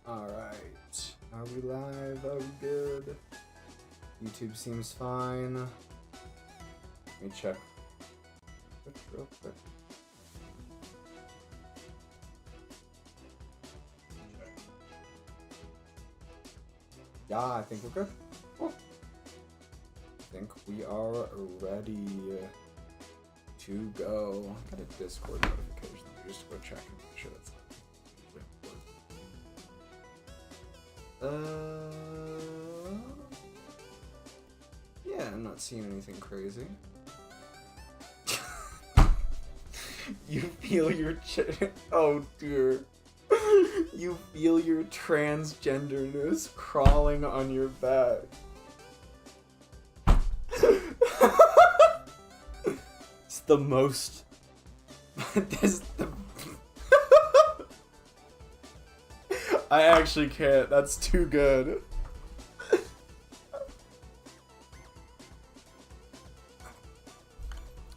Alright. Are we live? Are we good? YouTube seems fine. Let me check. Real quick. Yeah, I think we're good. Cool. I think we are ready to go. I got a Discord notification. Just go check and make sure that's yeah, I'm not seeing anything crazy. You feel your oh dear. You feel your transgenderness crawling on your back. It's the most. This the. I actually can't. That's too good.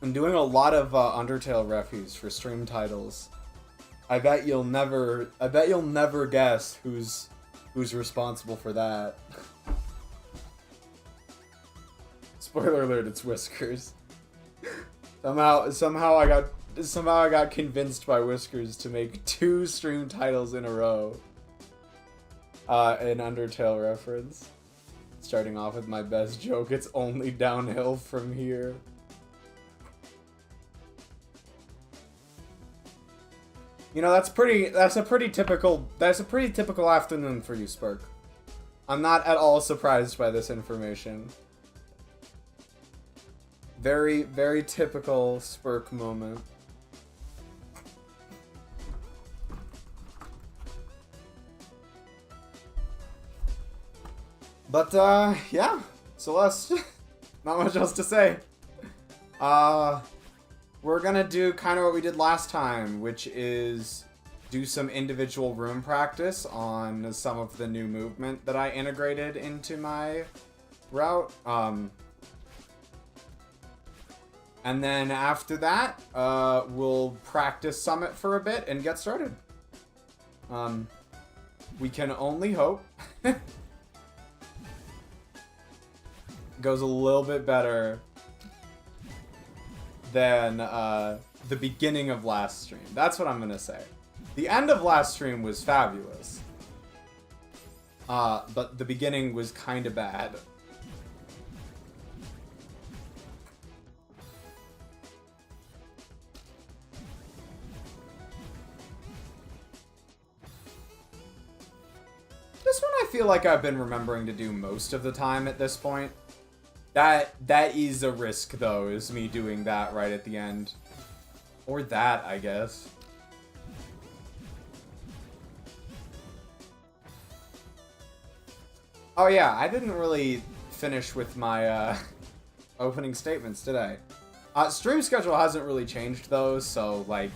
I'm doing a lot of Undertale refuse for stream titles. I bet you'll never guess who's responsible for that. Spoiler alert, it's Whiskers. Somehow I got convinced by Whiskers to make 2 stream titles in a row. An Undertale reference. Starting off with my best joke, it's only downhill from here. You know, that's a pretty typical afternoon for you, Spurk. I'm not at all surprised by this information. Very, very typical Spurk moment. But, yeah. Celeste. Not much else to say. We're gonna do kind of what we did last time, which is do some individual room practice on some of the new movement that I integrated into my route. And then after that, we'll practice Summit for a bit and get started. We can only hope goes a little bit better than the beginning of last stream. That's what I'm gonna say. The end of last stream was fabulous. But the beginning was kind of bad. This one I feel like I've been remembering to do most of the time at this point. That is a risk, though, is me doing that right at the end. Or that, I guess. Oh yeah, I didn't really finish with my opening statements, did I? Stream schedule hasn't really changed, though, so, like,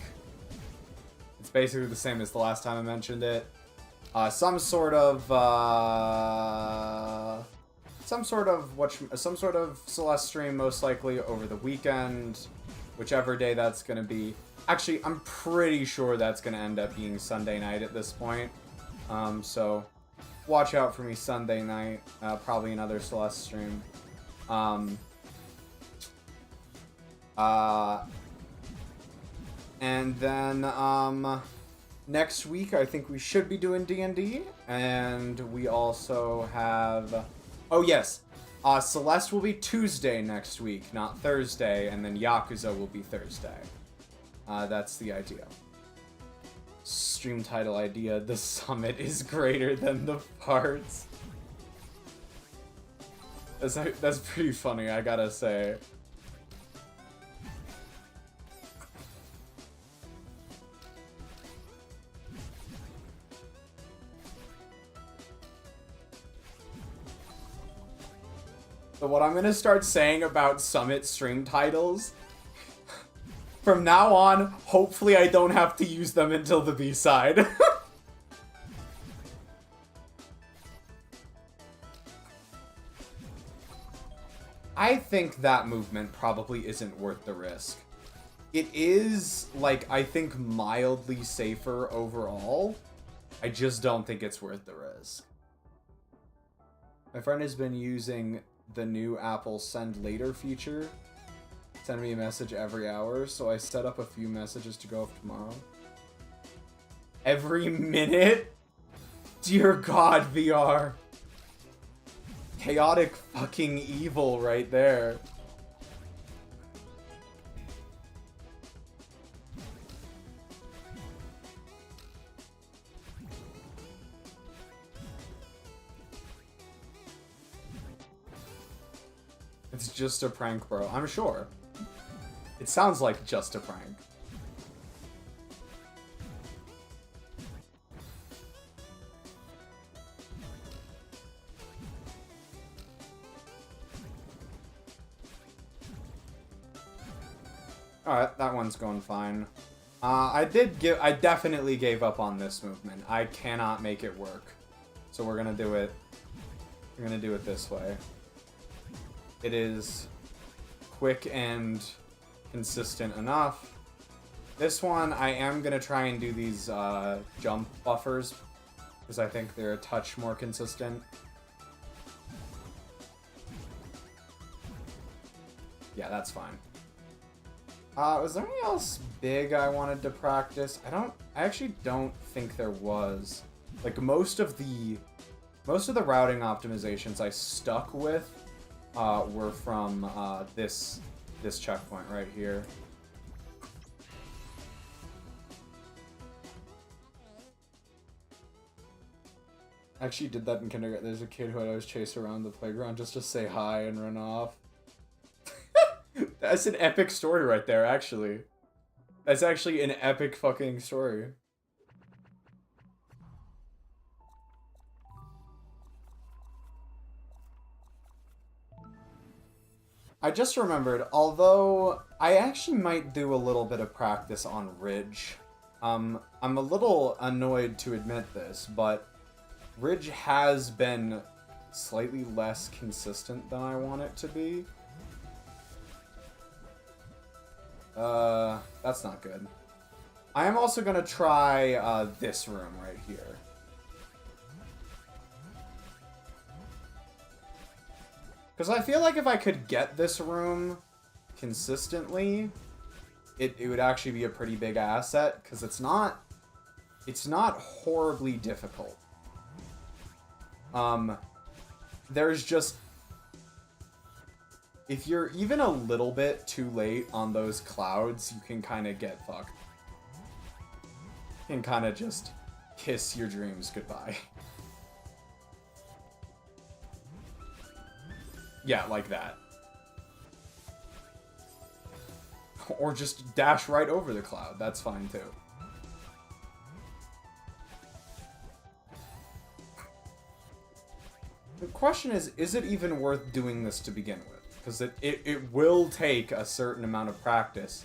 it's basically the same as the last time I mentioned it. Some sort of Celeste stream, most likely over the weekend, whichever day that's gonna be. Actually, I'm pretty sure that's gonna end up being Sunday night at this point. So watch out for me Sunday night. Probably another Celeste stream. And then next week I think we should be doing D&D, and we also have. Oh yes, Celeste will be Tuesday next week, not Thursday, and then Yakuza will be Thursday. That's the idea. Stream title idea, the summit is greater than the parts. That's pretty funny, I gotta say. So what I'm gonna start saying about Summit stream titles, from now on, hopefully I don't have to use them until the B-side. I think that movement probably isn't worth the risk. It is, like, I think mildly safer overall, I just don't think it's worth the risk. My friend has been using the new Apple Send Later feature. Send me a message every hour, so I set up a few messages to go off tomorrow. Every minute? Dear God, VR. Chaotic fucking evil right there. It's just a prank, bro. I'm sure. It sounds like just a prank. Alright, that one's going fine. I definitely gave up on this movement. I cannot make it work. So we're gonna do it. We're gonna do it this way. It is quick and consistent enough. This one, I am gonna try and do these jump buffers, because I think they're a touch more consistent. Yeah, that's fine. Was there anything else big I wanted to practice? I actually don't think there was. Like, most of the routing optimizations I stuck with were from this checkpoint right here. I actually did that in kindergarten. There's a kid who I'd always chase around the playground just to say hi and run off. That's an epic story right there, actually. That's actually an epic fucking story. I just remembered, although I actually might do a little bit of practice on Ridge. I'm a little annoyed to admit this, but Ridge has been slightly less consistent than I want it to be. That's not good. I am also gonna try, this room right here. Because I feel like if I could get this room consistently, it would actually be a pretty big asset, because it's not horribly difficult. There's just... If you're even a little bit too late on those clouds, you can kind of get fucked. You can kind of just kiss your dreams goodbye. Yeah, like that. Or just dash right over the cloud. That's fine, too. The question is it even worth doing this to begin with? Because it will take a certain amount of practice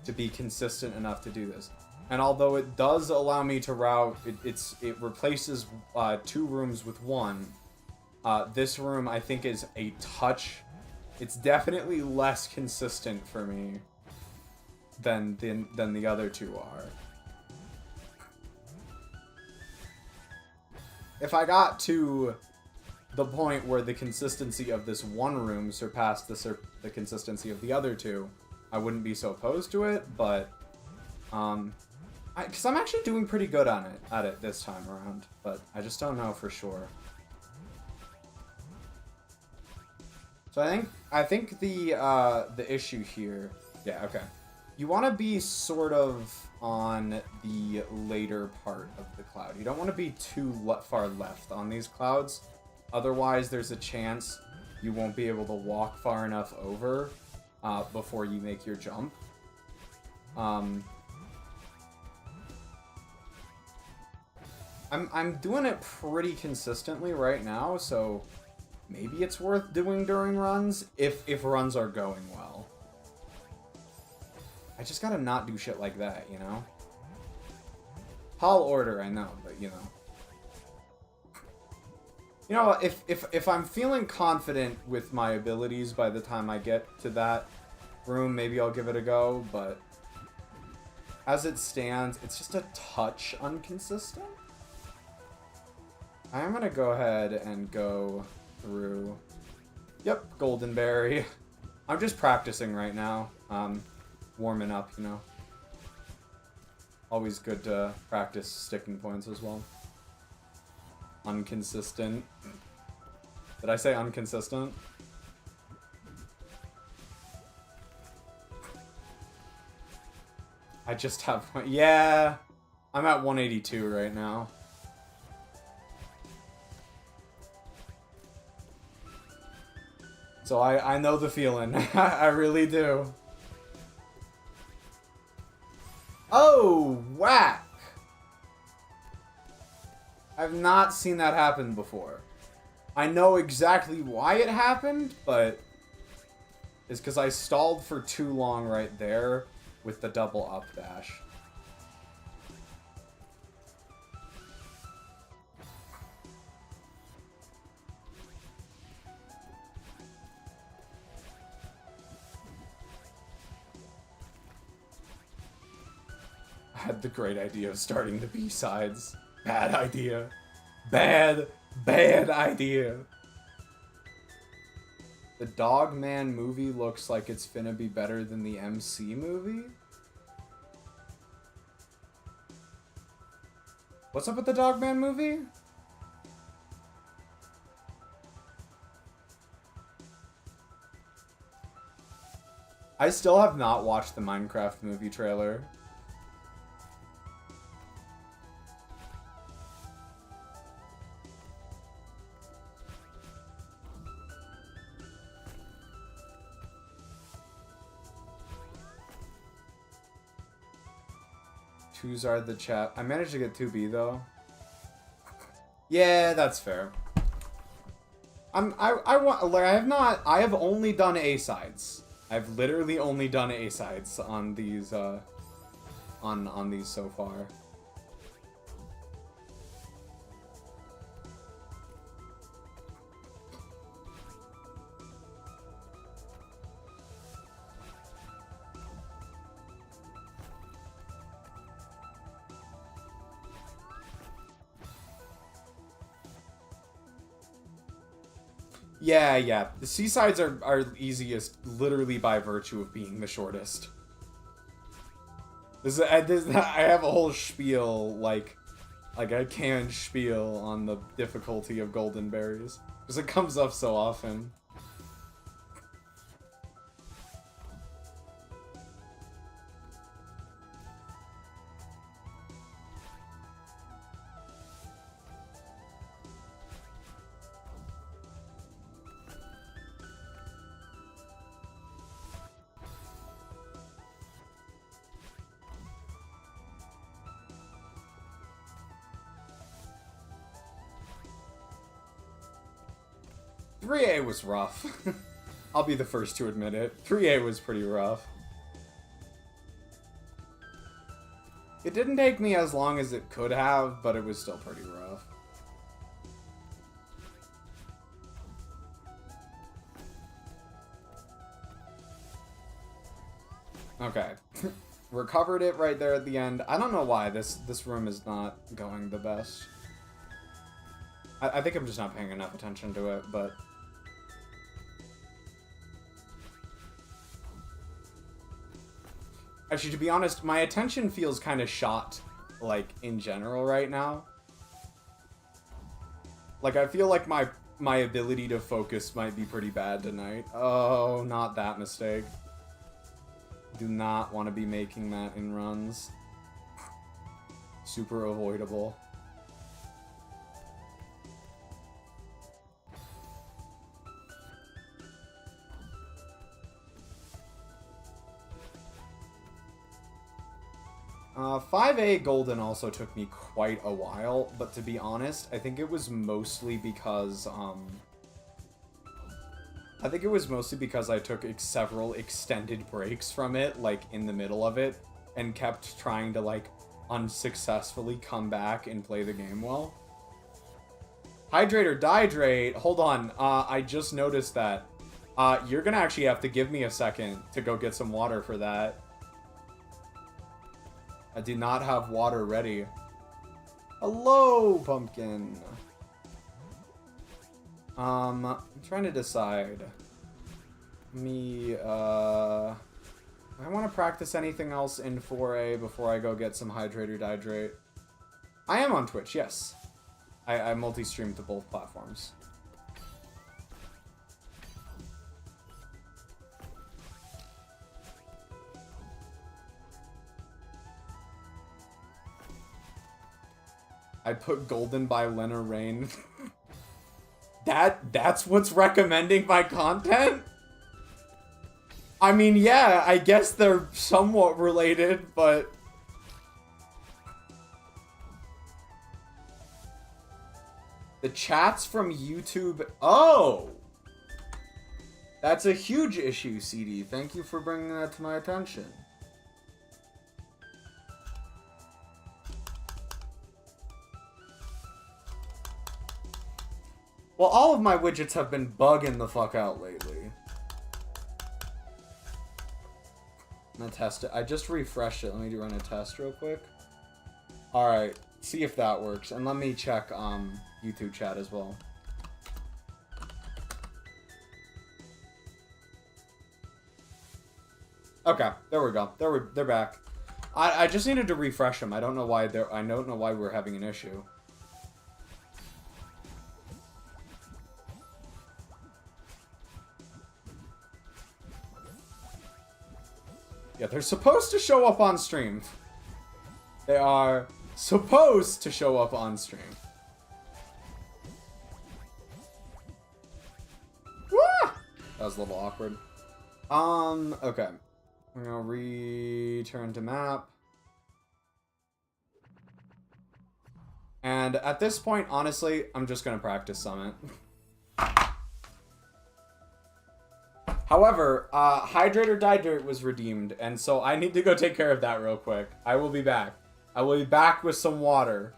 to be consistent enough to do this. And although it does allow me to route, it replaces 2 rooms with 1. This room, I think, is a touch. It's definitely less consistent for me than the other 2 are. If I got to the point where the consistency of this 1 room surpassed the consistency of the other 2, I wouldn't be so opposed to it, but because I'm actually doing pretty good at it this time around, but I just don't know for sure. So I think the issue here, yeah, okay. You want to be sort of on the later part of the cloud. You don't want to be too far left on these clouds. Otherwise, there's a chance you won't be able to walk far enough over before you make your jump. I'm doing it pretty consistently right now, so maybe it's worth doing during runs if runs are going well. I just gotta not do shit like that, you know? Tall order, I know, but you know. You know, if I'm feeling confident with my abilities by the time I get to that room, maybe I'll give it a go, but as it stands, it's just a touch inconsistent. I'm gonna go ahead and go through... Yep, Golden Berry. I'm just practicing right now. Warming up, you know. Always good to practice sticking points as well. Inconsistent. Did I say inconsistent? I just have... Yeah! I'm at 182 right now. So I know the feeling. I really do. Oh, whack! I've not seen that happen before. I know exactly why it happened, but it's because I stalled for too long right there with the double up dash. I had the great idea of starting the B-sides. Bad idea. Bad idea. The Dogman movie looks like it's finna be better than the MC movie? What's up with the Dogman movie? I still have not watched the Minecraft movie trailer. Twos are the chat. I managed to get 2B though. Yeah, that's fair. I have only done A-sides. I've literally only done A-sides on these on these so far. Yeah. The C-sides are easiest literally by virtue of being the shortest. I have a whole spiel, like a canned spiel on the difficulty of golden berries. Because it comes up so often. .3A was rough. I'll be the first to admit it. 3A was pretty rough. It didn't take me as long as it could have, but it was still pretty rough. Okay. Recovered it right there at the end. I don't know why this room is not going the best. I think I'm just not paying enough attention to it, but... Actually, to be honest, my attention feels kind of shot, like, in general right now. Like, I feel like my ability to focus might be pretty bad tonight. Oh, not that mistake. Do not want to be making that in runs. Super avoidable. .5A Golden also took me quite a while, but to be honest, I think it was mostly because, I took several extended breaks from it, like, in the middle of it, and kept trying to, like, unsuccessfully come back and play the game well. Hydrate or Dihydrate? Hold on, I just noticed that. You're gonna actually have to give me a second to go get some water for that. I do not have water ready. Hello, Pumpkin. I'm trying to decide. I want to practice anything else in 4A before I go get some hydrate or dihydrate. I am on Twitch, yes. I multi-stream to both platforms. I put Golden by Lena Rain. That's what's recommending my content? I mean, yeah, I guess they're somewhat related, but... The chats from YouTube... Oh! That's a huge issue, CD. Thank you for bringing that to my attention. Well, all of my widgets have been bugging the fuck out lately. I'm gonna test it. I just refreshed it. Let me run a test real quick. Alright, see if that works. And let me check YouTube chat as well. Okay, there we go. They're back. I just needed to refresh them. I don't know why we're having an issue. Yeah, they're supposed to show up on stream. They are supposed to show up on stream. Wah! That was a little awkward. Okay. I'm gonna return to map. And at this point, honestly, I'm just gonna practice Summit. However, Hydrate or Dihydrate was redeemed, and so I need to go take care of that real quick. I will be back. I will be back with some water.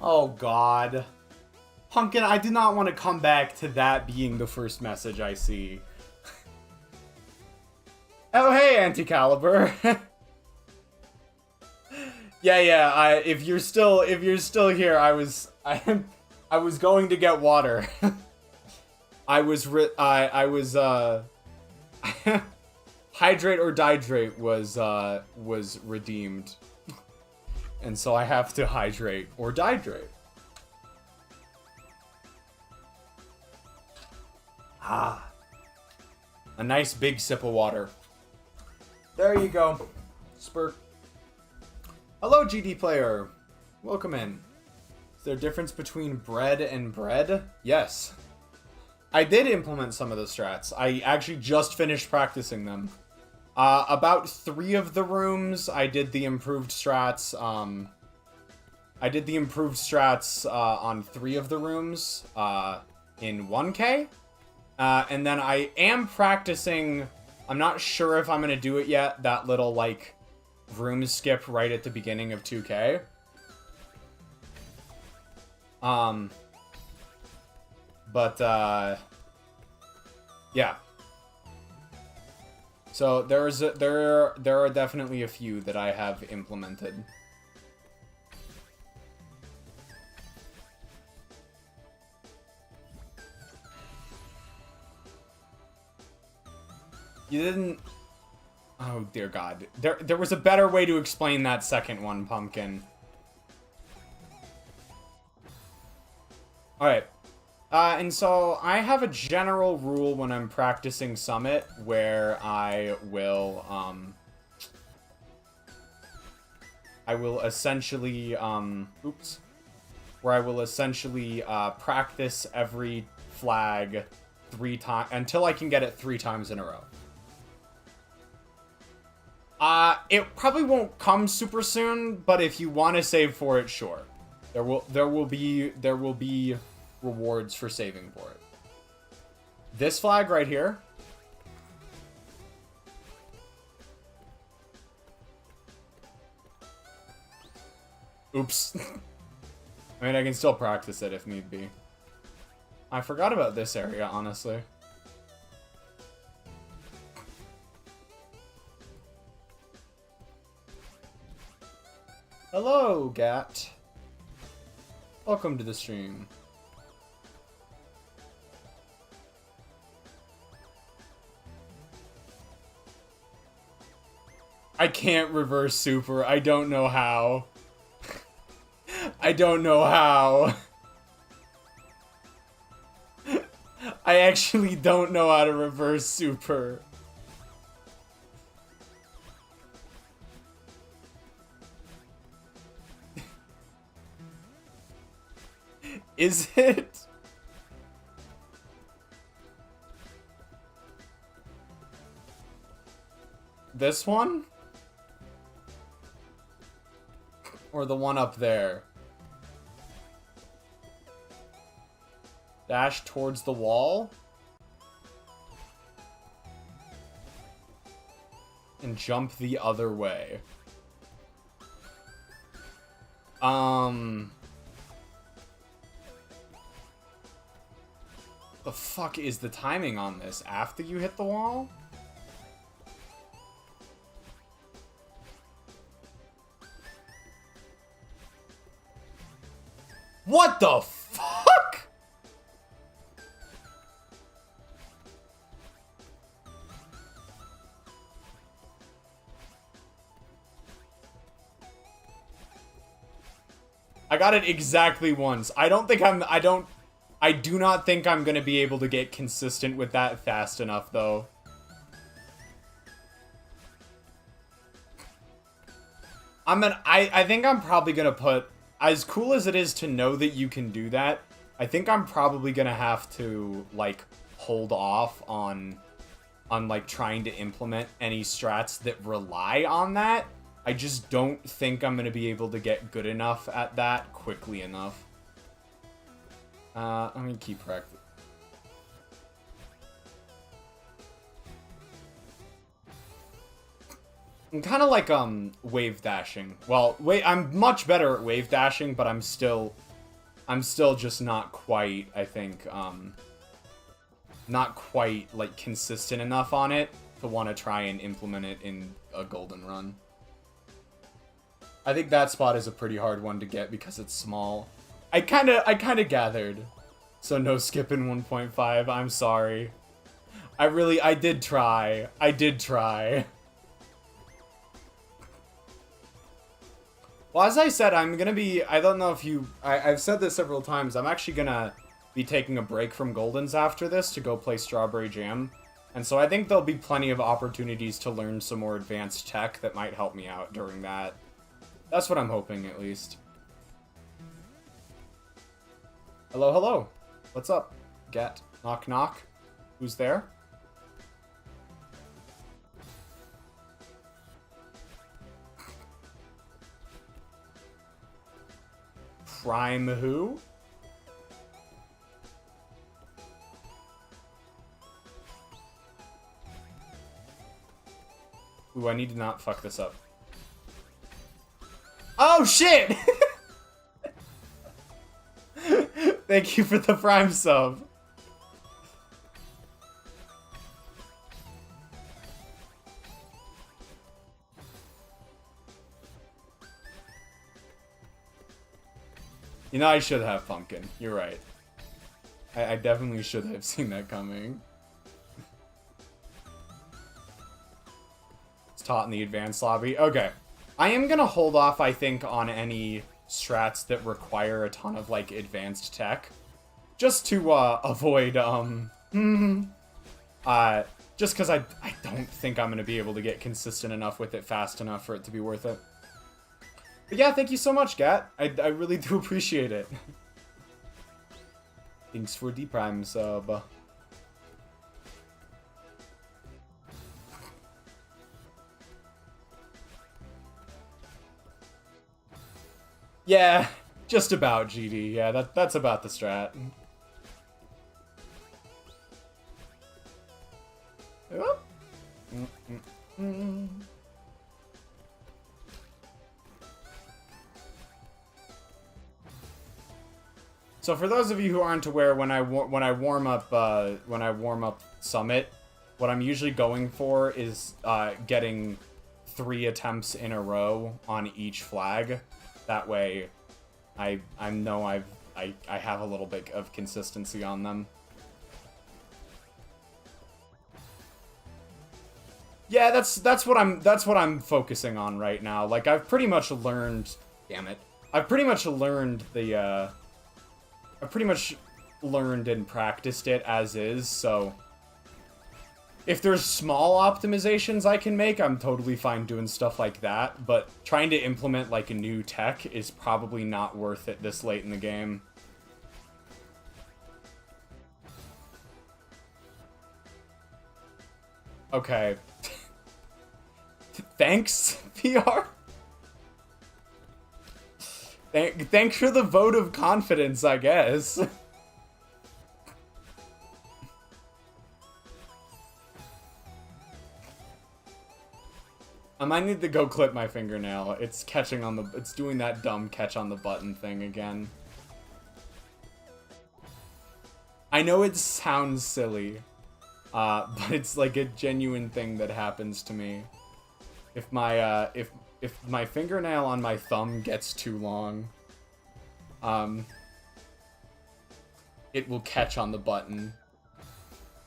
Oh, God. Pumpkin, I do not want to come back to that being the first message I see. Oh, hey, Anti-Caliber. Yeah, if you're still here, I was going to get water. Hydrate or Dihydrate was redeemed. And so I have to hydrate or dihydrate. Ah. A nice big sip of water. There you go. Spurt. Hello, GD player. Welcome in. Is there a difference between bread and bread? Yes. I did implement some of the strats. I actually just finished practicing them. About 3 of the rooms, I did the improved strats. I did the improved strats on 3 of the rooms in 1K. And then I am practicing, I'm not sure if I'm going to do it yet, that little, like, room skip right at the beginning of 2K. Yeah. So there are definitely a few that I have implemented. You didn't... Oh, dear God. There was a better way to explain that second one, Pumpkin. Alright. And so I have a general rule when I'm practicing Summit where I will essentially, where I will essentially, practice every flag 3 times, until I can get it 3 times in a row. It probably won't come super soon, but if you want to save for it, sure. There will be rewards for saving for it. This flag right here. Oops. I mean, I can still practice it if need be. I forgot about this area, honestly. Hello, Gat. Welcome to the stream. I can't reverse super. I don't know how. I don't know how. I actually don't know how to reverse super. Is it? This one? Or the one up there? Dash towards the wall? And jump the other way. The fuck is the timing on this? After you hit the wall? What the fuck? I got it exactly once. I do not think I'm gonna be able to get consistent with that fast enough, though. I think I'm probably gonna put, as cool as it is to know that you can do that, I think I'm probably gonna have to, like, hold off on like, trying to implement any strats that rely on that. I just don't think I'm gonna be able to get good enough at that quickly enough. Let me keep practicing. I'm kind of like, wave dashing. Well, wait, I'm much better at wave dashing, but I'm still just not quite, I think, not quite, like, consistent enough on it to want to try and implement it in a golden run. I think that spot is a pretty hard one to get because it's small. I kinda gathered. So no skipping 1.5, I'm sorry. I did try. I did try. Well, as I said, I'm gonna be, I don't know if you, I've said this several times, I'm actually gonna be taking a break from Goldens after this to go play Strawberry Jam. And so I think there'll be plenty of opportunities to learn some more advanced tech that might help me out during that. That's what I'm hoping, at least. Hello, hello. What's up? Get. Knock, knock. Who's there? Prime who? Ooh, I need to not fuck this up. Oh, shit! Thank you for the Prime sub. You know, I should have Pumpkin. You're right. I definitely should have seen that coming. It's taught in the advanced lobby. Okay. I am gonna hold off, I think, on any strats that require a ton of, like, advanced tech. Just to, avoid, just because I don't think I'm gonna be able to get consistent enough with it fast enough for it to be worth it. But yeah, thank you so much, Gat. I really do appreciate it. Thanks for the Prime sub. Yeah, just about, GD. Yeah, that's about the strat. Oh. So for those of you who aren't aware, when I warm up Summit, what I'm usually going for is getting 3 attempts in a row on each flag. That way, I know I have a little bit of consistency on them. Yeah, that's what I'm focusing on right now. Like, I've pretty much learned. Damn it! I've pretty much learned the. I've pretty much learned and practiced it as is, so if there's small optimizations I can make, I'm totally fine doing stuff like that, but trying to implement, like, a new tech is probably not worth it this late in the game. Okay. Thanks, PR? Thanks for the vote of confidence, I guess. I might need to go clip my fingernail. It's catching on the... It's doing that dumb catch on the button thing again. I know it sounds silly, but it's like a genuine thing that happens to me. If my, if my fingernail on my thumb gets too long, it will catch on the button.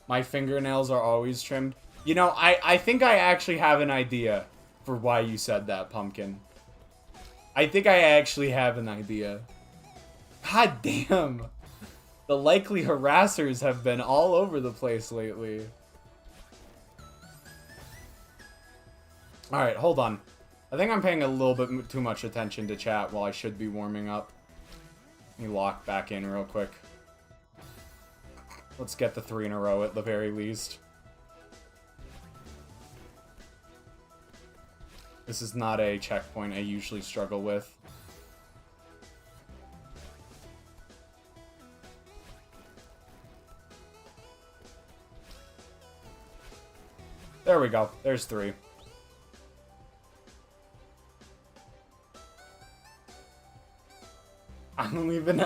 My fingernails are always trimmed. You know, I think I actually have an idea for why you said that, Pumpkin. I think I actually have an idea. God damn. The likely harassers have been all over the place lately. Alright, hold on. I think I'm paying a little bit too much attention to chat while I should be warming up. Let me lock back in real quick. Let's get the 3 in a row at the very least. This is not a checkpoint I usually struggle with. There we go. There's 3. I'm leaving.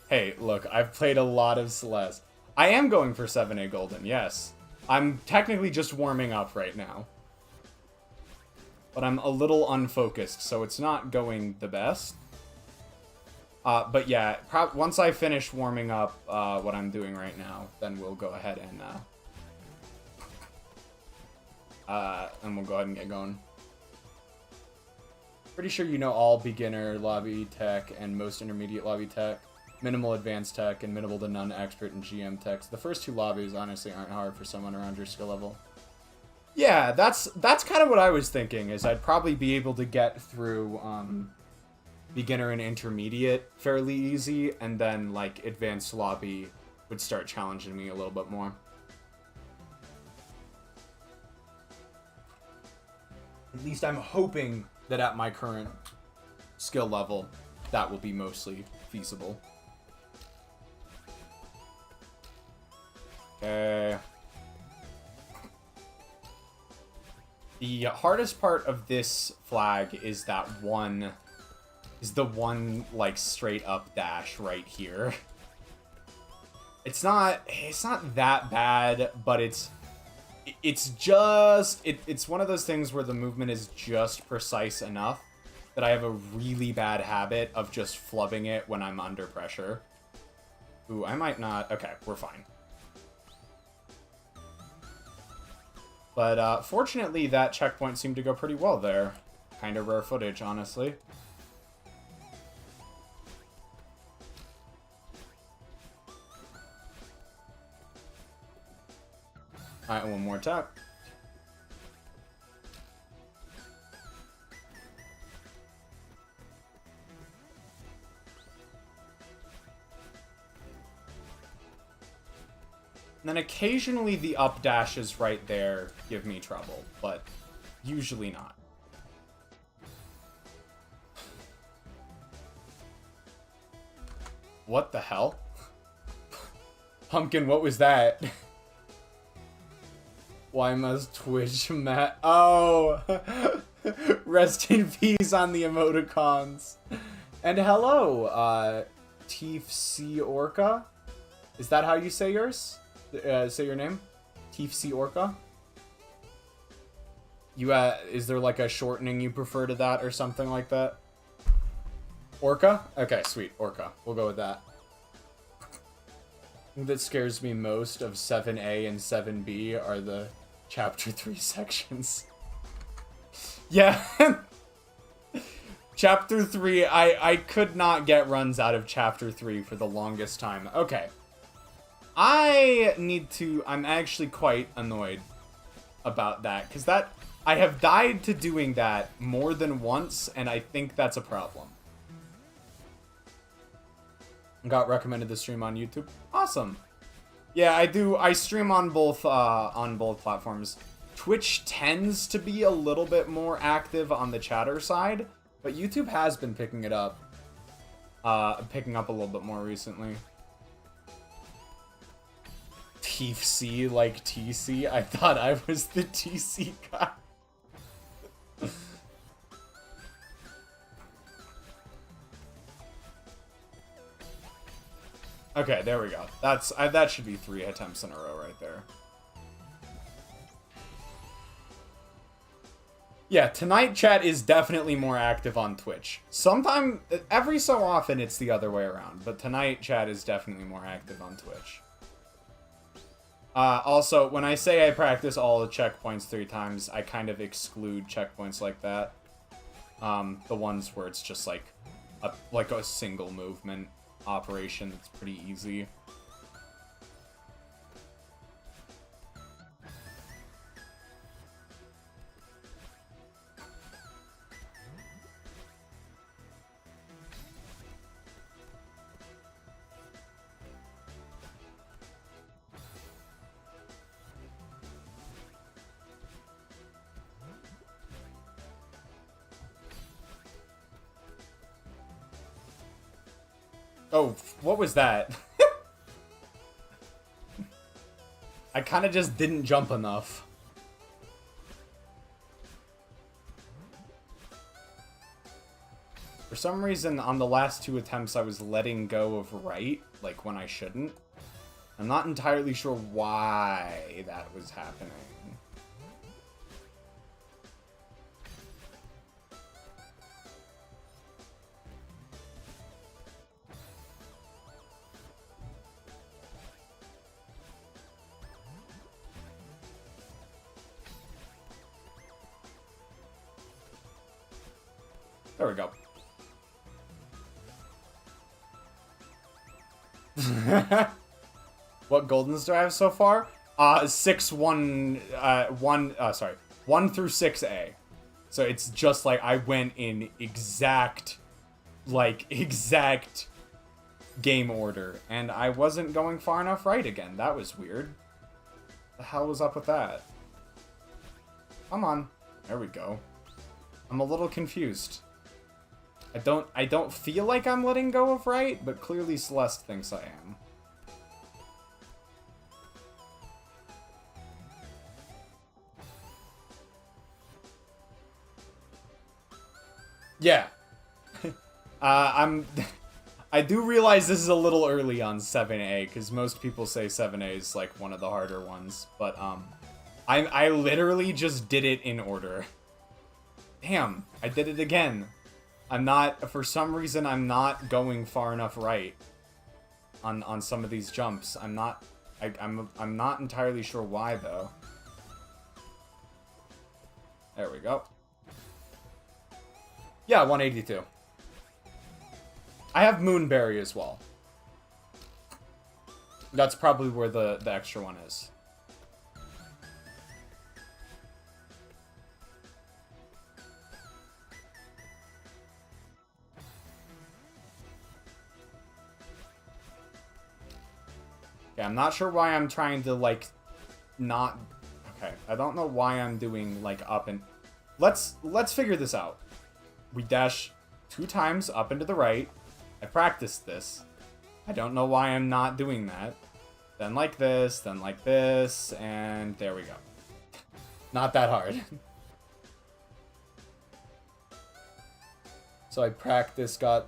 Hey, look, I've played a lot of Celeste. I am going for 7A Golden, yes. I'm technically just warming up right now. But I'm a little unfocused, so it's not going the best. But yeah, once I finish warming up what I'm doing right now, then we'll go ahead and we'll go ahead and get going. Pretty sure you know all beginner lobby tech and most intermediate lobby tech, minimal advanced tech, and minimal to none expert and GM techs. The first 2 lobbies honestly aren't hard for someone around your skill level. Yeah, that's kind of what I was thinking, is I'd probably be able to get through beginner and intermediate fairly easy, and then like advanced lobby would start challenging me a little bit more. At least I'm hoping that at my current skill level, that will be mostly feasible. Okay. The hardest part of this flag is the one like straight up dash right here. It's not that bad, but it's one of those things where the movement is just precise enough that I have a really bad habit of just flubbing it when I'm under pressure. Ooh, I might not. Okay, we're fine. But fortunately, that checkpoint seemed to go pretty well there. Kind of rare footage, honestly. Alright, one more tap. And then occasionally the up dashes right there give me trouble, but usually not. What the hell? Pumpkin, what was that? Why must Twitch Matt? Oh! Rest in peace on the emoticons. And hello, Teef C Orca? Is that how you say yours? Say your name? Teef C Orca? Is there like a shortening you prefer to that or something like that? Orca? Okay, sweet. Orca. We'll go with that. That scares me most of 7A and 7B are the Chapter 3 sections. Yeah. Chapter 3, I could not get runs out of Chapter 3 for the longest time. Okay. I'm actually quite annoyed about that, because I have died to doing that more than once, and I think that's a problem. Got recommended the stream on YouTube. Awesome. Yeah, I do. I stream on both platforms. Twitch tends to be a little bit more active on the chatter side, but YouTube has been picking up a little bit more recently. TC like TC? I thought I was the TC guy. Okay, there we go. That should be 3 attempts in a row right there. Yeah, tonight chat is definitely more active on Twitch. Every so often it's the other way around, but tonight chat is definitely more active on Twitch. Also, when I say I practice all the checkpoints 3 times, I kind of exclude checkpoints like that. The ones where it's just like a single movement operation that's pretty easy. Oh, what was that? I kind of just didn't jump enough. For some reason, on the last 2 attempts, I was letting go of right, like when I shouldn't. I'm not entirely sure why that was happening. There we go. What goldens do I have so far? 1 through 6A. So it's just like I went in exact like, exact game order, and I wasn't going far enough right again. That was weird. The hell was up with that? Come on. There we go. I'm a little confused. I don't feel like I'm letting go of right, but clearly Celeste thinks I am. Yeah. I do realize this is a little early on 7A, because most people say 7A is, like, one of the harder ones, but, I literally just did it in order. Damn, I did it again. For some reason, I'm not going far enough right on some of these jumps. I'm not entirely sure why, though. There we go. Yeah, 182. I have Moonberry as well. That's probably where the extra one is. Yeah, I'm not sure why I'm trying to, like, not... Okay, I don't know why I'm doing, like, up and... Let's figure this out. We dash 2 times up and to the right. I practiced this. I don't know why I'm not doing that. Then like this, and there we go. Not that hard. So I practiced, got...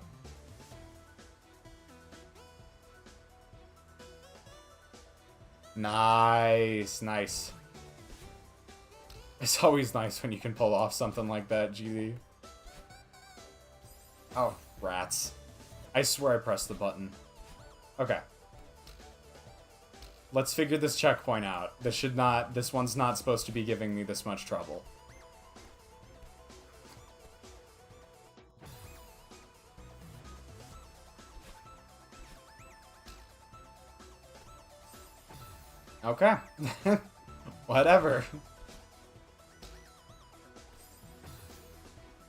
Nice, nice. It's always nice when you can pull off something like that, GD. Oh, rats. I swear I pressed the button. Okay. Let's figure this checkpoint out. This one's not supposed to be giving me this much trouble. Okay. Whatever.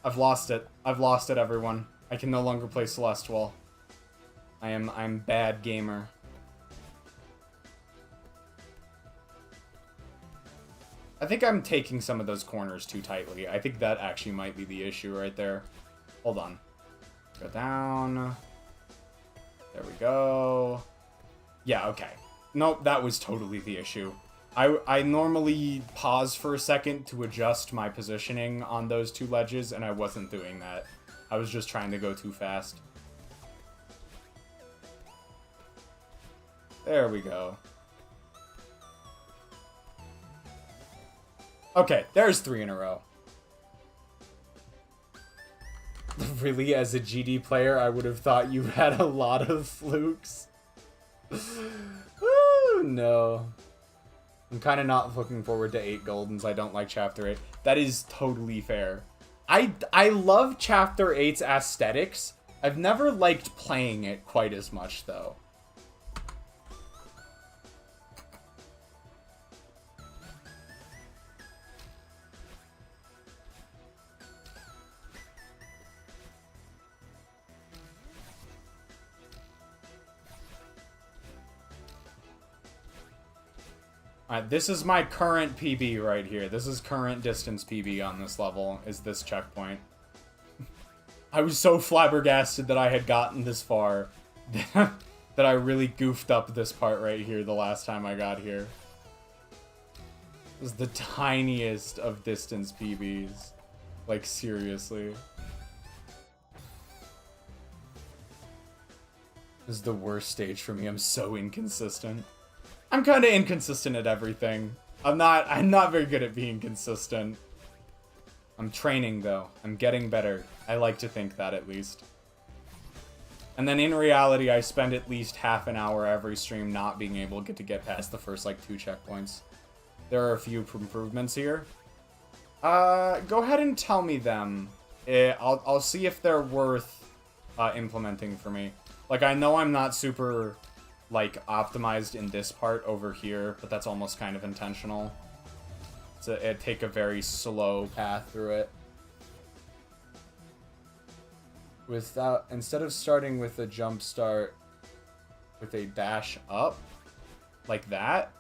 I've lost it. I've lost it, everyone. I can no longer play Celeste well. I'm bad gamer. I think I'm taking some of those corners too tightly. I think that actually might be the issue right there. Hold on. Go down. There we go. Yeah, okay. Nope, that was totally the issue. I normally pause for a second to adjust my positioning on those 2 ledges, and I wasn't doing that. I was just trying to go too fast. There we go. Okay, there's 3 in a row. Really, as a GD player, I would have thought you had a lot of flukes. Ooh, no. I'm kind of not looking forward to 8 Goldens. I don't like Chapter 8. That is totally fair. I love Chapter 8's aesthetics. I've never liked playing it quite as much, though. Alright, this is my current PB right here. This is current distance PB on this level, is this checkpoint. I was so flabbergasted that I had gotten this far that I really goofed up this part right here the last time I got here. It was the tiniest of distance PBs. Like, seriously. This is the worst stage for me. I'm so inconsistent. I'm kind of inconsistent at everything. I'm not very good at being consistent. I'm training, though. I'm getting better. I like to think that, at least. And then in reality, I spend at least half an hour every stream not being able to get past the first, like, 2 checkpoints. There are a few improvements here. Go ahead and tell me them. I'll see if they're worth implementing for me. Like, I know I'm not super... like, optimized in this part over here, but that's almost kind of intentional. It'd take a very slow path through it. without, instead of starting with a jump start with a dash up, like that.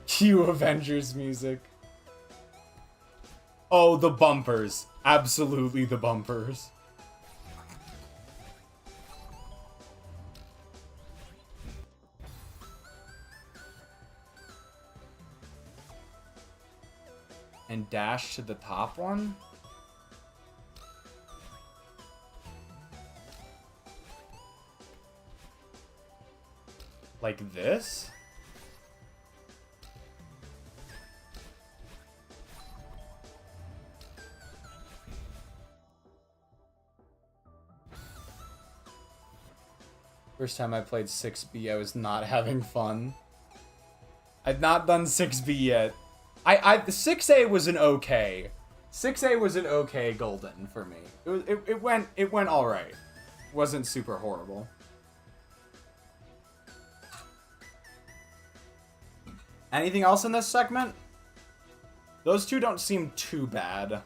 Cue Avengers music. Oh, the bumpers. Absolutely the bumpers. And dash to the top one? Like this? First time I played 6B, I was not having fun. I'd not done 6B yet. The 6A was an okay. 6A was an okay golden for me. It went all right. Wasn't super horrible. Anything else in this segment? Those two don't seem too bad.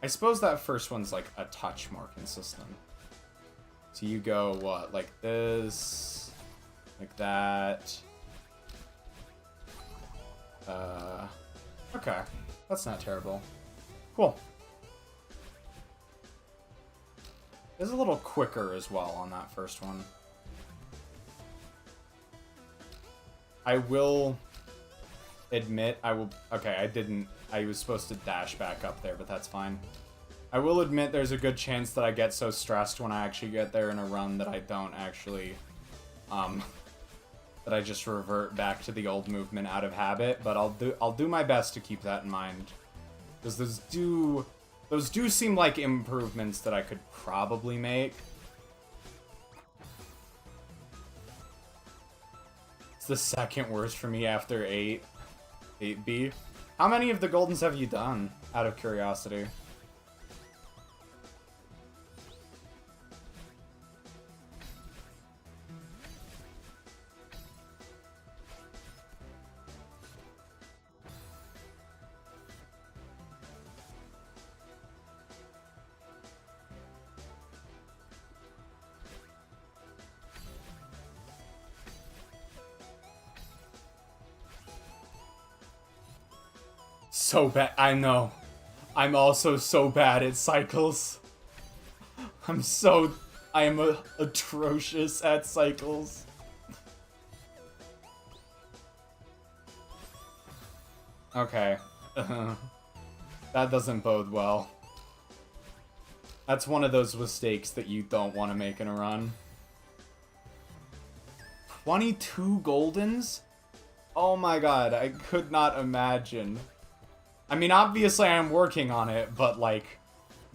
I suppose that first one's like a touch more consistent. So you go what, like this, like that. Okay, that's not terrible. Cool. It's a little quicker as well on that first one. I will admit, okay, I was supposed to dash back up there, but that's fine. I will admit there's a good chance that I get so stressed when I actually get there in a run that I don't actually, that I just revert back to the old movement out of habit, but I'll do my best to keep that in mind. Because those do seem like improvements that I could probably make. It's the second worst for me after 8B. How many of the Goldens have you done, out of curiosity? So bad. I know. I'm also so bad at cycles. I am atrocious at cycles. Okay. That doesn't bode well. That's one of those mistakes that you don't want to make in a run. 22 Goldens? Oh my god, I could not imagine. I mean, obviously I'm working on it, but, like,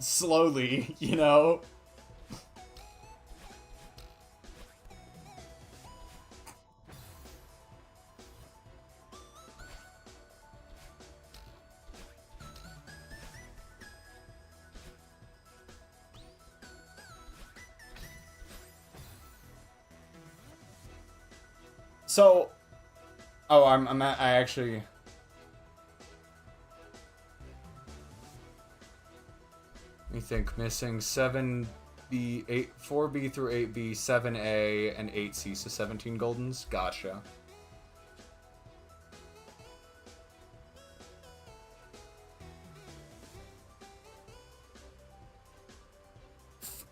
slowly, you know? So, oh, I actually... Let me think. Missing 7B, 4B through 8B, 7A, and 8C, so 17 Goldens. Gotcha.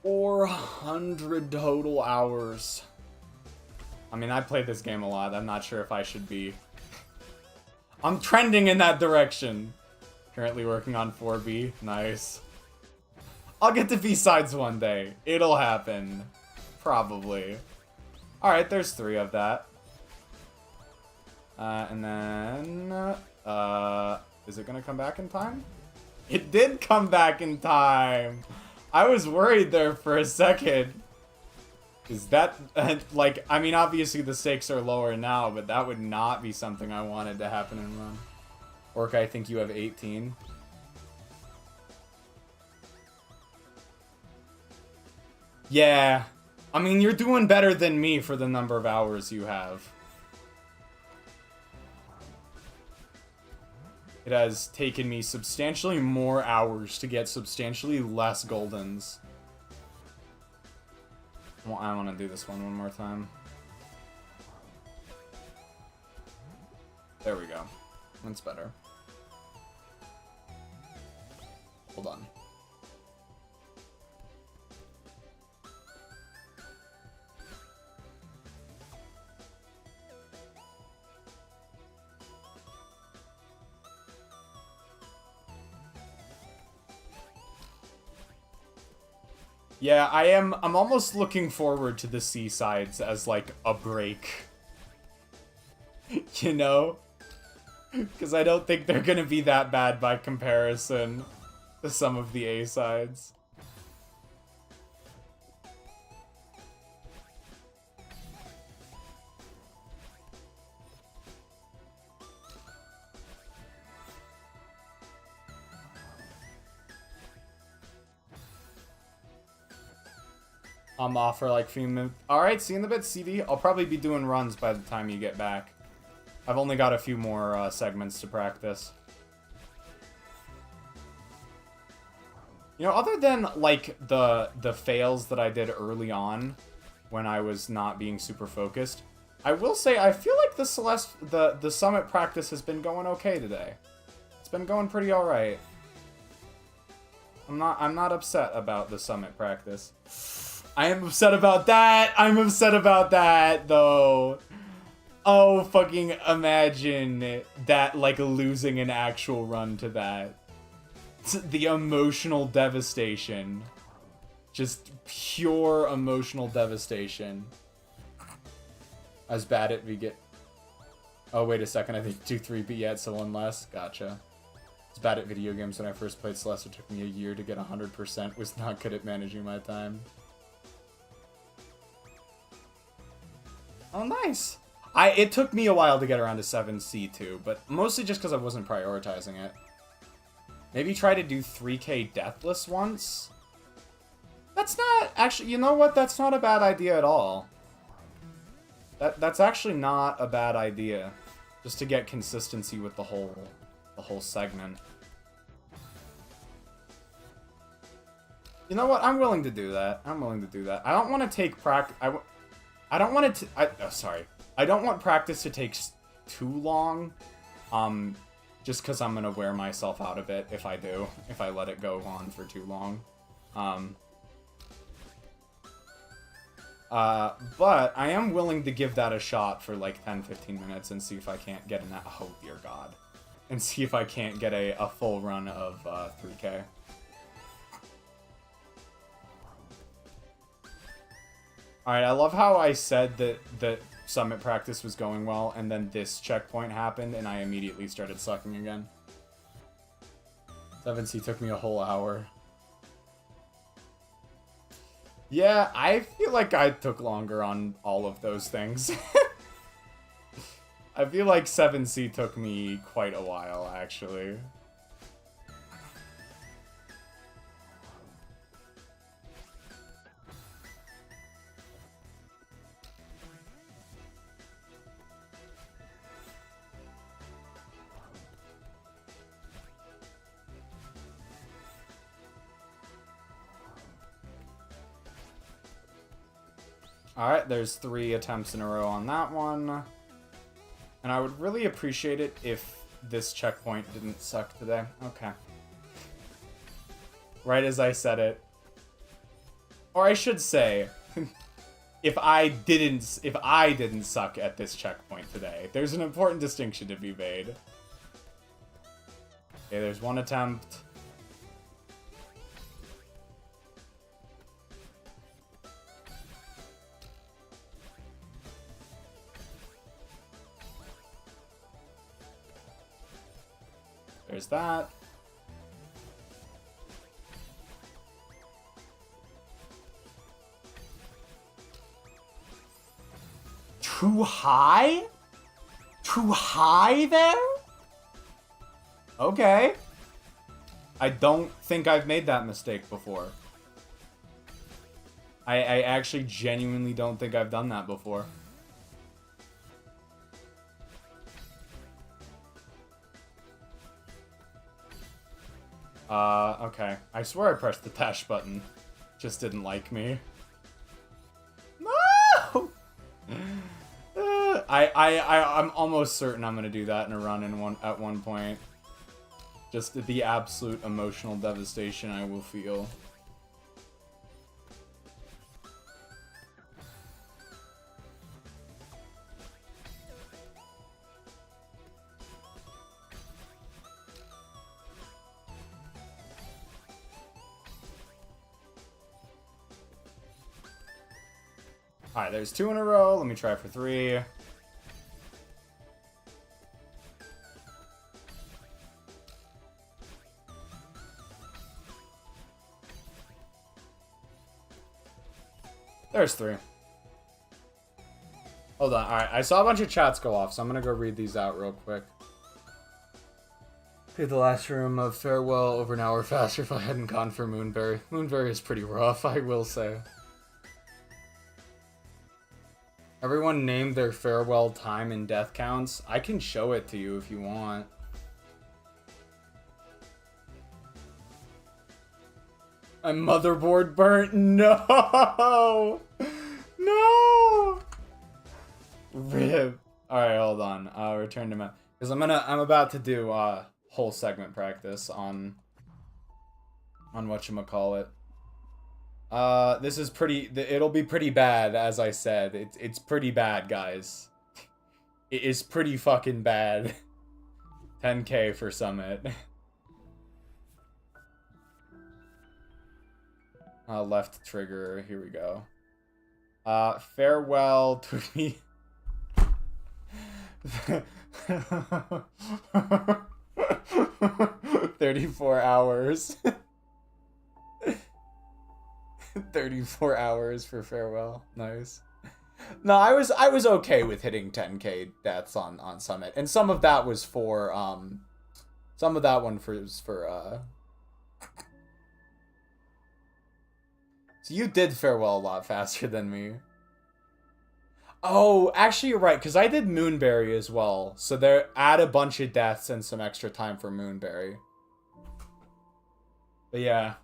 $400 total hours. I mean, I played this game a lot. I'm not sure if I should be... I'm trending in that direction. Currently working on 4B. Nice. I'll get to B-sides one day. It'll happen. Probably. Alright, there's 3 of that. And then... is it gonna come back in time? It did come back in time! I was worried there for a second. Is that... like, I mean, obviously the stakes are lower now, but that would not be something I wanted to happen in run. Orc, I think you have 18. Yeah. I mean, you're doing better than me for the number of hours you have. It has taken me substantially more hours to get substantially less goldens. Well, I want to do this one more time. There we go. That's better. Hold on. Yeah, I'm almost looking forward to the seasides as, like, a break. You know? Because I don't think they're gonna be that bad by comparison to some of the A-sides. I'm off for like 3 minutes. Alright, see you in a bit, CD. I'll probably be doing runs by the time you get back. I've only got a few more segments to practice. You know, other than like the fails that I did early on when I was not being super focused, I will say I feel like the Celeste the summit practice has been going okay today. It's been going pretty alright. I'm not upset about the summit practice. I am upset about that. I'm upset about that, though. Oh, fucking imagine that, like, losing an actual run to that. The emotional devastation. Just pure emotional devastation. As bad it we get. Oh, wait a second. I think 2-3 beat yet, so one less. Gotcha. As bad at video games when I first played Celeste. It took me a year to get 100%. Was not good at managing my time. Oh, nice. It took me a while to get around to 7C2, but mostly just because I wasn't prioritizing it. Maybe try to do 3K Deathless once? That's not... Actually, you know what? That's not a bad idea at all. That's actually not a bad idea. Just to get consistency with the whole segment. You know what? I'm willing to do that. I'm willing to do that. I don't want to take I don't want it to... sorry. I don't want practice to take too long. Just because I'm going to wear myself out a bit if I do. If I let it go on for too long. But I am willing to give that a shot for like 10-15 minutes and see if I can't get oh dear god. And see if I can't get a full run of 3K. Alright, I love how I said that summit practice was going well, and then this checkpoint happened, and I immediately started sucking again. 7C took me a whole hour. Yeah, I feel like I took longer on all of those things. I feel like 7C took me quite a while, actually. Alright, there's 3 attempts in a row on that one. And I would really appreciate it if this checkpoint didn't suck today. Okay. Right as I said it. Or I should say, if I didn't suck at this checkpoint today. There's an important distinction to be made. Okay, there's 1 attempt. There's that. Too high? Too high there? Okay. I don't think I've made that mistake before. I actually genuinely don't think I've done that before. Okay. I swear I pressed the dash button. Just didn't like me. No! I'm almost certain I'm gonna do that in a run at one point. Just the absolute emotional devastation I will feel. Alright, there's 2 in a row. Let me try for 3. There's 3. Hold on. Alright, I saw a bunch of chats go off, so I'm gonna go read these out real quick. Played the last room of Farewell over an hour faster if I hadn't gone for Moonberry. Moonberry is pretty rough, I will say. Everyone named their farewell time and death counts. I can show it to you if you want. My motherboard burnt. No! No! Rip. Alright, hold on. Return to map. Because I'm about to do whole segment practice on whatchamacallit. This is pretty, it'll be pretty bad, as I said. It's pretty bad, guys. It is pretty fucking bad. 10k for Summit. Left trigger, here we go. Farewell to me. 34 hours. 34 hours for Farewell. Nice. No, I was okay with hitting 10k deaths on Summit. And some of that was for some of that one was for So you did Farewell a lot faster than me. Oh, actually you're right, because I did Moonberry as well. So there add a bunch of deaths and some extra time for Moonberry. But yeah.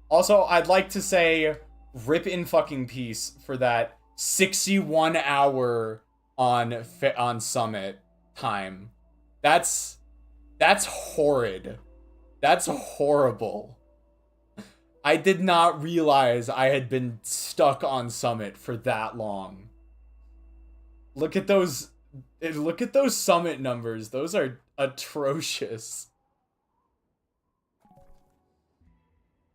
Also, I'd like to say rip in fucking peace for that 61 hour on Summit time. That's horrid. That's horrible. I did not realize I had been stuck on Summit for that long. Look at those Summit numbers. Those are atrocious.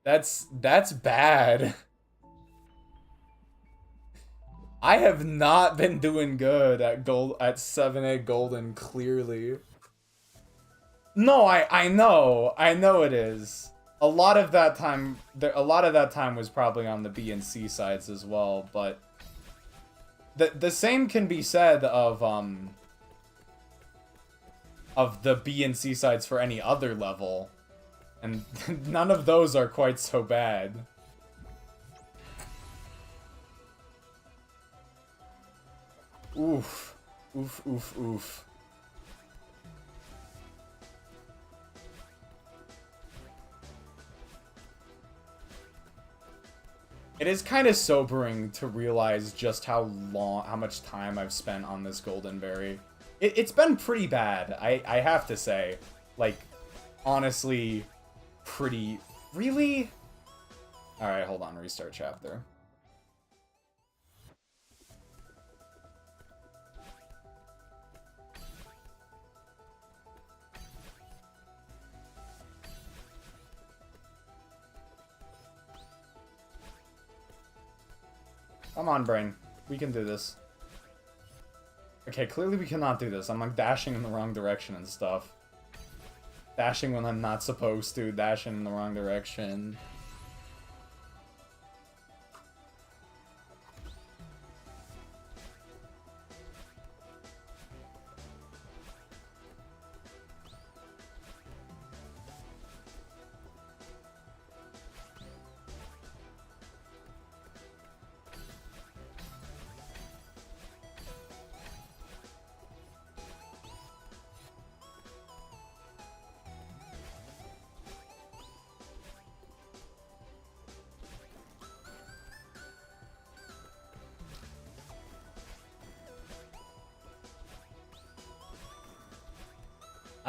That's bad. I have not been doing good at 7A Golden, clearly. No, I know it is. A lot of that time was probably on the B and C sides as well, but the same can be said of the B and C sides for any other level. And none of those are quite so bad. Oof. Oof, oof, oof. It is kind of sobering to realize just how much time I've spent on this Goldenberry. It's been pretty bad, I have to say. Like, honestly, really? Alright, hold on, restart chapter. Come on, brain. We can do this. Okay, clearly we cannot do this. I'm like dashing in the wrong direction and stuff. Dashing when I'm not supposed to. Dashing in the wrong direction.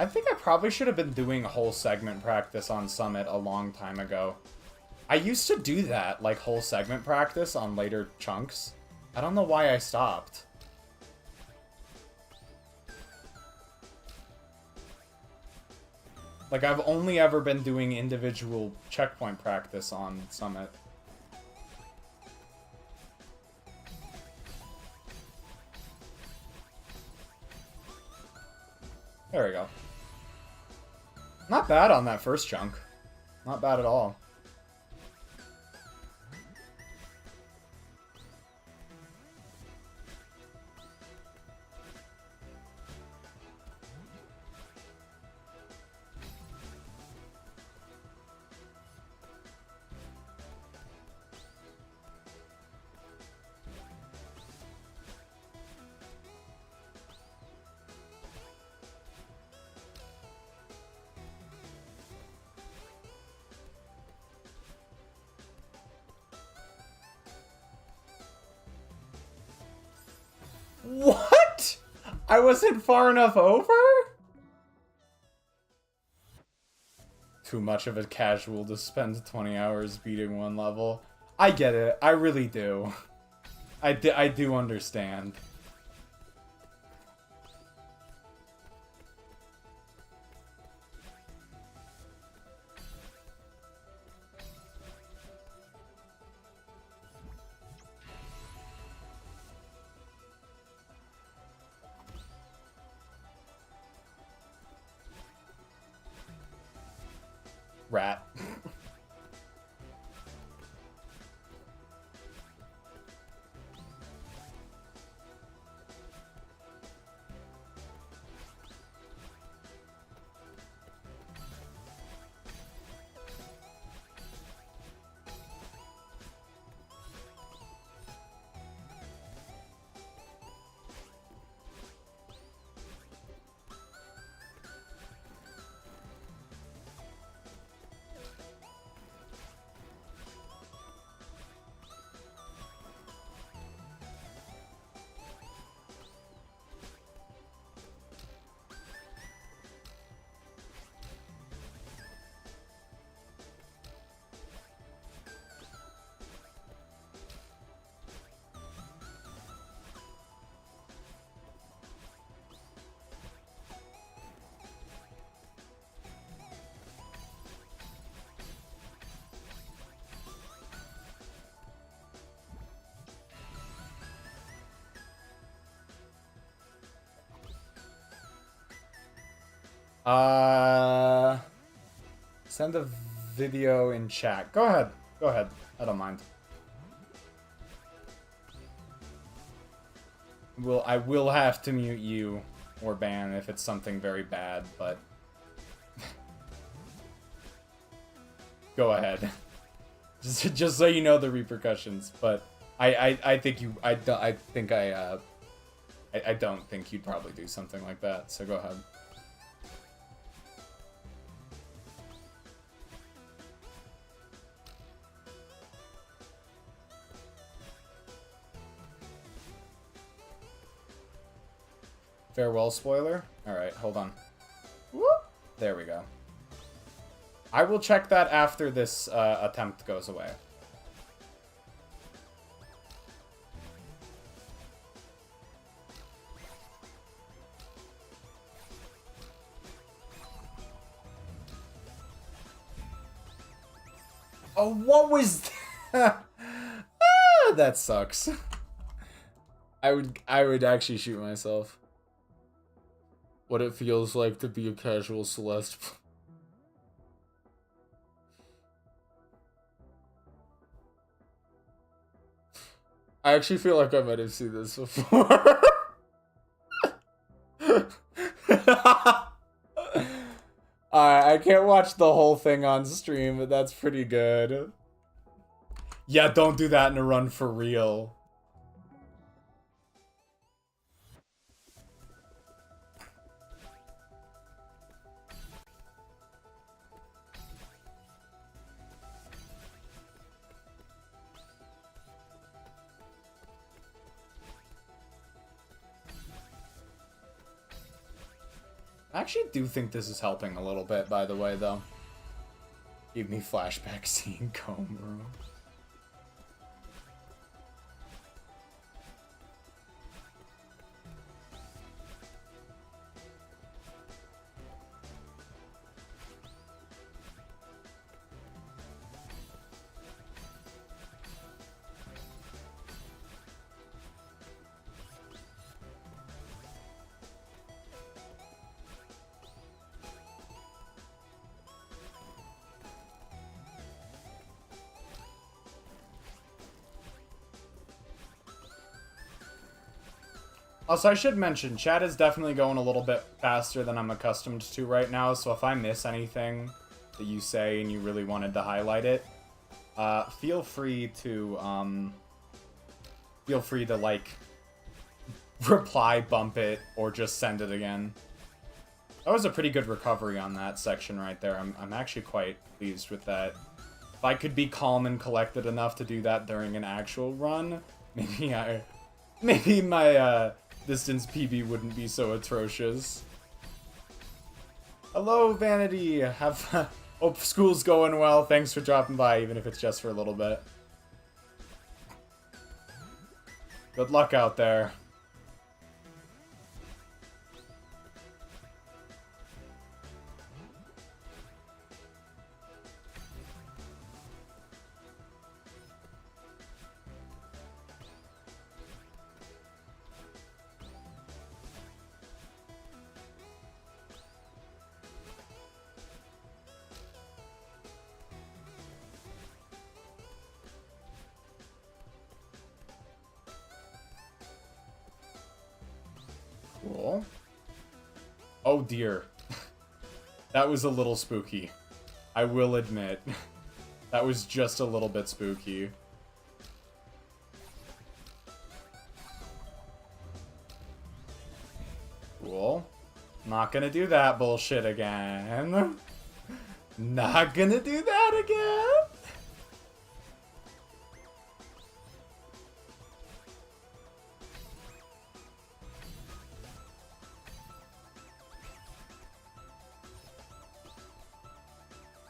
I think I probably should have been doing whole segment practice on Summit a long time ago. I used to do that, like whole segment practice on later chunks. I don't know why I stopped. Like, I've only ever been doing individual checkpoint practice on Summit. There we go. Not bad on that first chunk. Not bad at all. What? I wasn't far enough over? Too much of a casual to spend 20 hours beating one level. I get it. I really do. I do understand. Rat. Send a video in chat. Go ahead. Go ahead. I don't mind. I will have to mute you or ban if it's something very bad, but go ahead. just so you know the repercussions. But I think you I don't think you'd probably do something like that. So go ahead. Farewell spoiler? Alright, hold on. Whoop. There we go. I will check that after this attempt goes away. Oh, what was that? Ah, that sucks. I would actually shoot myself. What it feels like to be a casual Celeste. I actually feel like I might have seen this before. I can't watch the whole thing on stream, but that's pretty good. Yeah, don't do that in a run for real. I actually do think this is helping a little bit, by the way, though. Give me flashback seeing Komuro. Also, I should mention, chat is definitely going a little bit faster than I'm accustomed to right now, so if I miss anything that you say and you really wanted to highlight it, feel free to, like, reply, bump it, or just send it again. That was a pretty good recovery on that section right there. I'm actually quite pleased with that. If I could be calm and collected enough to do that during an actual run, maybe my, distance PB wouldn't be so atrocious. Hello, Vanity. Hope school's going well. Thanks for dropping by, even if it's just for a little bit. Good luck out there. Cool. Oh dear. That was a little spooky. I will admit. That was just a little bit spooky. Cool. Not gonna do that bullshit again. Not gonna do that again.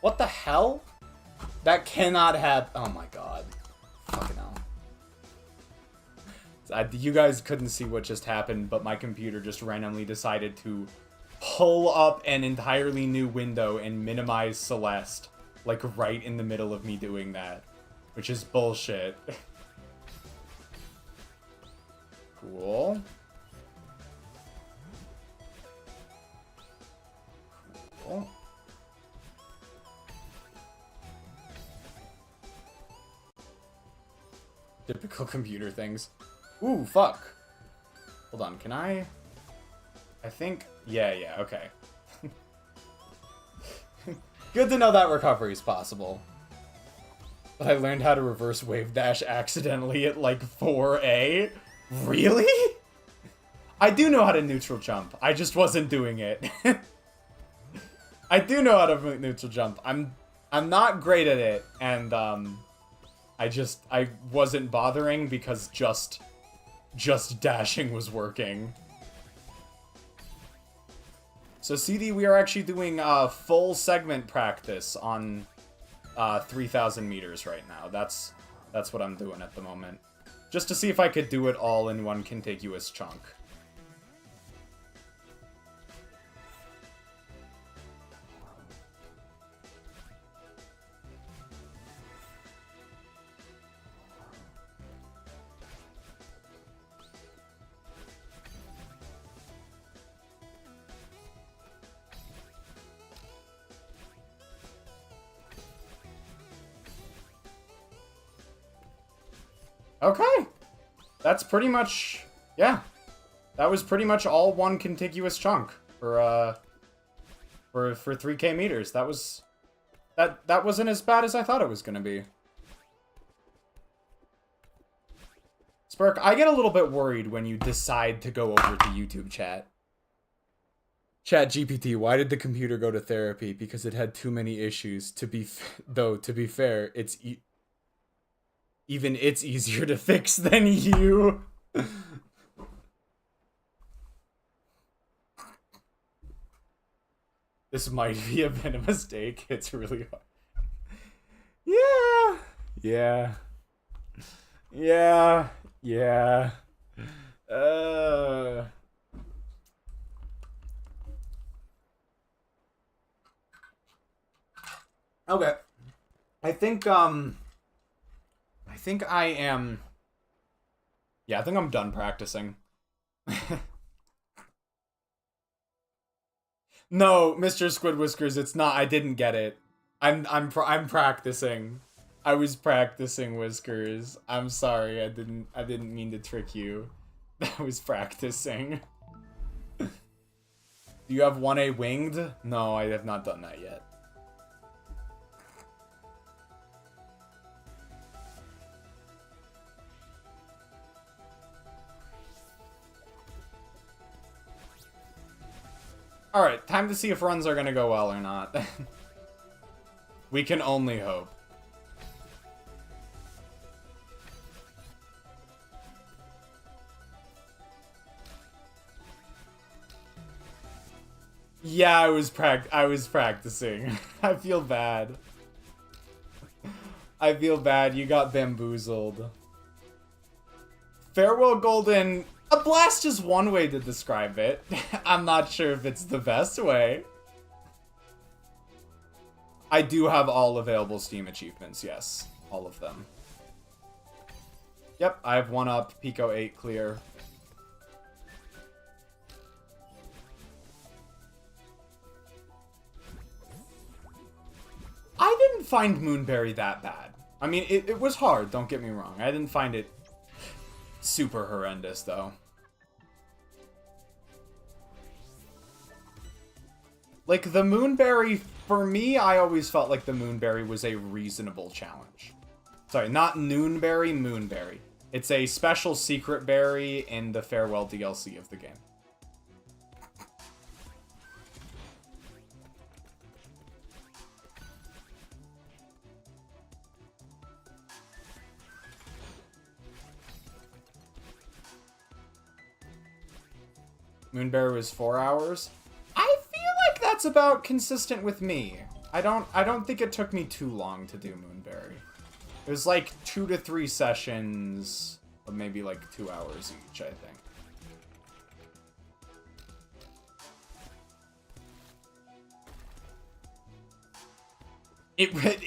What the hell? That cannot happen. Oh my god. Fucking hell. You guys couldn't see what just happened, but my computer just randomly decided to pull up an entirely new window and minimize Celeste. Like, right in the middle of me doing that. Which is bullshit. Cool. Cool. Typical computer things. Ooh, fuck. Hold on, can I think... Yeah, okay. Good to know that recovery is possible. But I learned how to reverse wave dash accidentally at, like, 4A? Really? I do know how to neutral jump. I just wasn't doing it. I do know how to neutral jump. I'm not great at it, and, I wasn't bothering because just dashing was working. So CD, we are actually doing full segment practice on 3,000 meters right now. That's what I'm doing at the moment. Just to see if I could do it all in one contiguous chunk. Okay. That's pretty much... Yeah. That was pretty much all one contiguous chunk for 3K meters. That was... That wasn't as bad as I thought it was gonna be. Spurk, I get a little bit worried when you decide to go over to YouTube chat. Chat GPT, why did the computer go to therapy? Because it had too many issues. To be fair, it's... Even it's easier to fix than you. This might be a bit of a mistake. It's really hard. Yeah. Yeah. Yeah. Yeah. Okay. I think I am. Yeah, I think I'm done practicing. No, Mr. Squid Whiskers, it's not. I didn't get it. I'm practicing. I was practicing, Whiskers. I'm sorry. I didn't mean to trick you. I was practicing. Do you have 1A winged? No, I have not done that yet. Alright, time to see if runs are gonna go well or not. We can only hope. Yeah, I was practicing. I feel bad. I feel bad. You got bamboozled. Farewell Golden. A blast is one way to describe it. I'm not sure if it's the best way. I do have all available Steam achievements, yes. All of them. Yep, I have 1-up, Pico 8 clear. I didn't find Moonberry that bad. I mean, it was hard, don't get me wrong. I didn't find it super horrendous, though. Like, the Moonberry, for me, I always felt like the Moonberry was a reasonable challenge. Sorry, not Noonberry, Moonberry. It's a special secret berry in the Farewell DLC of the game. Moonberry was 4 hours. I feel like that's about consistent with me. I don't think it took me too long to do Moonberry. It was like 2 to 3 sessions of maybe like 2 hours each, I think.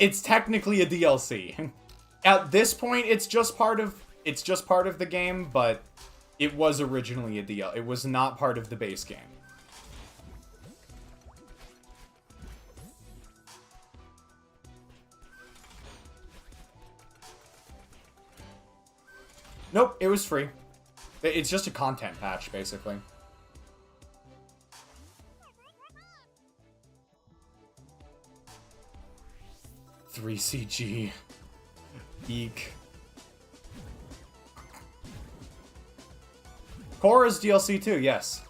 It's technically a DLC. At this point, it's just part of the game, but it was originally a DLC. It was not part of the base game. Nope, it was free. It's just a content patch, basically. Three CG. Eek. Core is DLC too, yes.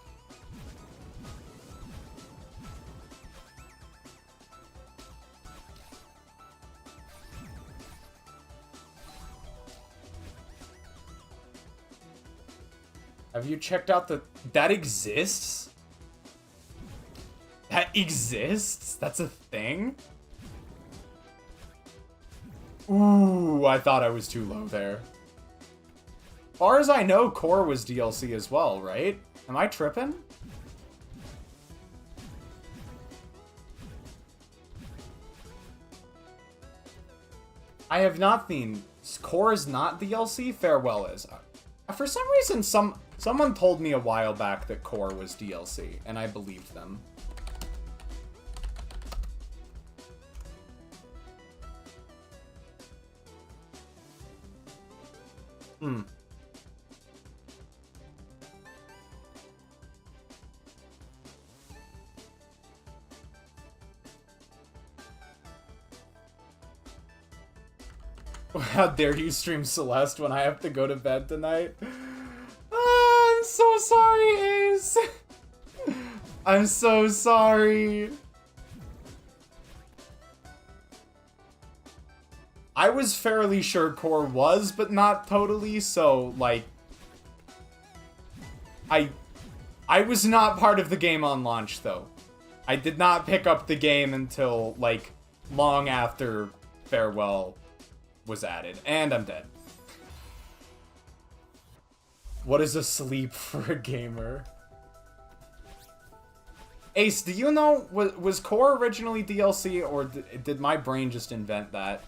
Have you checked out the... That exists? That exists? That's a thing? Ooh, I thought I was too low there. Far as I know, Core was DLC as well, right? Am I tripping? I have not seen... Core is not DLC? Farewell is. For some reason, someone told me a while back that Core was DLC, and I believed them. Hmm. How dare you stream Celeste when I have to go to bed tonight? Oh, I'm so sorry, Ace. I'm so sorry. I was fairly sure Core was, but not totally, so, like... I was not part of the game on launch, though. I did not pick up the game until, like, long after Farewell was added. And I'm dead. What is a sleep for a gamer? Ace, do you know, was Core originally DLC, or did my brain just invent that?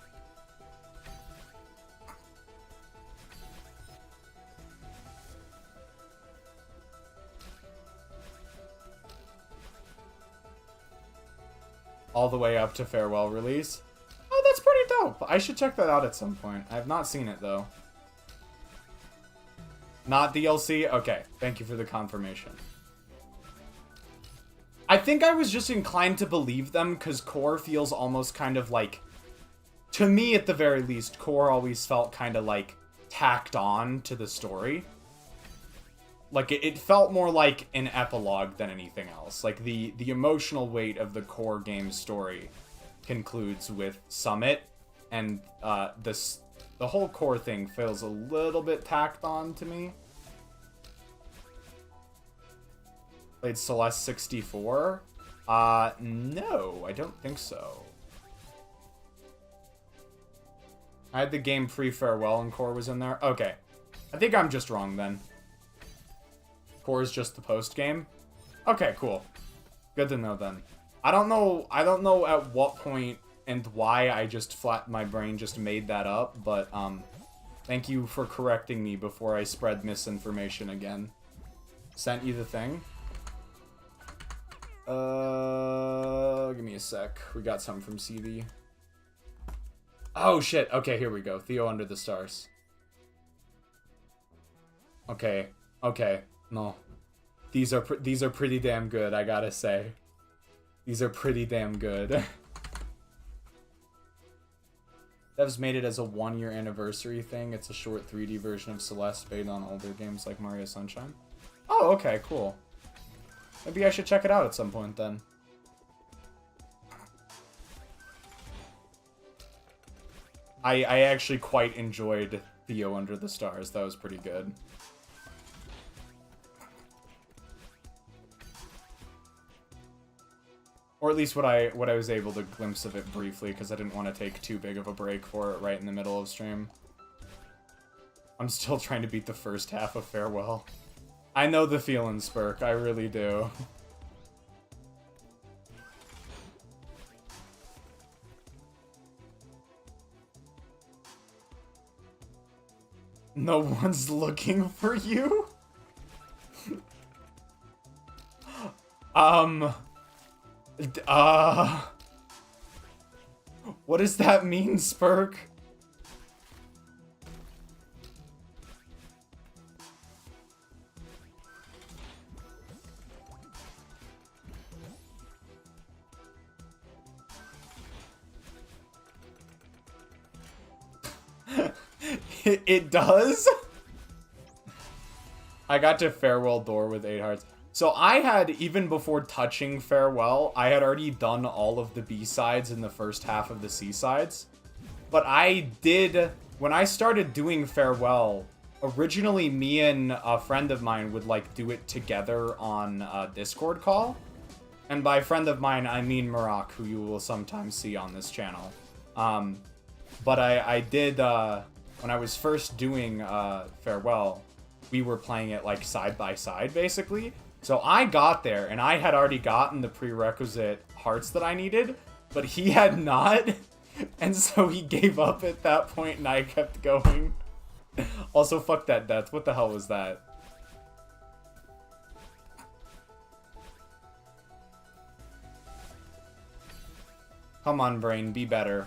All the way up to Farewell release? Oh, that's pretty dope. I should check that out at some point. I have not seen it, though. Not DLC? Okay, thank you for the confirmation. I think I was just inclined to believe them because Core feels almost kind of like... To me, at the very least, Core always felt kind of like tacked on to the story. Like, it felt more like an epilogue than anything else. Like, the emotional weight of the Core game story concludes with Summit, and the whole Core thing feels a little bit tacked on to me. Played Celeste 64? No, I don't think so. I had the game pre-Farewell and Core was in there. Okay. I think I'm just wrong then. Core is just the post game? Okay, cool. Good to know then. I don't know at what point and why my brain just made that up, but thank you for correcting me before I spread misinformation again. Sent you the thing? Give me a sec. We got something from CV. Oh shit. Okay, here we go. Theo Under the Stars. Okay. Okay. No. These are pretty damn good, I gotta say. These are pretty damn good. Devs made it as a 1-year anniversary thing. It's a short 3D version of Celeste based on older games like Mario Sunshine. Oh, okay, cool. Maybe I should check it out at some point then. I actually quite enjoyed Theo Under the Stars. That was pretty good. Or at least what I was able to glimpse of it briefly, because I didn't want to take too big of a break for it right in the middle of stream. I'm still trying to beat the first half of Farewell. I know the feeling, Spurk. I really do. No one's looking for you? What does that mean, Spurk? It does? I got to Farewell Door with 8 hearts. So I had, even before touching Farewell, I had already done all of the B-sides in the first half of the C-sides. But I did, when I started doing Farewell, originally me and a friend of mine would, like, do it together on a Discord call. And by friend of mine, I mean Marak, who you will sometimes see on this channel. But I did, when I was first doing Farewell, we were playing it, like, side by side, basically. So I got there, and I had already gotten the prerequisite hearts that I needed, but he had not, and so he gave up at that point, and I kept going. Also, fuck that death. What the hell was that? Come on, brain, be better.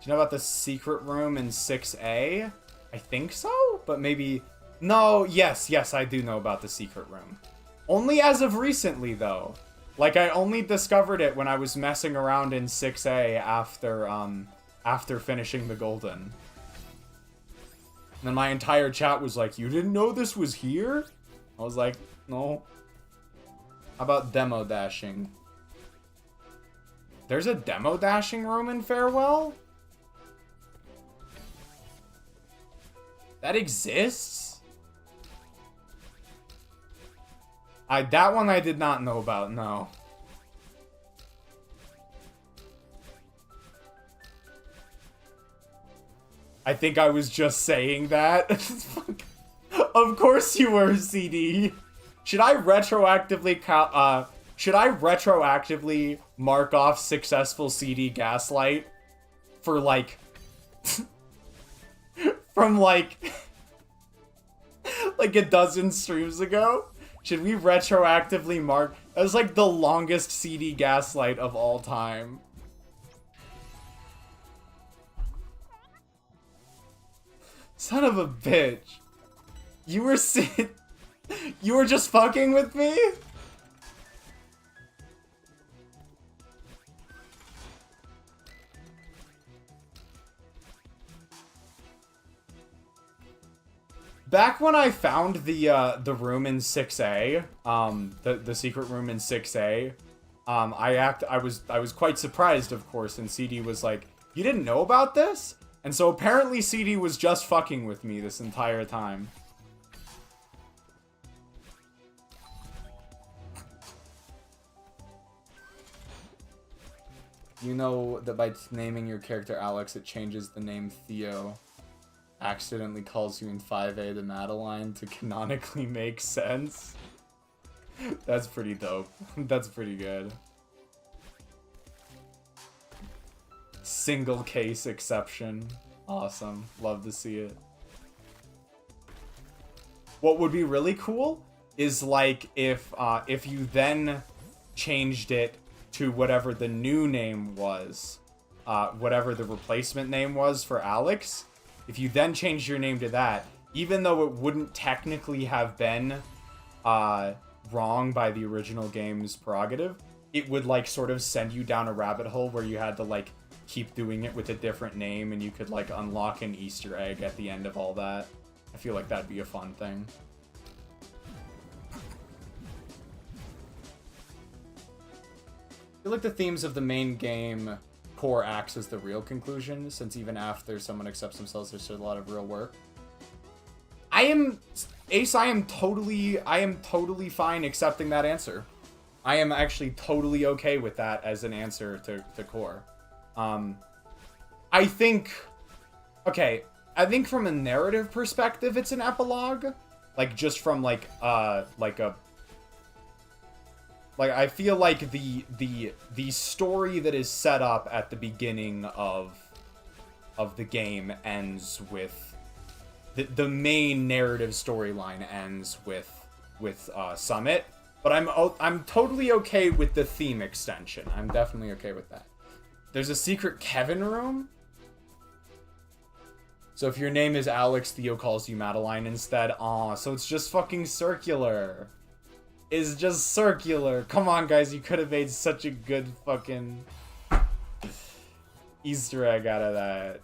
Do you know about the secret room in 6A? I think so, but maybe... No, yes, I do know about the secret room. Only as of recently, though. Like, I only discovered it when I was messing around in 6A after finishing the Golden. And then my entire chat was like, you didn't know this was here? I was like, no. How about demo dashing? There's a demo dashing room in Farewell? That exists? That one I did not know about, no. I think I was just saying that. Of course you were, CD. Should I retroactively mark off successful CD Gaslight for like from like like a dozen streams ago? Should we retroactively mark? That was like the longest CD Gaslight of all time. Son of a bitch. You were you were just fucking with me? Back when I found the room in 6A, the secret room in 6A, I was quite surprised, of course, and CD was like, "You didn't know about this?" And so apparently CD was just fucking with me this entire time. You know that by naming your character Alex, it changes the name Theo. Accidentally calls you in 5A the Madeline to canonically make sense. That's pretty dope. That's pretty good. Single case exception. Awesome. Love to see it. What would be really cool is like if you then changed it to whatever the new name was, whatever the replacement name was for Alex. If you then changed your name to that, even though it wouldn't technically have been wrong by the original game's prerogative, it would like sort of send you down a rabbit hole where you had to like keep doing it with a different name, and you could like unlock an Easter egg at the end of all that. I feel like that'd be a fun thing. I feel like the themes of the main game core acts as the real conclusion, since even after someone accepts themselves, there's still a lot of real work. Ace, I am totally fine accepting that answer. I am actually totally okay with that as an answer to core. I think from a narrative perspective, it's an epilogue. Like, just from, like I feel like the story that is set up at the beginning of the game ends with... The main narrative storyline ends with Summit. But I'm totally okay with the theme extension. I'm definitely okay with that. There's a secret Kevin room? So if your name is Alex, Theo calls you Madeline instead. Aw, so it's just fucking circular. It's just circular. Come on, guys, you could have made such a good fucking Easter egg out of that.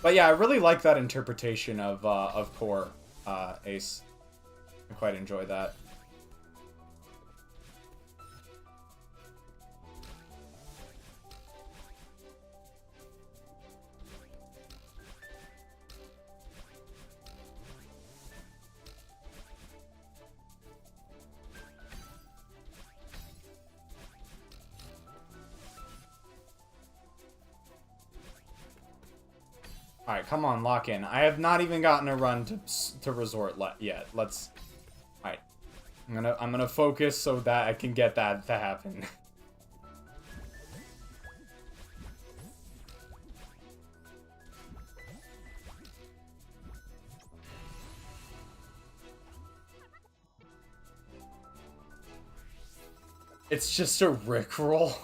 But yeah, I really like that interpretation of core, Ace. I quite enjoy that. Alright, come on, lock in. I have not even gotten a run to resort yet. Let's... Alright. I'm gonna focus so that I can get that to happen. It's just a rickroll.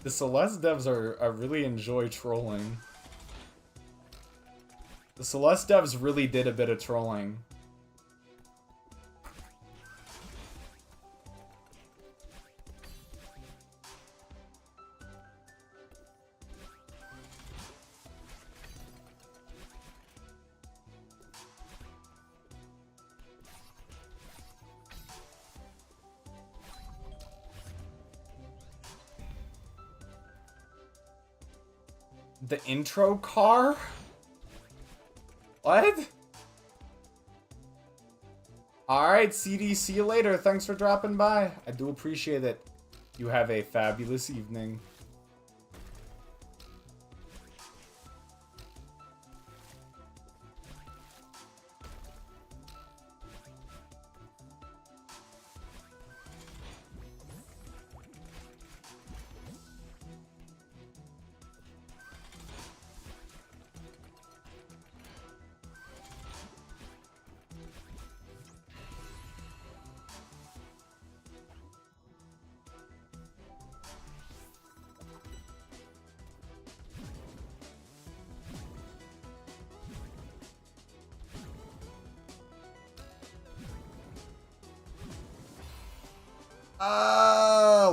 The Celeste devs are really enjoy trolling. The Celeste devs really did a bit of trolling. The intro car? What? Alright, CD, see you later. Thanks for dropping by. I do appreciate it. You have a fabulous evening.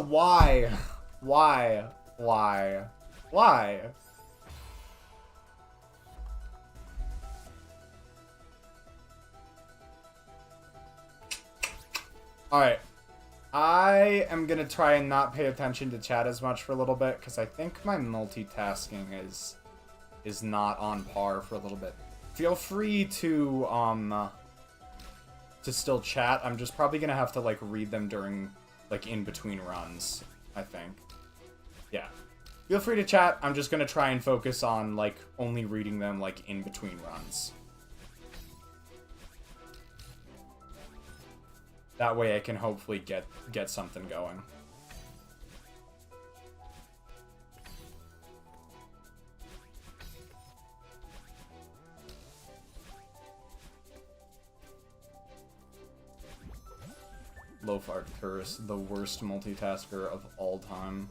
Why? Why? Why? Why? Alright. I am gonna try and not pay attention to chat as much for a little bit, because I think my multitasking is not on par for a little bit. Feel free to still chat. I'm just probably gonna have to, like, read them during, like, in between runs, I think. Yeah. Feel free to chat. I'm just gonna try and focus on, like, only reading them, like, in between runs. That way I can hopefully get something going. Loaf Arcturus, the worst multitasker of all time.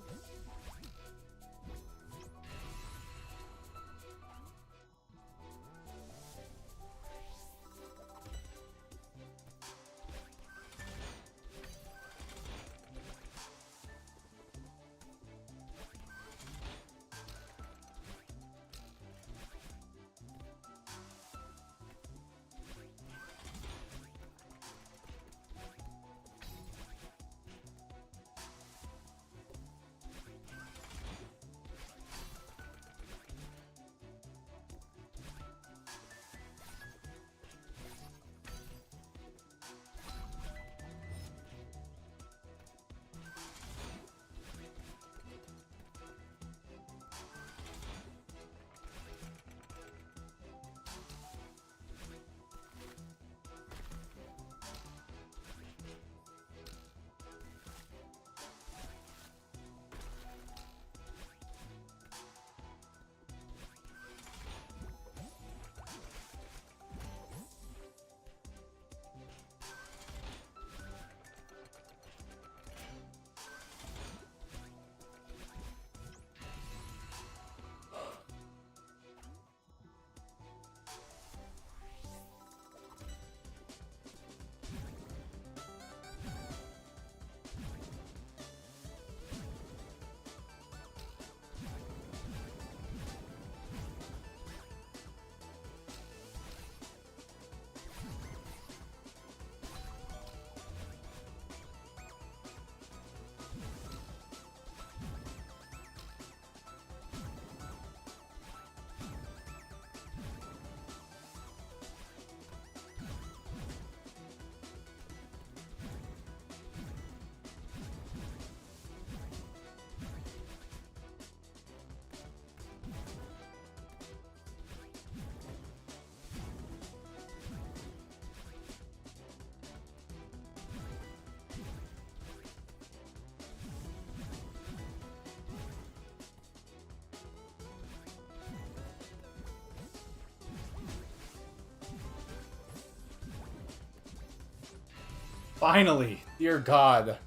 Finally! Dear God.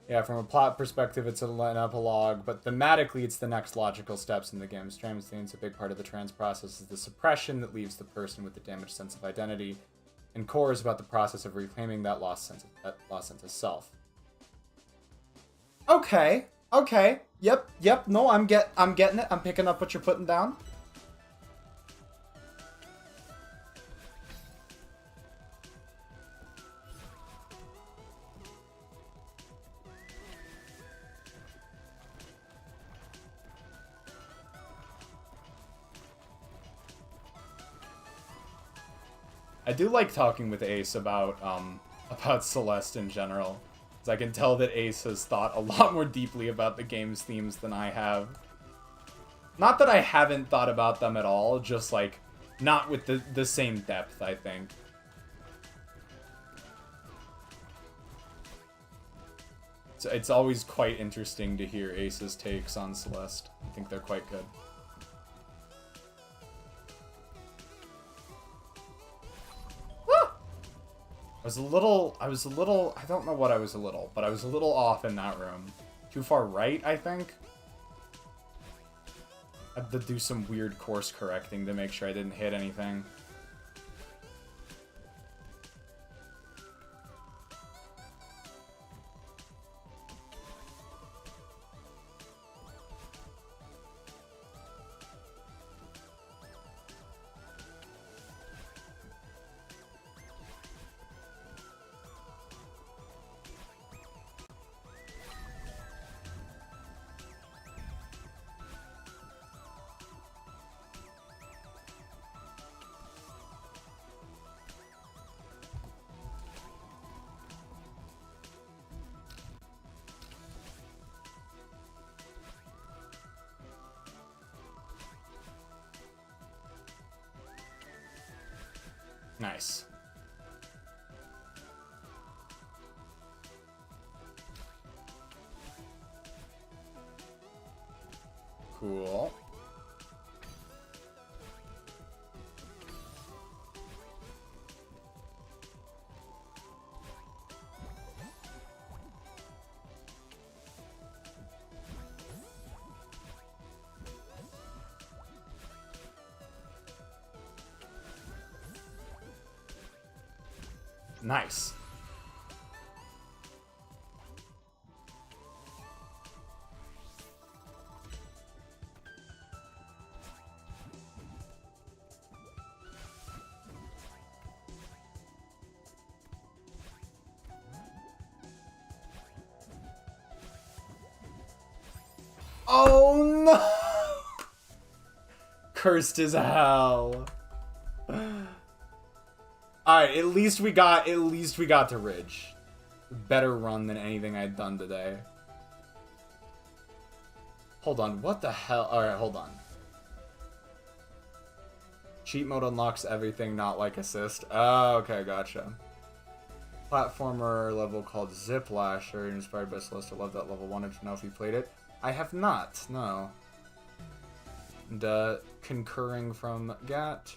Yeah, from a plot perspective, it's an epilogue, but thematically, it's the next logical steps in the game's trans themes. A big part of the trans process is the suppression that leaves the person with the damaged sense of identity, and core is about the process of reclaiming that lost sense of self. Okay, okay, yep, no, I'm getting it. I'm picking up what you're putting down. I do like talking with Ace about Celeste in general. Because I can tell that Ace has thought a lot more deeply about the game's themes than I have. Not that I haven't thought about them at all, just like, not with the same depth, I think. So it's always quite interesting to hear Ace's takes on Celeste. I think they're quite good. I was a little, I don't know what I was a little, but I was a little off in that room. Too far right, I think? I had to do some weird course correcting to make sure I didn't hit anything. Nice. Cool. Nice. Oh no! Cursed as hell. Alright, at least we got to Ridge. Better run than anything I'd done today. Hold on, what the hell? Alright, hold on. Cheat mode unlocks everything, not like assist. Oh, okay, gotcha. Platformer level called Zip Lasher, inspired by Celeste. I love that level. Wanted to know if you played it. I have not, no. And, concurring from Gat.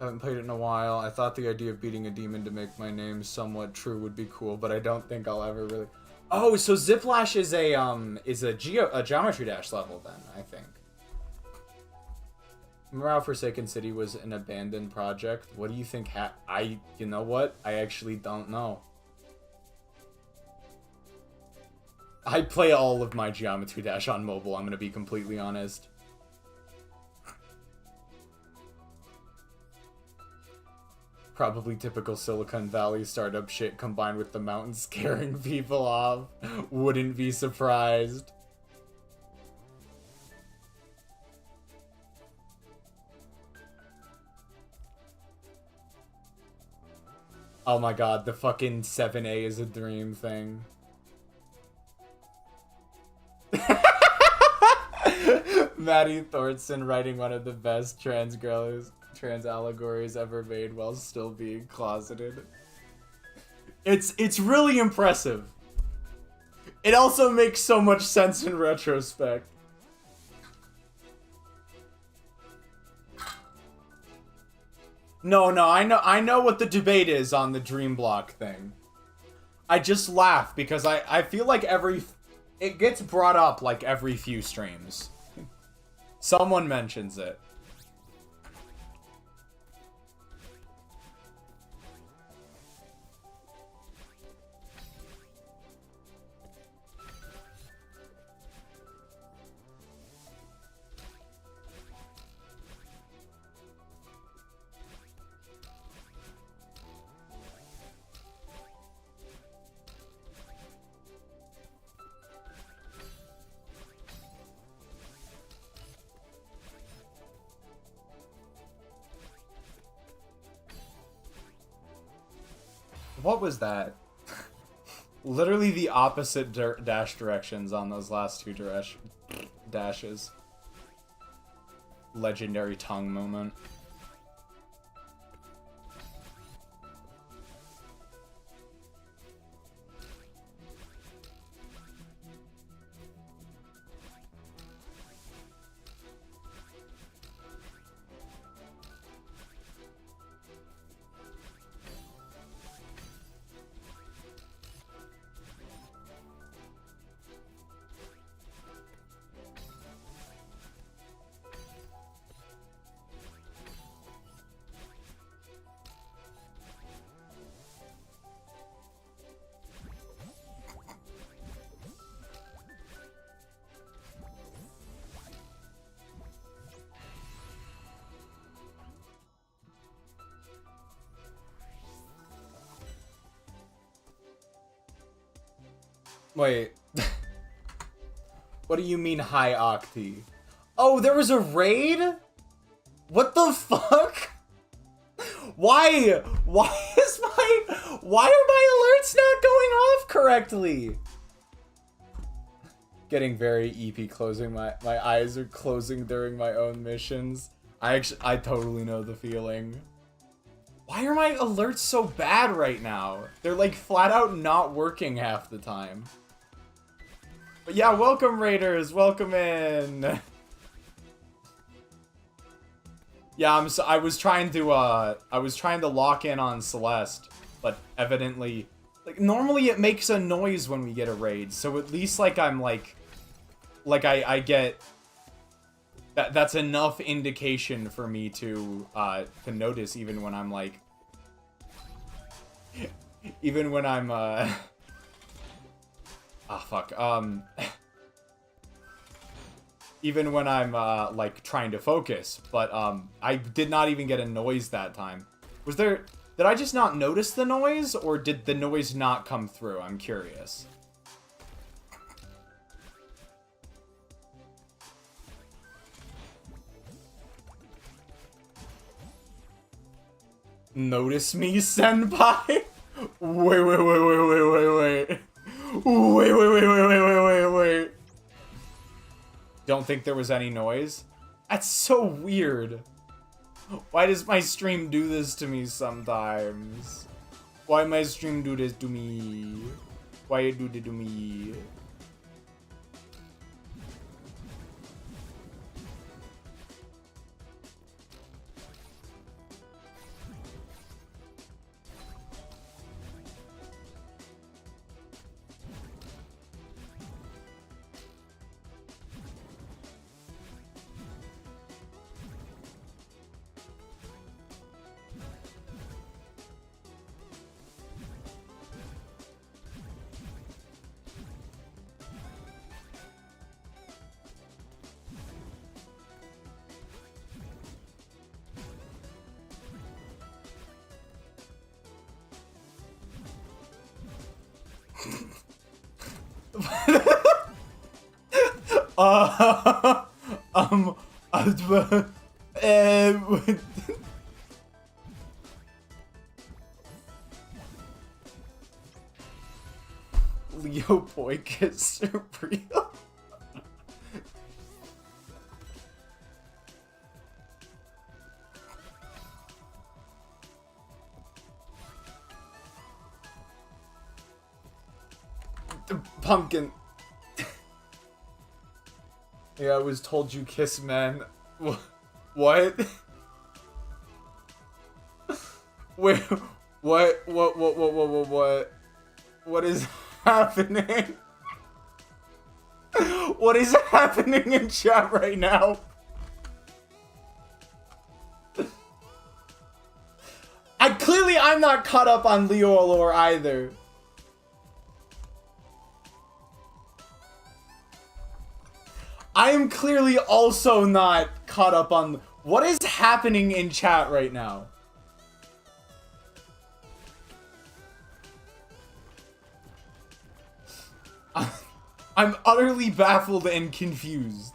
I haven't played it in a while. I thought the idea of beating a demon to make my name somewhat true would be cool, but I don't think I'll ever really... Oh, so Ziplash is a Geometry Dash level then, I think. Remember how Forsaken City was an abandoned project? What do you think you know what? I actually don't know. I play all of my Geometry Dash on mobile, I'm gonna be completely honest. Probably typical Silicon Valley startup shit combined with the mountain scaring people off. Wouldn't be surprised. Oh my god, the fucking 7A is a dream thing. Maddie Thornton writing one of the best trans allegories ever made while still being closeted. It's really impressive. It also makes so much sense in retrospect. No, I know what the debate is on the Dream Block thing. I just laugh because I feel like it gets brought up like every few streams. Someone mentions it. What was that? Literally the opposite dash directions on those last two dashes. Legendary tongue moment. Wait. What do you mean high octi? Oh, there was a raid? What the fuck? Why? Why are my alerts not going off correctly? Getting very EP closing. My eyes are closing during my own missions. I totally know the feeling. Why are my alerts so bad right now? They're like flat out not working half the time. But yeah, welcome raiders, welcome in. Yeah, I was trying to lock in on Celeste, but evidently, like normally it makes a noise when we get a raid, so at least like I'm like I get that's enough indication for me to notice even when I'm like even when I'm even when I'm like trying to focus, but I did not even get a noise that time. Did I just not notice the noise, or did the noise not come through? I'm curious. Notice me, senpai? Wait. Wait. Don't think there was any noise? That's so weird. Why does my stream do this to me sometimes? Why my stream do this to me? Why it do this to me? Leo boy gets real. The pumpkin. Yeah, I was told you kiss men. What? Wait, what? What is happening? What is happening in chat right now? I'm not caught up on Leo lore either. I am clearly also not caught up on... What is happening in chat right now? I'm utterly baffled and confused.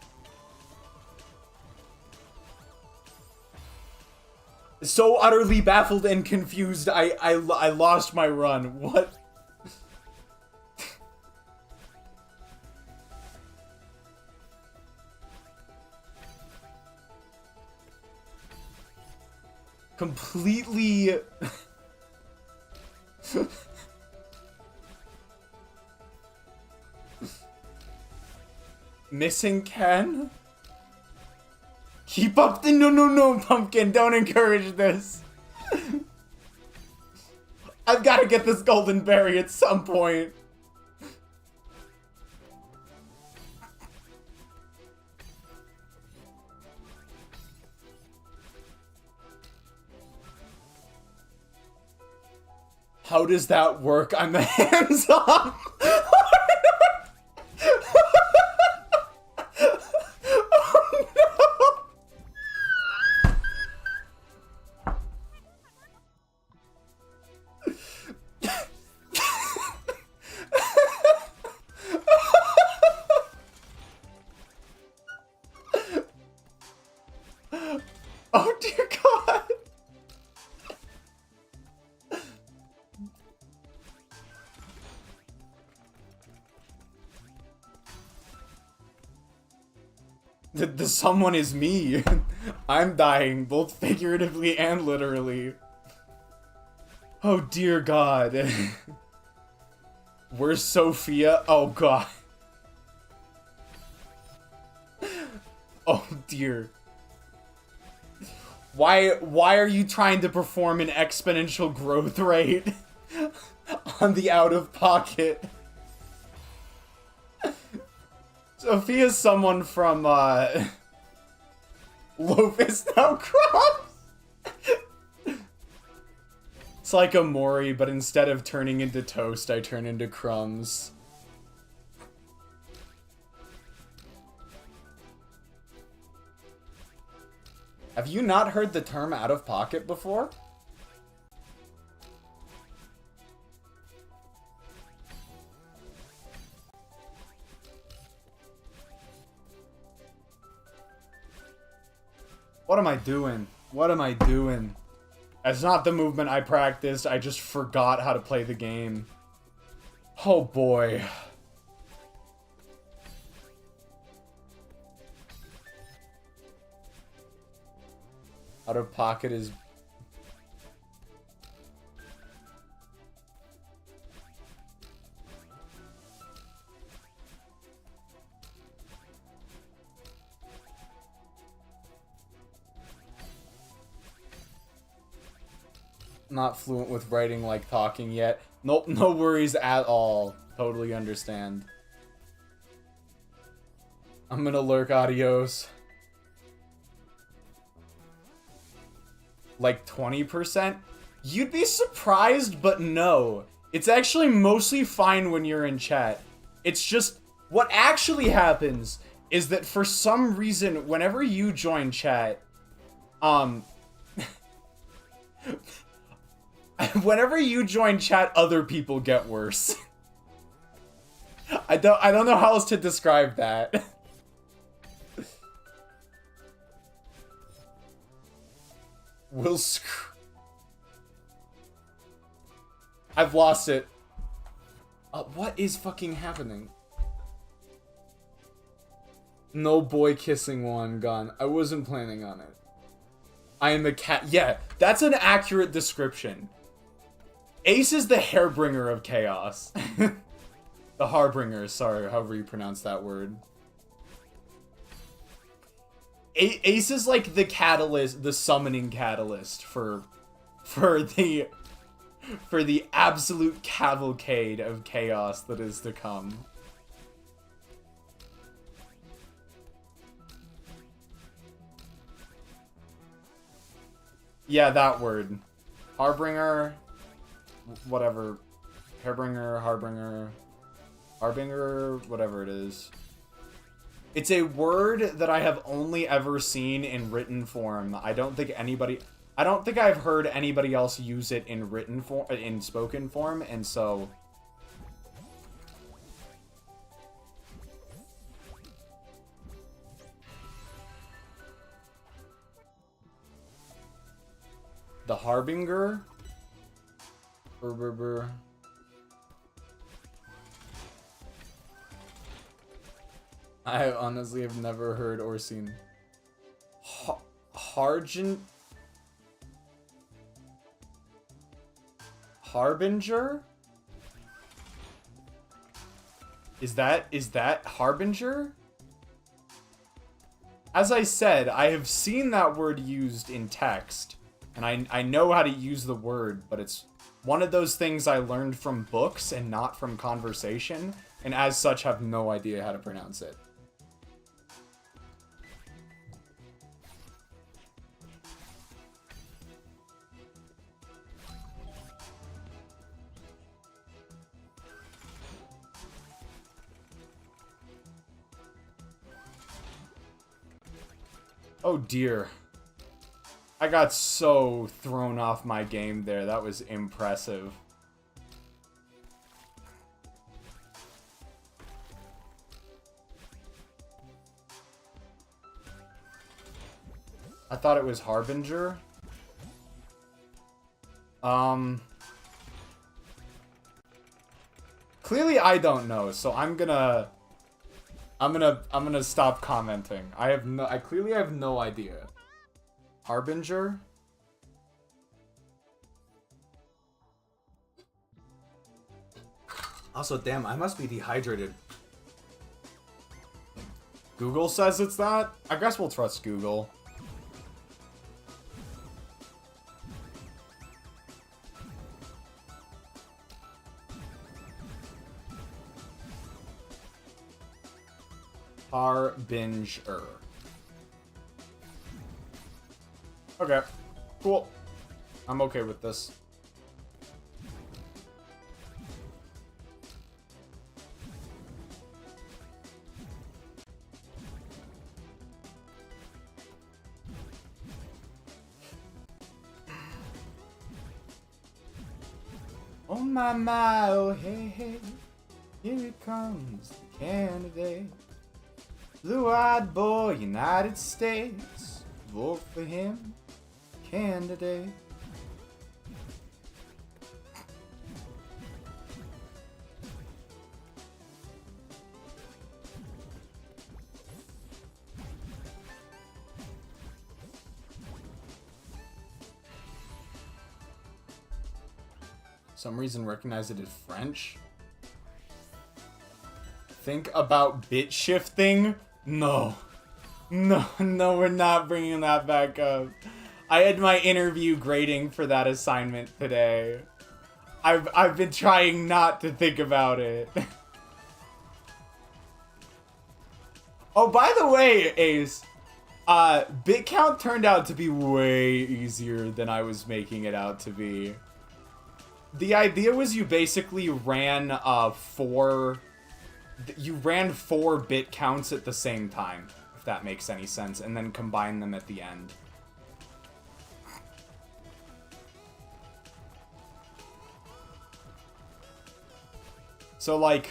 So utterly baffled and confused, I lost my run. What? Completely... Missing Ken? Keep up the no, Pumpkin. Don't encourage this. I've got to get this golden berry at some point. How does that work? I'm a hands-off. Oh dear God. The someone is me. I'm dying, both figuratively and literally. Oh dear God. Where's Sophia? Oh God. Oh dear. Why are you trying to perform an exponential growth rate on the out of pocket? Sophia's someone from Loafus Now Crumbs. It's like a Mori, but instead of turning into toast, I turn into crumbs. Have you not heard the term out of pocket before? What am I doing? What am I doing? That's not the movement I practiced. I just forgot how to play the game. Oh boy. Out of pocket is... Not fluent with writing like talking yet. Nope, no worries at all. Totally understand. I'm gonna lurk, adios. Like 20%? You'd be surprised, but no. It's actually mostly fine when you're in chat. It's just, what actually happens is that for some reason, whenever you join chat, whenever you join chat, other people get worse. I don't know how else to describe that. I've lost it. What is fucking happening? No boy kissing one gun. I wasn't planning on it. I am a cat. Yeah, that's an accurate description. Ace is the hairbringer of chaos. The harbinger, sorry, however you pronounce that word. Ace is like the catalyst, the summoning catalyst for the absolute cavalcade of chaos that is to come. Yeah, that word. Harbinger, whatever. Hairbringer, harbinger, whatever it is. It's a word that I have only ever seen in written form. I don't think I've heard anybody else use it in written form, in spoken form, and so... The Harbinger. Brr. I honestly have never heard or seen. Harbinger? Is that Harbinger? As I said, I have seen that word used in text, and I know how to use the word, but it's one of those things I learned from books and not from conversation, and as such have no idea how to pronounce it. Oh dear. I got so thrown off my game there. That was impressive. I thought it was Harbinger. Clearly I don't know, so I'm gonna stop commenting. I clearly have no idea. Harbinger? Also, damn, I must be dehydrated. Google says it's that? I guess we'll trust Google. Harbinger. Okay, cool. I'm okay with this. Oh my, oh hey, here it comes, the candidate. Blue-eyed boy, United States, vote for him, candidate. Some reason recognize it as French. Think about bit shifting? No, we're not bringing that back up. I had my interview grading for that assignment today. I've been trying not to think about it. Oh, by the way, Ace, bit count turned out to be way easier than I was making it out to be. The idea was you basically ran four bit counts at the same time, if that makes any sense, and then combine them at the end. So, like,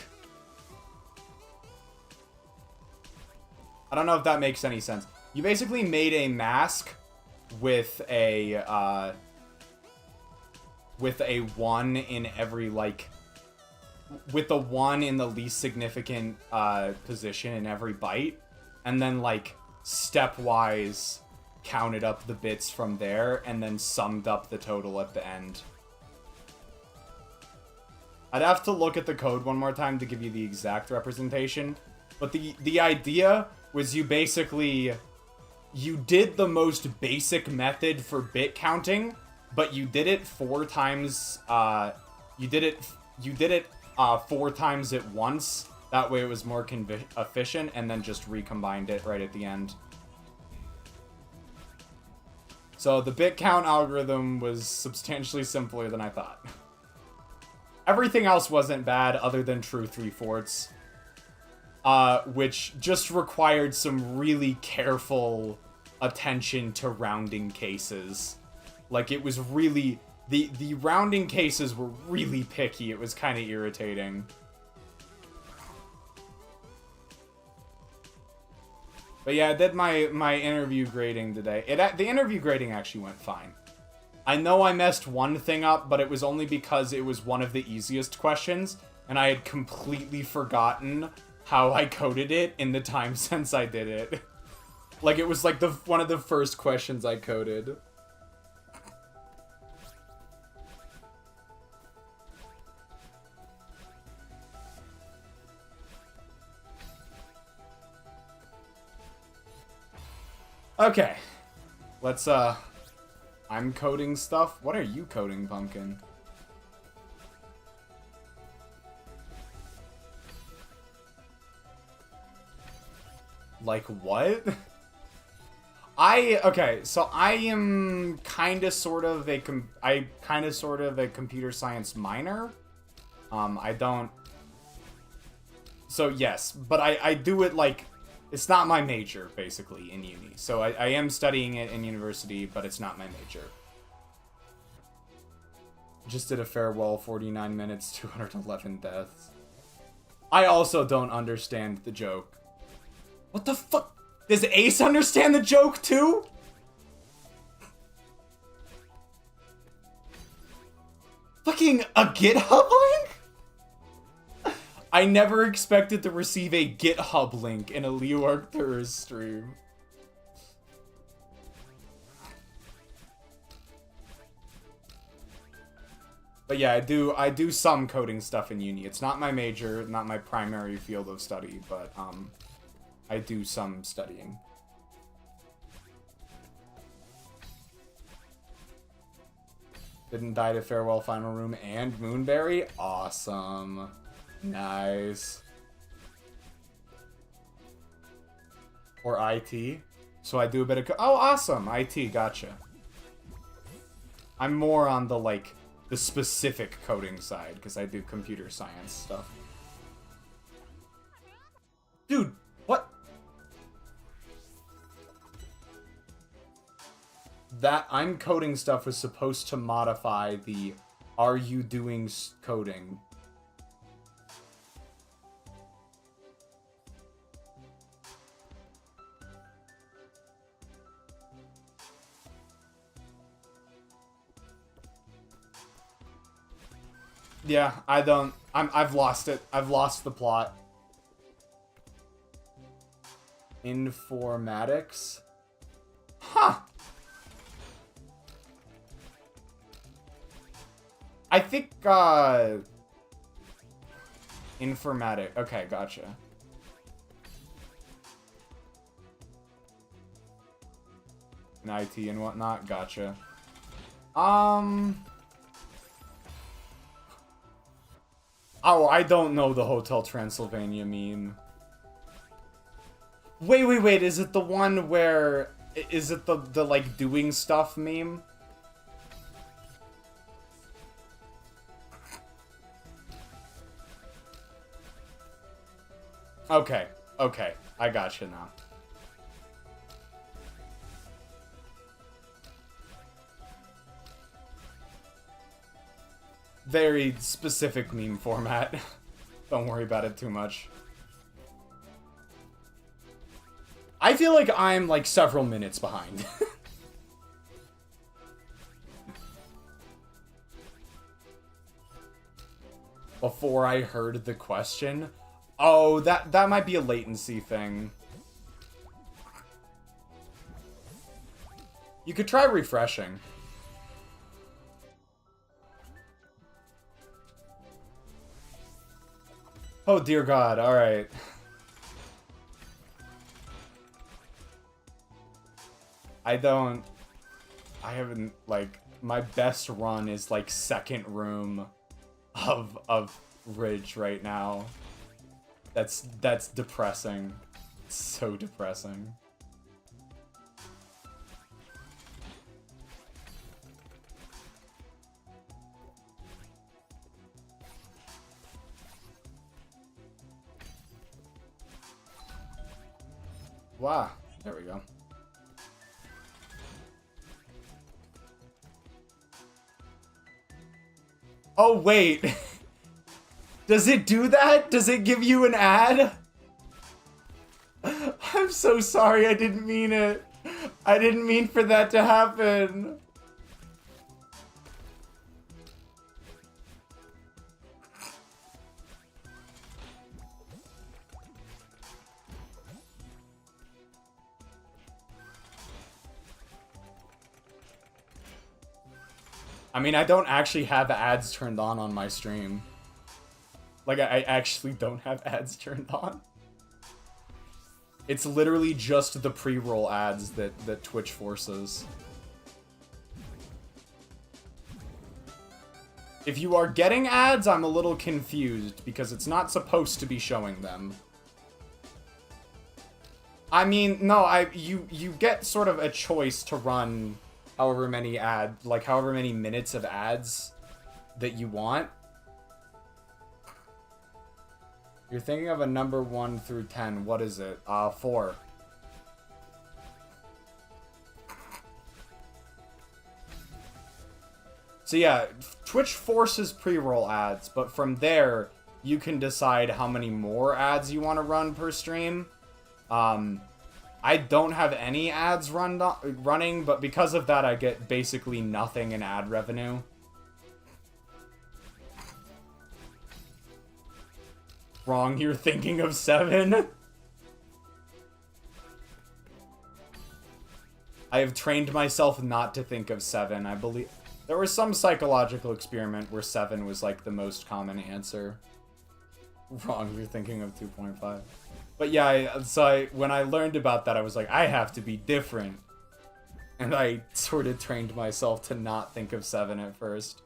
I don't know if that makes any sense. You basically made a mask with a 1 in every, like, with the 1 in the least significant position in every byte, and then, like, stepwise counted up the bits from there, and then summed up the total at the end. I'd have to look at the code one more time to give you the exact representation, but the idea was you basically, you did the most basic method for bit counting, but you did it 4 times, you did it 4 times at once. That way it was more efficient, and then just recombined it right at the end. So the bit count algorithm was substantially simpler than I thought. Everything else wasn't bad other than true 3/4, which just required some really careful attention to rounding cases. Like, it was really, the rounding cases were really picky. It was kind of irritating. But yeah, I did my interview grading today. The interview grading actually went fine. I know I messed one thing up, but it was only because it was one of the easiest questions, and I had completely forgotten how I coded it in the time since I did it. Like, it was like one of the first questions I coded. Okay. Let's, I'm coding stuff. What are you coding, Pumpkin? Like, what? Okay, so I am kinda sort of a computer science minor. I don't... So, yes, but I do it, like, it's not my major, basically, in uni. So I am studying it in university, but it's not my major. Just did a farewell, 49 minutes, 211 deaths. I also don't understand the joke. What the fuck? Does Ace understand the joke, too? Fucking a GitHub link? I never expected to receive a GitHub link in a Leo Arcturus stream. But yeah, I do some coding stuff in uni. It's not my major, not my primary field of study, but I do some studying. Didn't die to Farewell Final Room and Moonberry? Awesome. Nice. Or IT. So I do a bit of... Oh, awesome. IT, gotcha. I'm more on the, like, the specific coding side, because I do computer science stuff. Dude, what? That I'm coding stuff was supposed to modify the are you doing coding. Yeah, I've lost it. I've lost the plot. Informatics? Huh. I think, informatic. Okay, gotcha. And IT and whatnot, gotcha. Oh, I don't know the Hotel Transylvania meme. Wait, is it the one where... Is it the like, doing stuff meme? Okay, I gotcha now. Very specific meme format. Don't worry about it too much. I feel like I'm, like, several minutes behind. Before I heard the question? Oh, that might be a latency thing. You could try refreshing. Oh, dear God, alright. I haven't, like, my best run is, like, second room of Ridge right now. That's depressing. It's so depressing. Wow, there we go. Oh, wait. Does it do that? Does it give you an ad? I'm so sorry, I didn't mean it. I didn't mean for that to happen. I mean, I don't actually have ads turned on my stream. Like, I actually don't have ads turned on. It's literally just the pre-roll ads that Twitch forces. If you are getting ads, I'm a little confused because it's not supposed to be showing them. I mean, no, you get sort of a choice to run however many minutes of ads that you want. You're thinking of a number 1 through 10. What is it? 4. So yeah, Twitch forces pre-roll ads, but from there, you can decide how many more ads you want to run per stream. I don't have any ads running, but because of that, I get basically nothing in ad revenue. Wrong, you're thinking of 7? I have trained myself not to think of 7. I believe there was some psychological experiment where 7 was like the most common answer. Wrong, you're thinking of 2.5. But yeah, when I learned about that, I was like, I have to be different. And I sort of trained myself to not think of 7 at first.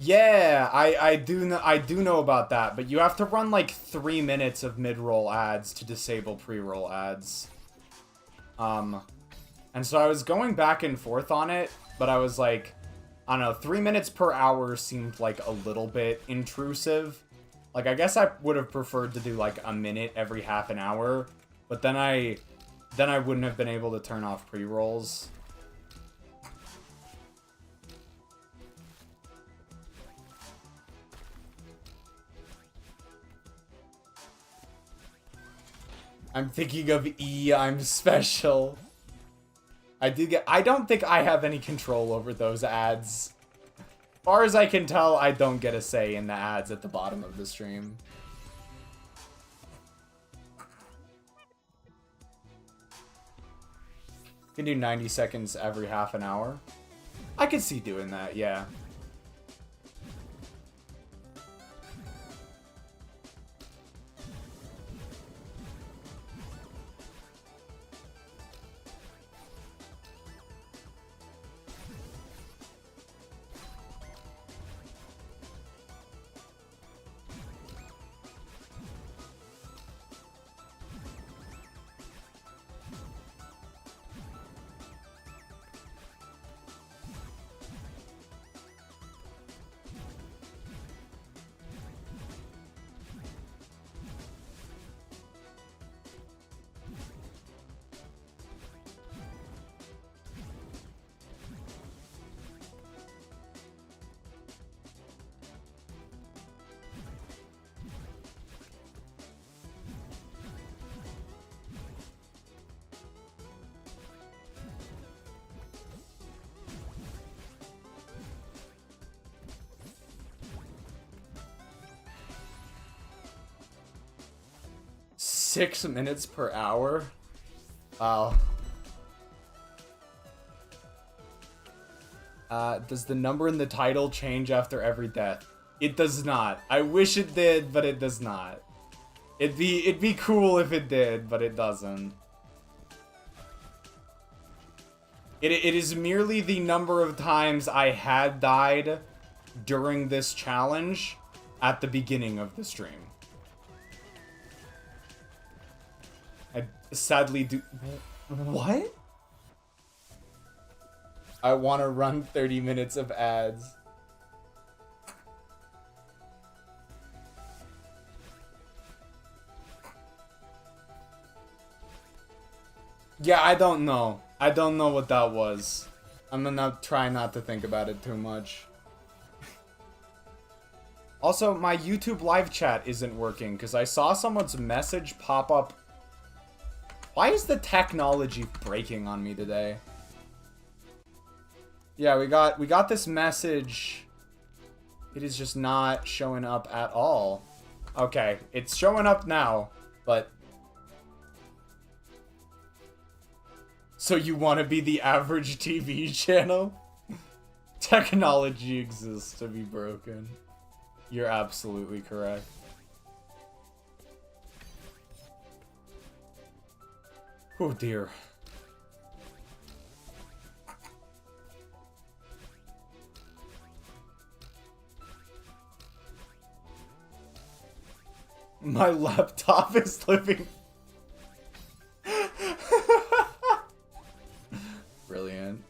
Yeah, I do know about that, but you have to run like 3 minutes of mid-roll ads to disable pre-roll ads. And so I was going back and forth on it, but I was like, I don't know, 3 minutes per hour seemed like a little bit intrusive. Like, I guess I would have preferred to do like a minute every half an hour, but then I wouldn't have been able to turn off pre-rolls. I'm thinking of E, I'm special. I don't think I have any control over those ads. As far as I can tell, I don't get a say in the ads at the bottom of the stream. You can do 90 seconds every half an hour. I could see doing that, yeah. Six minutes per hour? Wow. Does the number in the title change after every death? It does not. I wish it did, but it does not. It'd be cool if it did, but it doesn't. It is merely the number of times I had died during this challenge at the beginning of the stream. I sadly do... What? I want to run 30 minutes of ads. Yeah, I don't know. I don't know what that was. I'm gonna try not to think about it too much. Also, my YouTube live chat isn't working because I saw someone's message pop up. Why is the technology breaking on me today? Yeah, we got this message. It is just not showing up at all. Okay, it's showing up now, but... So you want to be the average TV channel? Technology exists to be broken. You're absolutely correct. Oh dear. My laptop is living. Brilliant.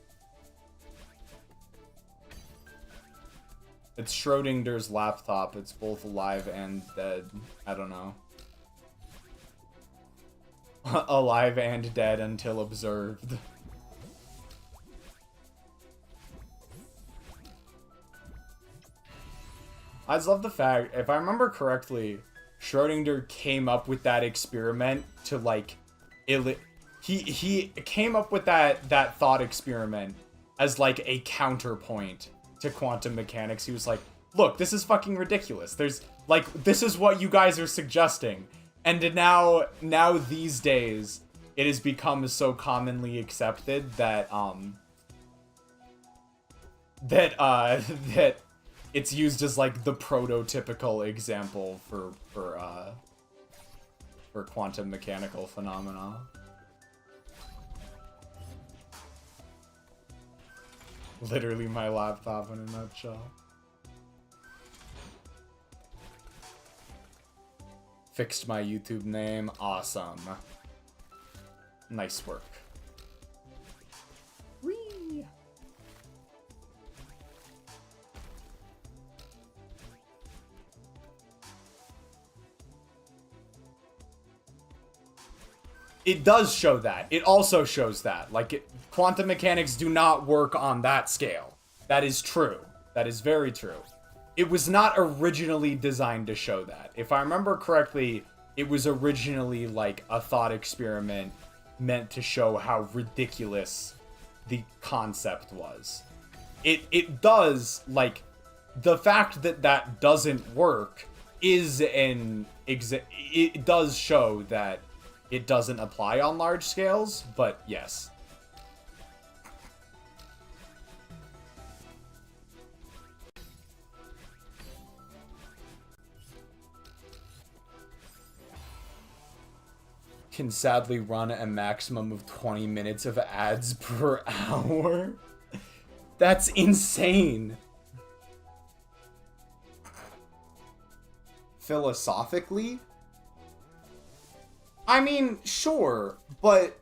It's Schrodinger's laptop. It's both alive and dead. I don't know. Alive and dead until observed. I just love the fact, if I remember correctly, Schrodinger came up with that experiment to like, he came up with that thought experiment as like a counterpoint to quantum mechanics. He was like, look, this is fucking ridiculous. There's like, this is what you guys are suggesting. And now these days, it has become so commonly accepted that, that it's used as like the prototypical example for quantum mechanical phenomena. Literally my laptop in a nutshell. Fixed my YouTube name. Awesome. Nice work. Whee! It does show that. It also shows that. Like, quantum mechanics do not work on that scale. That is true. That is very true. It was not originally designed to show that. If I remember correctly, it was originally like a thought experiment meant to show how ridiculous the concept was. It does, like, the fact that that doesn't work is it does show that it doesn't apply on large scales, but yes. Can sadly run a maximum of 20 minutes of ads per hour. That's insane. Philosophically? I mean, sure, but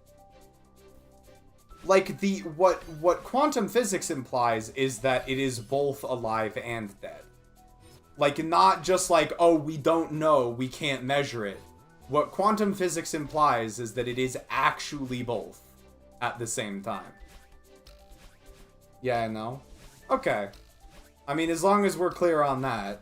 like what quantum physics implies is that it is both alive and dead. Like, not just like, oh, we don't know, we can't measure it. What quantum physics implies is that it is actually both at the same time. Yeah, I know. Okay. I mean, as long as we're clear on that.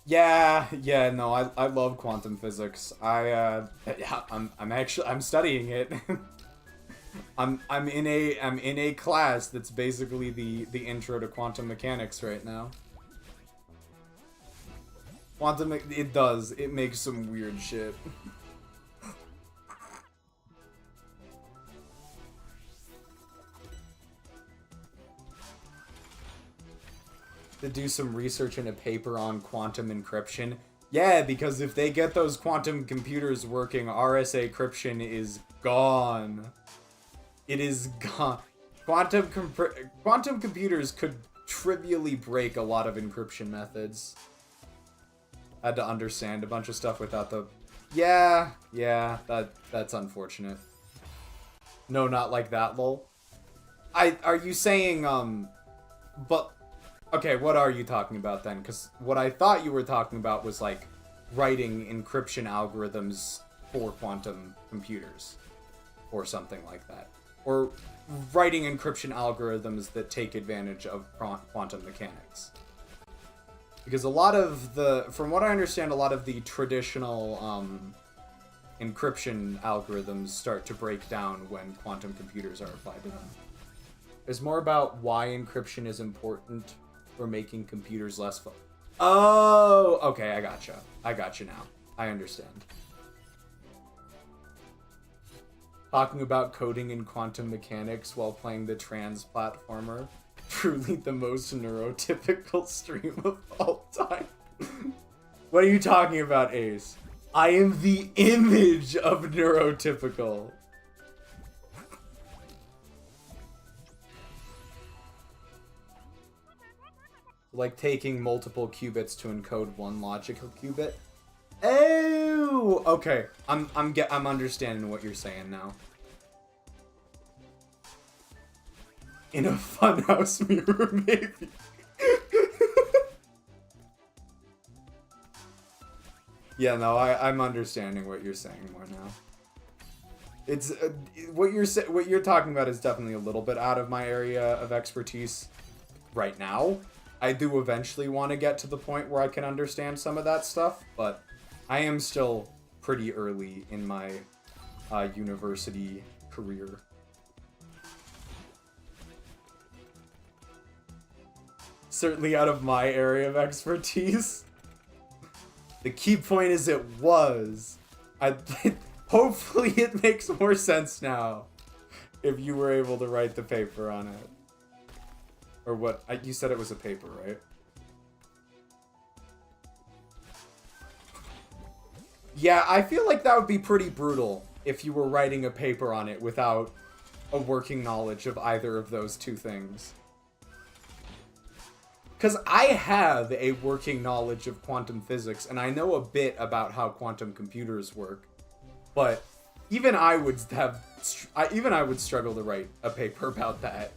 Yeah, no, I love quantum physics. Yeah, I'm studying it. I'm in a class that's basically the intro to quantum mechanics right now. It makes some weird shit. To do some research in a paper on quantum encryption. Yeah, because if they get those quantum computers working, RSA encryption is gone. It is gone. Quantum computers could trivially break a lot of encryption methods. I had to understand a bunch of stuff without the... Yeah, that's unfortunate. No, not like that, lol. Are you saying, but... Okay, what are you talking about then? Because what I thought you were talking about was, like, writing encryption algorithms for quantum computers or something like that. Or writing encryption algorithms that take advantage of quantum mechanics. Because a lot of from what I understand, a lot of the traditional encryption algorithms start to break down when quantum computers are applied to them. It's more about why encryption is important for making computers less fun. Oh, okay, I gotcha. I gotcha now. I understand. Talking about coding in quantum mechanics while playing the trans platformer. Truly the most neurotypical stream of all time. What are you talking about, Ace? I am the image of neurotypical. Like taking multiple qubits to encode one logical qubit. Oh, okay. I'm understanding what you're saying now. In a funhouse mirror, maybe. Yeah, no, I'm understanding what you're saying more now. It's what you're talking about is definitely a little bit out of my area of expertise right now. I do eventually want to get to the point where I can understand some of that stuff, but I am still pretty early in my university career. Certainly out of my area of expertise. The key point is it was. Hopefully it makes more sense now if you were able to write the paper on it. Or what? You said it was a paper, right? Yeah, I feel like that would be pretty brutal if you were writing a paper on it without a working knowledge of either of those two things. Because I have a working knowledge of quantum physics, and I know a bit about how quantum computers work. But even I would struggle to write a paper about that.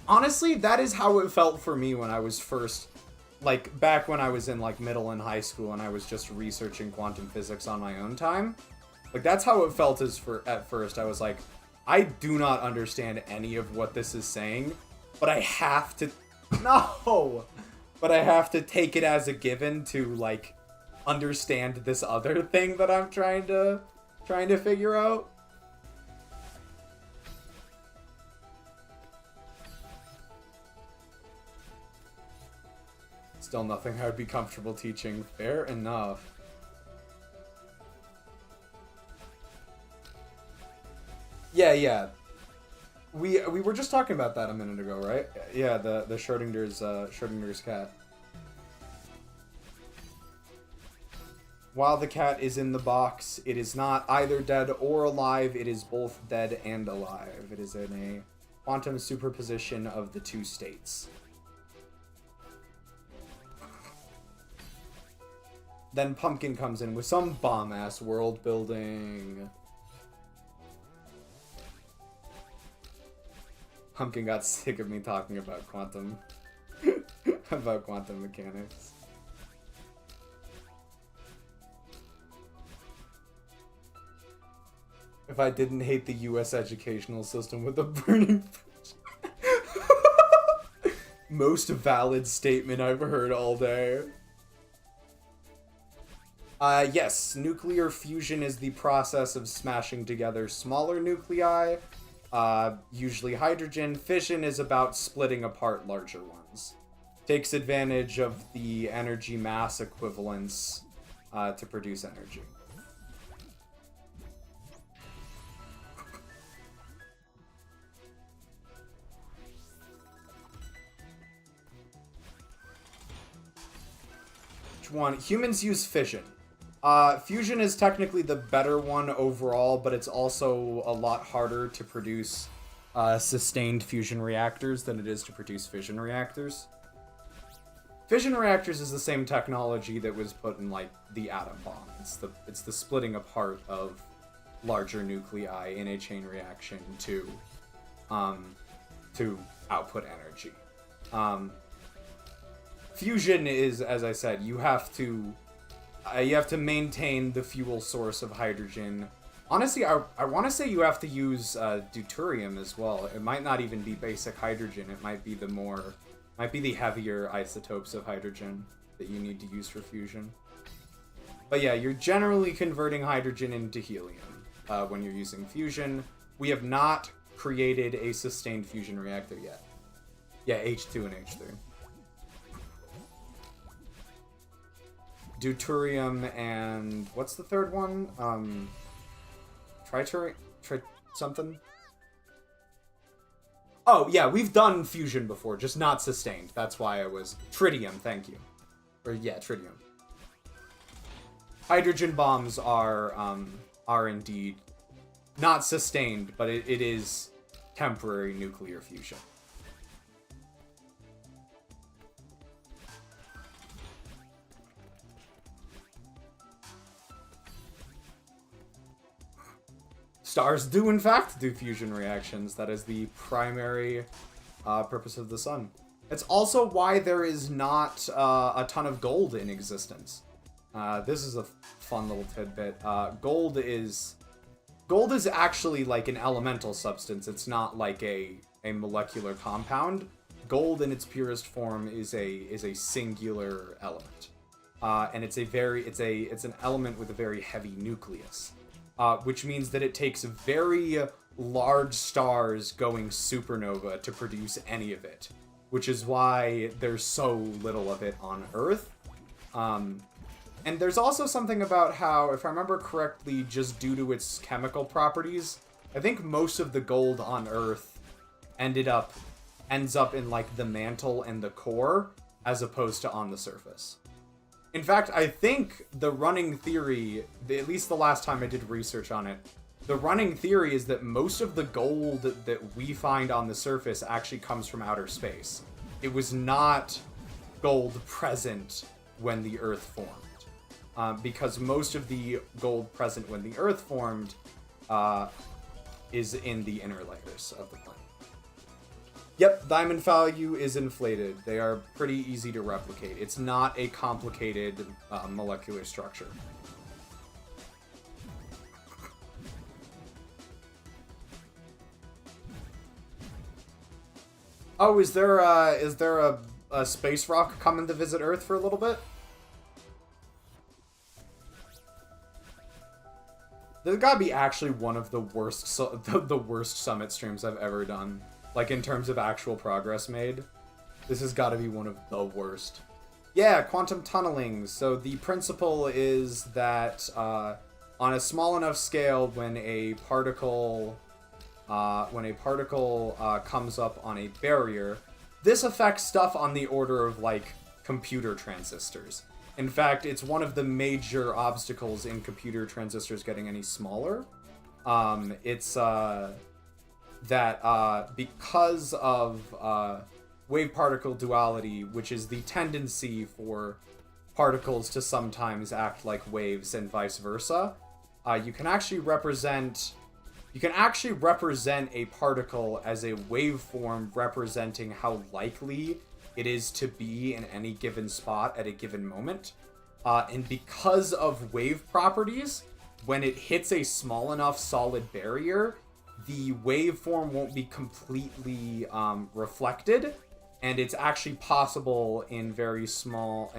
Honestly, that is how it felt for me when I was first, like, back when I was in, like, middle and high school and I was just researching quantum physics on my own time. Like, that's how it felt at first. I was like, I do not understand any of what this is saying, but I have to... No! But I have to take it as a given to, like, understand this other thing that I'm trying to figure out. Still nothing I would be comfortable teaching. Fair enough. Yeah. We were just talking about that a minute ago, right? Yeah, the Schrodinger's cat. While the cat is in the box, it is not either dead or alive. It is both dead and alive. It is in a quantum superposition of the two states. Then Pumpkin comes in with some bomb-ass world building. Pumpkin got sick of me talking about quantum mechanics. If I didn't hate the US educational system with a burning most valid statement I've heard all day. Yes, nuclear fusion is the process of smashing together smaller nuclei, usually hydrogen. Fission is about splitting apart larger ones. Takes advantage of the energy mass equivalence to produce energy. Which one? Humans use fission. Fusion is technically the better one overall, but it's also a lot harder to produce sustained fusion reactors than it is to produce fission reactors. Fission reactors is the same technology that was put in, like, the atom bomb. It's the splitting apart of larger nuclei in a chain reaction to output energy. Fusion is, as I said, you have to maintain the fuel source of hydrogen. Honestly, I want to say you have to use deuterium as well. It might not even be basic hydrogen. It might be the heavier isotopes of hydrogen that you need to use for fusion. But yeah, you're generally converting hydrogen into helium when you're using fusion. We have not created a sustained fusion reactor yet. Yeah, H2 and H3. Deuterium and what's the third one? Something? Oh, yeah, we've done fusion before, just not sustained. That's why I was... Tritium, thank you. Or, yeah, tritium. Hydrogen bombs are indeed not sustained, but it is temporary nuclear fusion. Stars do, in fact, do fusion reactions. That is the primary purpose of the sun. It's also why there is not a ton of gold in existence. This is a fun little tidbit. Gold is actually like an elemental substance. It's not like a molecular compound. Gold in its purest form is a singular element. And it's an element with a very heavy nucleus. Which means that it takes very large stars going supernova to produce any of it, which is why there's so little of it on Earth. And there's also something about how, if I remember correctly, just due to its chemical properties, I think most of the gold on Earth ends up in like the mantle and the core, as opposed to on the surface. In fact, I think the running theory, at least the last time I did research on it, the running theory is that most of the gold that we find on the surface actually comes from outer space. It was not gold present when the Earth formed. Because most of the gold present when the Earth formed is in the inner layers of the planet. Yep, diamond value is inflated. They are pretty easy to replicate. It's not a complicated molecular structure. Oh, is there a space rock coming to visit Earth for a little bit? There's gotta be actually one of the worst the worst summit streams I've ever done. Like, in terms of actual progress made. This has got to be one of the worst. Yeah, quantum tunneling. So the principle is that on a small enough scale, when a particle comes up on a barrier, this affects stuff on the order of, like, computer transistors. In fact, it's one of the major obstacles in computer transistors getting any smaller. Because of wave-particle duality, which is the tendency for particles to sometimes act like waves and vice versa, you can actually represent a particle as a waveform representing how likely it is to be in any given spot at a given moment. And because of wave properties, when it hits a small enough solid barrier, the waveform won't be completely reflected, and it's actually possible in very small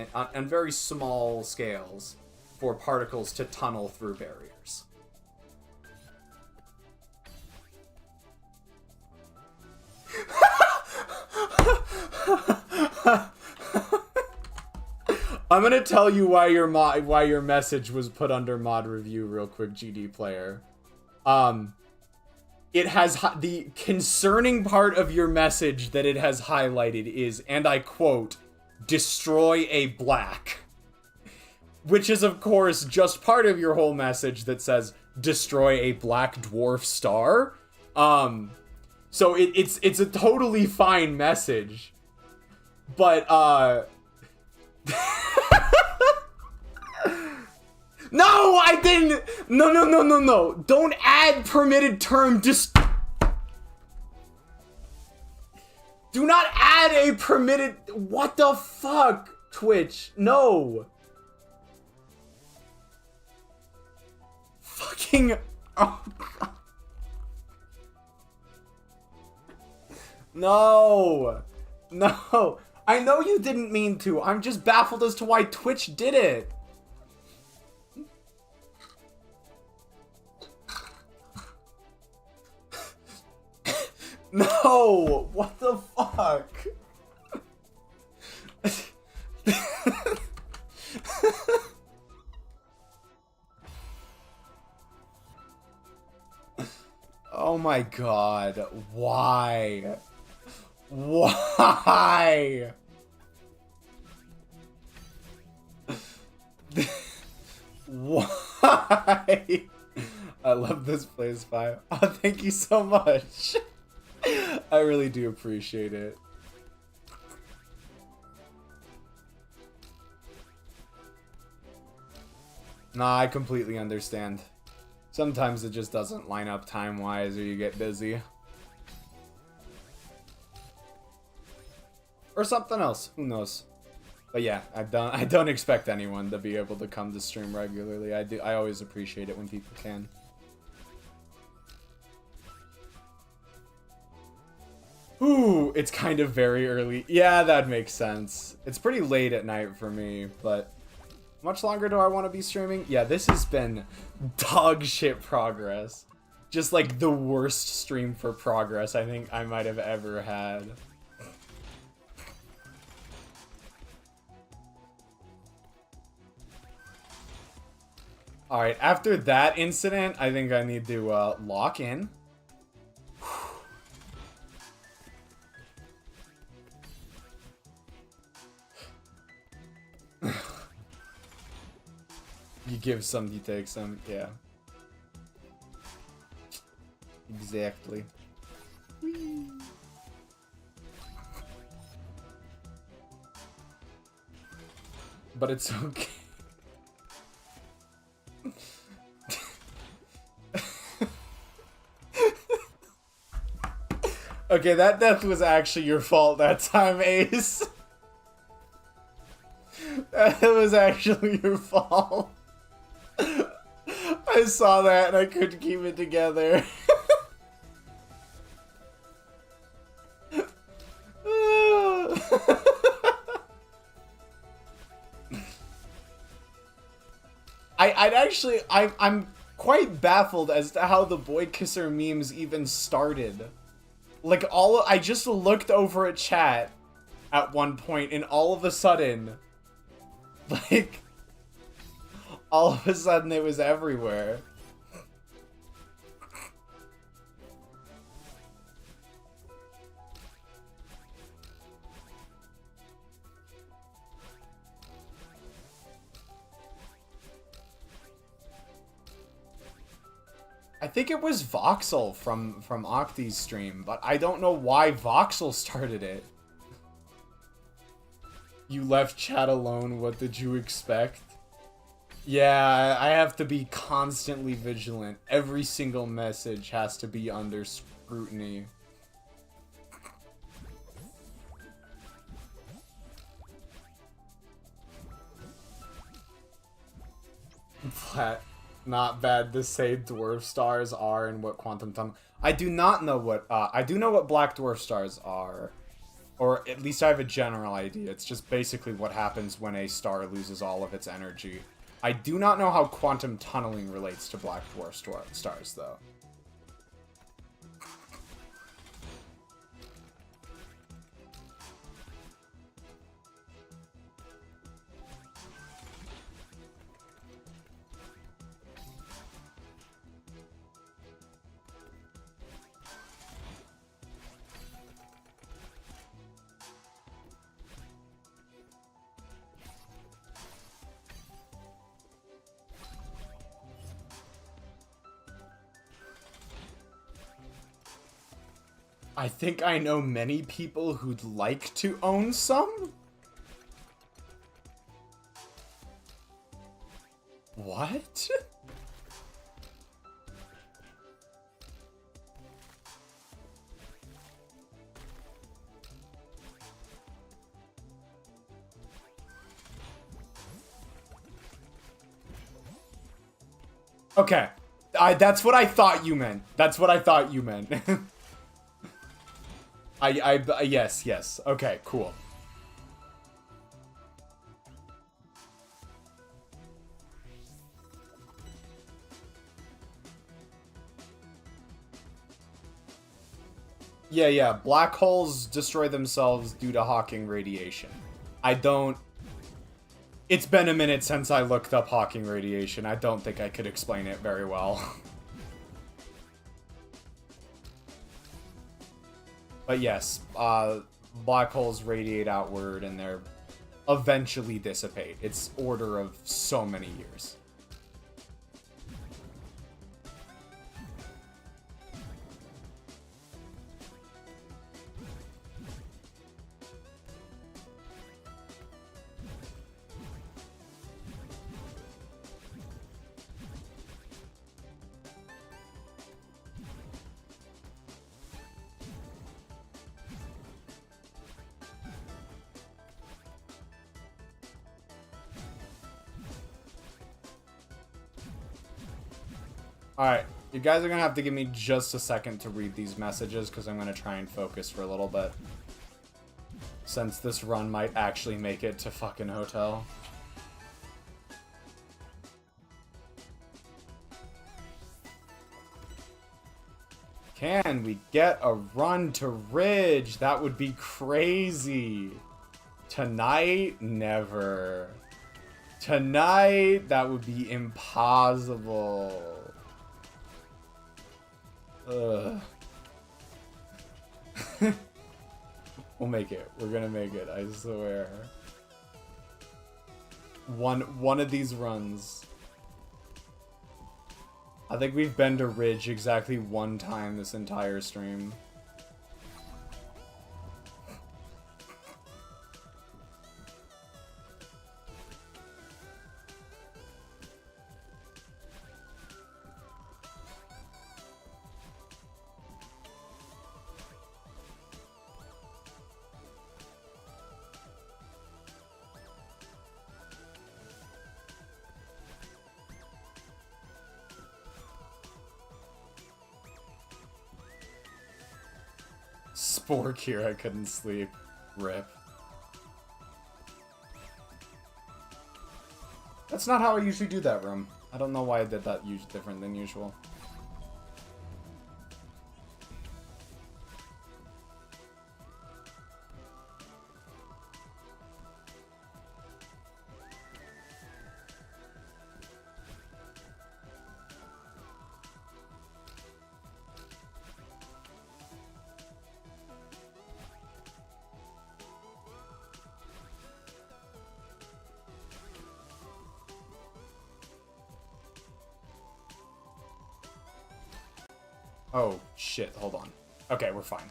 scales for particles to tunnel through barriers. I'm gonna tell you why your message was put under mod review real quick, GD player. It has the concerning part of your message that it has highlighted is, and I quote, "destroy a black," which is of course just part of your whole message that says destroy a black dwarf star. So it's a totally fine message, but No, I didn't! No. Don't add permitted term, just... Do not add a permitted... What the fuck, Twitch? No. Fucking... Oh, God. No. No. I know you didn't mean to. I'm just baffled as to why Twitch did it. No! What the fuck? Oh my god. Why? Why? Why? I love this place, 5. Oh, thank you so much. I really do appreciate it. Nah, I completely understand. Sometimes it just doesn't line up time-wise or you get busy. Or something else, who knows. But yeah, I don't expect anyone to be able to come to stream regularly. I always appreciate it when people can. Ooh, it's kind of very early. Yeah, that makes sense. It's pretty late at night for me, but much longer do I want to be streaming? Yeah, this has been dog shit progress. Just like the worst stream for progress I think I might have ever had. Alright, after that incident, I think I need to lock in. You give some, you take some, yeah. Exactly. Whee. But it's okay. Okay, that death was actually your fault that time, Ace. That was actually your fault. I saw that and I couldn't keep it together. I'm quite baffled as to how the boy kisser memes even started. Like, I just looked over at chat at one point and all of a sudden, like, all of a sudden it was everywhere. I think it was Voxel from Octi's stream, but I don't know why Voxel started it. You left chat alone, what did you expect? Yeah, I have to be constantly vigilant. Every single message has to be under scrutiny. Flat. Not bad to say dwarf stars are and what quantum tunnel. I do not know what, I do know what black dwarf stars are. Or at least I have a general idea. It's just basically what happens when a star loses all of its energy. I do not know how quantum tunneling relates to black dwarf stars, though. I think I know many people who'd like to own some? What? Okay. That's what I thought you meant. That's what I thought you meant. Yes. Okay, cool. Yeah. Black holes destroy themselves due to Hawking radiation. I don't... It's been a minute since I looked up Hawking radiation. I don't think I could explain it very well. But yes, black holes radiate outward and they're eventually dissipate. It's order of so many years. Alright, you guys are gonna have to give me just a second to read these messages because I'm gonna try and focus for a little bit. Since this run might actually make it to fucking hotel. Can we get a run to Ridge? That would be crazy. Tonight? Never. Tonight? That would be impossible. Ugh. We'll make it. We're gonna make it, I swear. One of these runs. I think we've been to Ridge exactly one time this entire stream. Spork here, I couldn't sleep. Rip. That's not how I usually do that room. I don't know why I did that different than usual. Oh, shit, hold on. Okay, we're fine.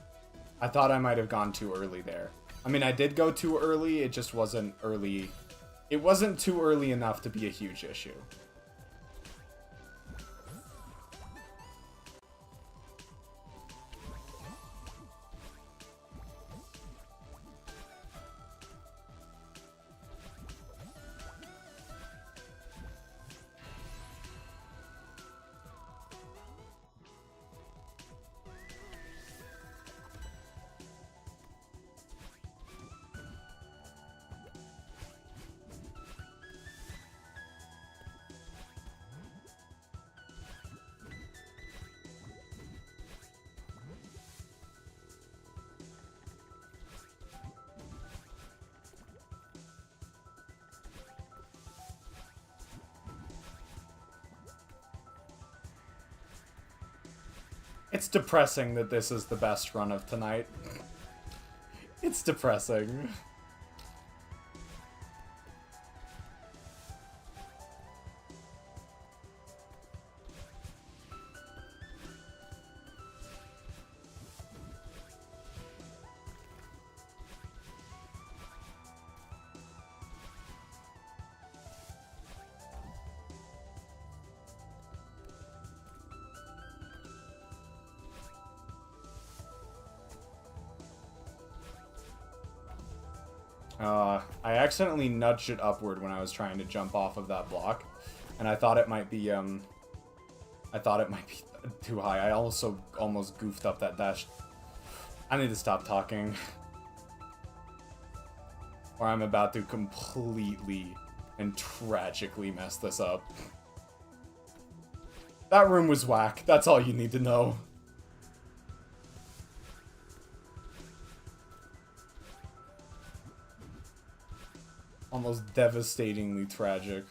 I thought I might have gone too early there. I mean, I did go too early, it just wasn't early. It wasn't too early enough to be a huge issue. It's depressing that this is the best run of tonight. It's depressing. I accidentally nudged it upward when I was trying to jump off of that block, and I thought it might be I thought it might be too high. I also almost goofed up that dash. I need to stop talking. Or I'm about to completely and tragically mess this up. That room was whack. That's all you need to know. Almost devastatingly tragic.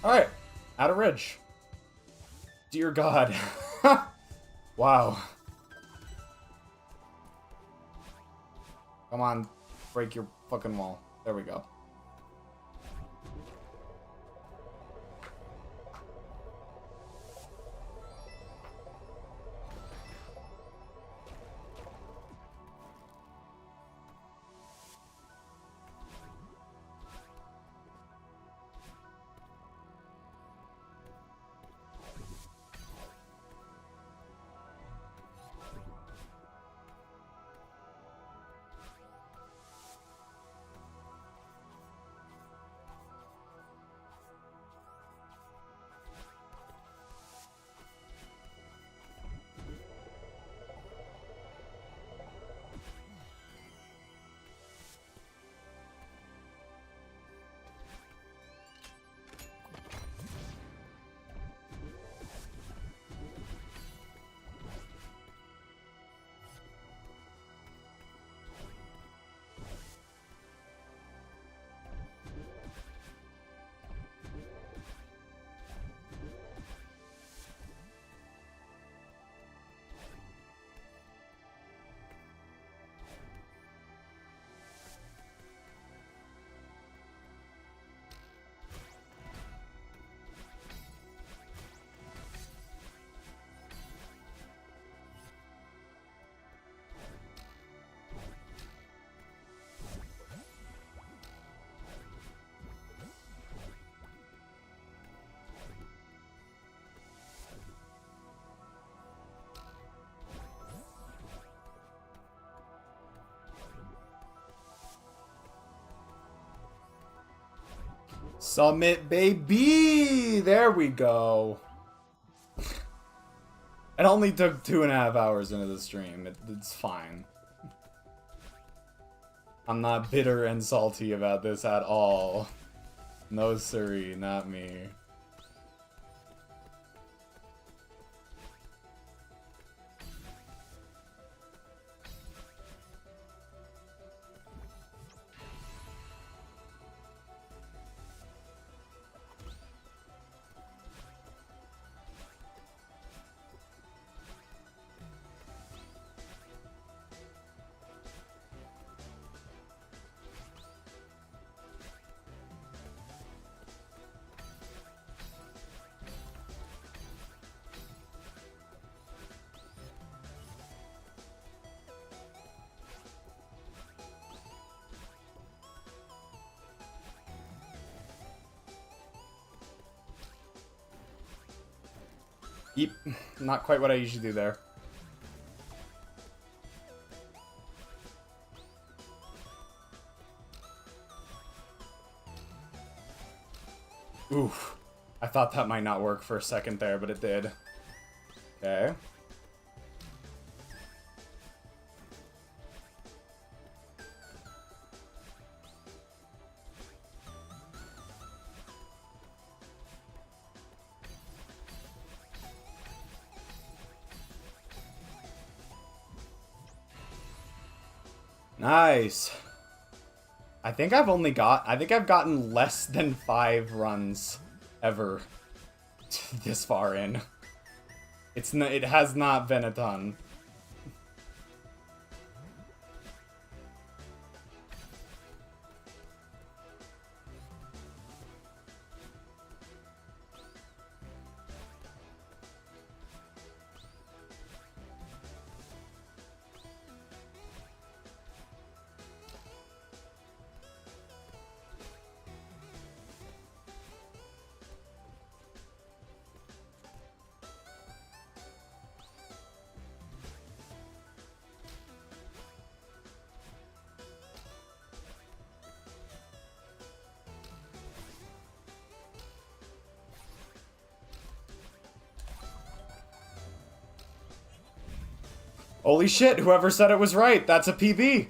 Alright, out of ridge. Dear God. Wow. Come on, break your fucking wall. There we go. Summit, baby! There we go. It only took 2.5 hours into the stream. It's fine. I'm not bitter and salty about this at all. No siree, not me. Yep, not quite what I usually do there. Oof. I thought that might not work for a second there, but it did. Okay. Nice. I think I've gotten less than 5 runs ever this far in. It has not been a ton. Holy shit, whoever said it was right. That's a PB.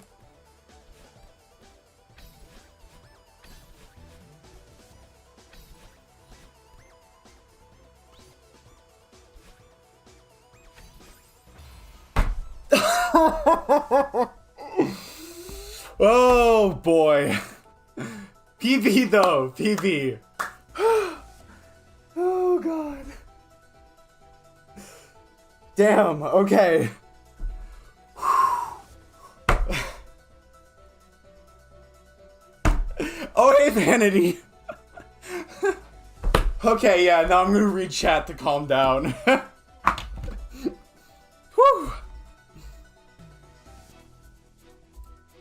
Oh boy. PB though, PB. Oh god. Damn, okay. Oh hey Vanity. Okay, yeah, now I'm gonna read chat to calm down. Whew.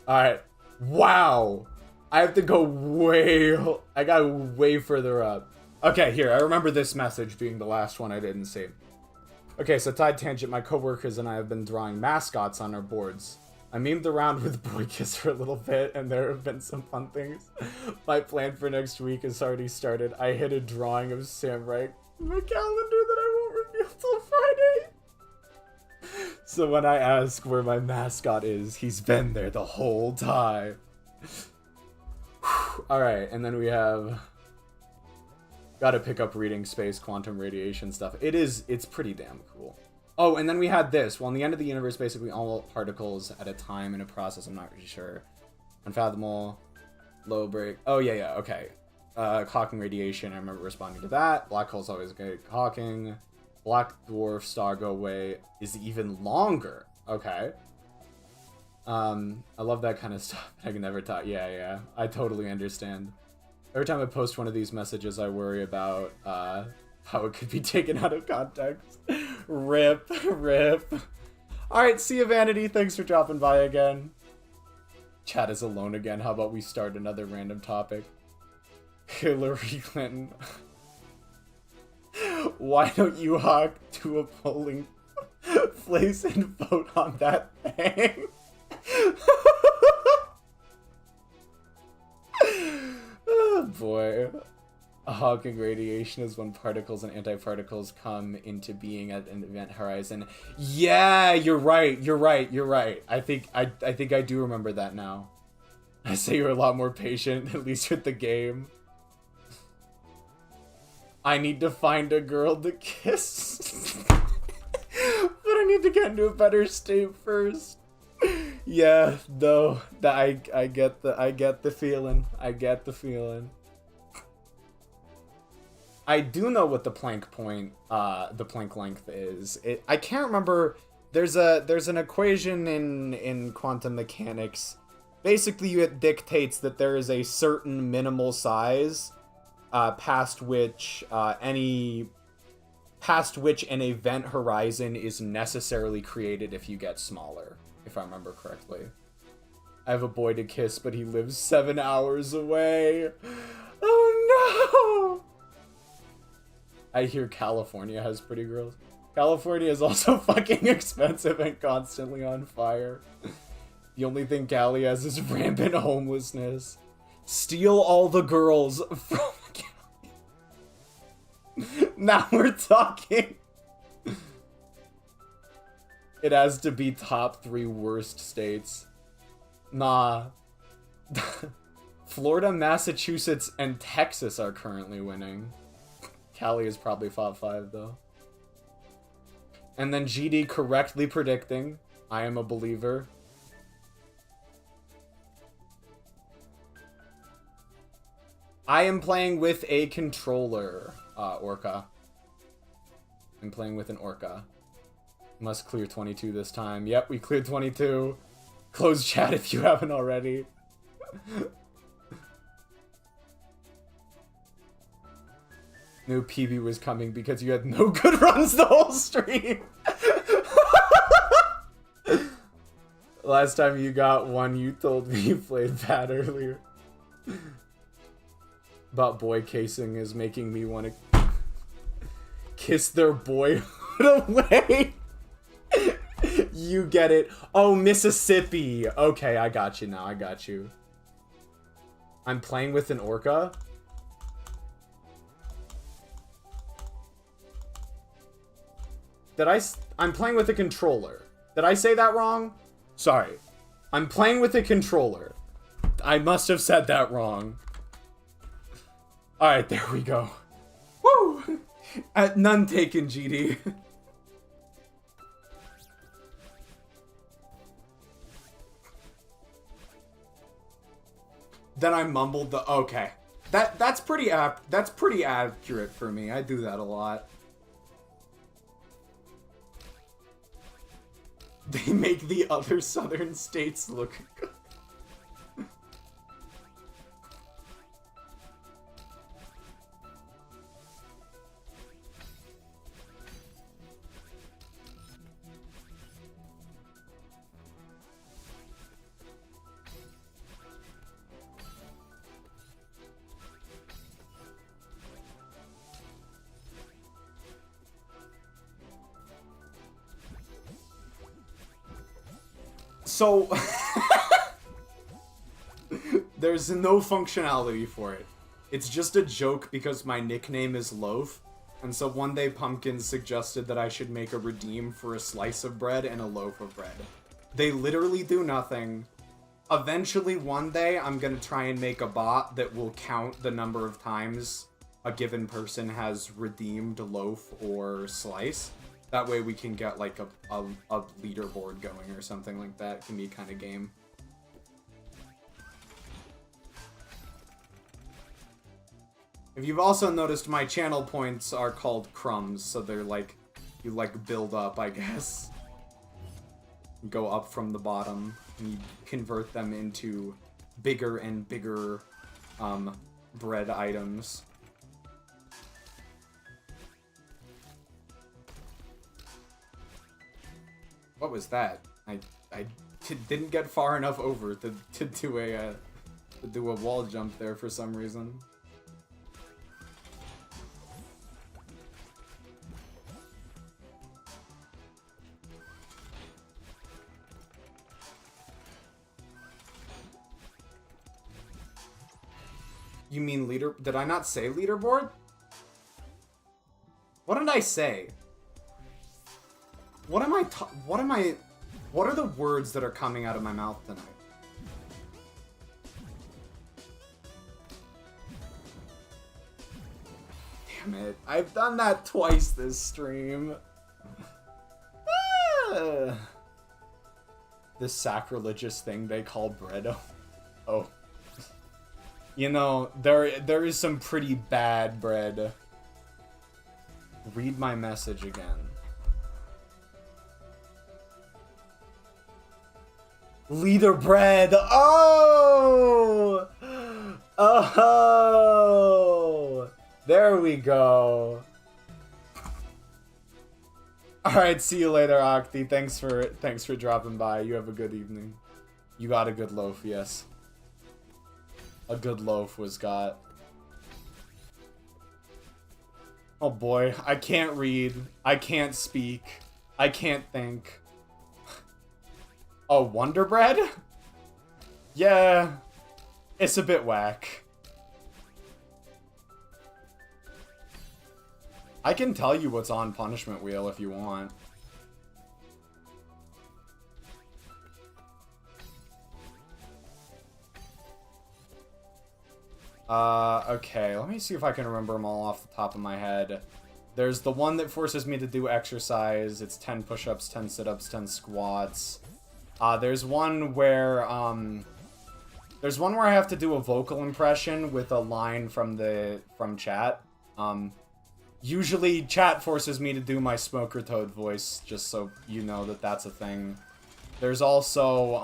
Alright. Wow. I have to go way... I got way further up. Okay, here. I remember this message being the last one I didn't see. Okay, so Tide Tangent, my coworkers and I have been drawing mascots on our boards. I memed around with Boy Kiss for a little bit, and there have been some fun things. My plan for next week has already started. I hit a drawing of Samurai in my calendar that I won't reveal till Friday. So when I ask where my mascot is, he's been there the whole time. Alright, and then we have... Gotta pick up reading space, quantum radiation stuff. It's pretty damn cool. Oh, and then we had this. Well, in the end of the universe, basically all particles at a time in a process, I'm not really sure. Unfathomable, low break. Oh, yeah, okay. Hawking radiation, I remember responding to that. Black hole's always good. Hawking. Black dwarf star go away is even longer. Okay. I love that kind of stuff. I can never talk. Yeah. I totally understand. Every time I post one of these messages, I worry about how it could be taken out of context. Rip. Alright, see you, Vanity. Thanks for dropping by again. Chat is alone again. How about we start another random topic? Hillary Clinton. Why don't you, Hawk, do a polling place and vote on that thing? Oh boy. Hawking radiation is when particles and antiparticles come into being at an event horizon. Yeah, you're right. I think I do remember that now. I say you're a lot more patient, at least with the game. I need to find a girl to kiss. But I need to get into a better state first. Yeah, though, I get the feeling. I do know what the Planck point, the Planck length is. I can't remember. There's an equation in quantum mechanics. Basically, it dictates that there is a certain minimal size, past which an event horizon is necessarily created if you get smaller, if I remember correctly. I have a boy to kiss, but he lives 7 hours away. Oh no! I hear California has pretty girls. California is also fucking expensive and constantly on fire. The only thing Cali has is rampant homelessness. Steal all the girls from Cali. Now we're talking. It has to be top 3 worst states. Nah. Florida, Massachusetts, and Texas are currently winning. Cali is probably top 5 though. And then GD correctly predicting, I am a believer. I am playing with a controller, Orca. I'm playing with an Orca. Must clear 22 this time. Yep, we cleared 22. Close chat if you haven't already. No PB was coming because you had no good runs the whole stream. Last time you got one, you told me you played bad earlier. About boy casing is making me want to kiss their boyhood away. You get it. Oh, Mississippi. Okay, I got you now. I got you. I'm playing with an Orca. I'm playing with a controller. Did I say that wrong? Sorry. I'm playing with a controller. I must have said that wrong. Alright, there we go. Woo! None taken, GD. Then I mumbled the okay. That's pretty accurate for me. I do that a lot. They make the other southern states look good. So, there's no functionality for it. It's just a joke because my nickname is Loaf, and so one day Pumpkin suggested that I should make a redeem for a slice of bread and a loaf of bread. They literally do nothing. Eventually, one day, I'm gonna try and make a bot that will count the number of times a given person has redeemed loaf or slice. That way we can get, like, a leaderboard going or something like that. It can be kind of game. If you've also noticed, my channel points are called crumbs, so they're, like, you, like, build up, I guess. Go up from the bottom, and you convert them into bigger and bigger, bread items. What was that? I didn't get far enough over to do a wall jump there for some reason. You mean leader? Did I not say leaderboard? What did I say? What are the words that are coming out of my mouth tonight? Damn it. I've done that twice this stream. This sacrilegious thing they call bread. Oh. You know, there is some pretty bad bread. Read my message again. Leader bread. Oh! Oh! There we go. Alright, see you later, Octi. Thanks for dropping by. You have a good evening. You got a good loaf, yes. A good loaf was got. Oh boy, I can't read. I can't speak. I can't think. Oh, Wonder Bread? Yeah, it's a bit whack. I can tell you what's on Punishment Wheel if you want. Okay, let me see if I can remember them all off the top of my head. There's the one that forces me to do exercise. It's 10 push-ups, 10 sit-ups, 10 squats. There's one where I have to do a vocal impression with a line from chat. Usually chat forces me to do my Smoker Toad voice, just so you know that that's a thing. There's also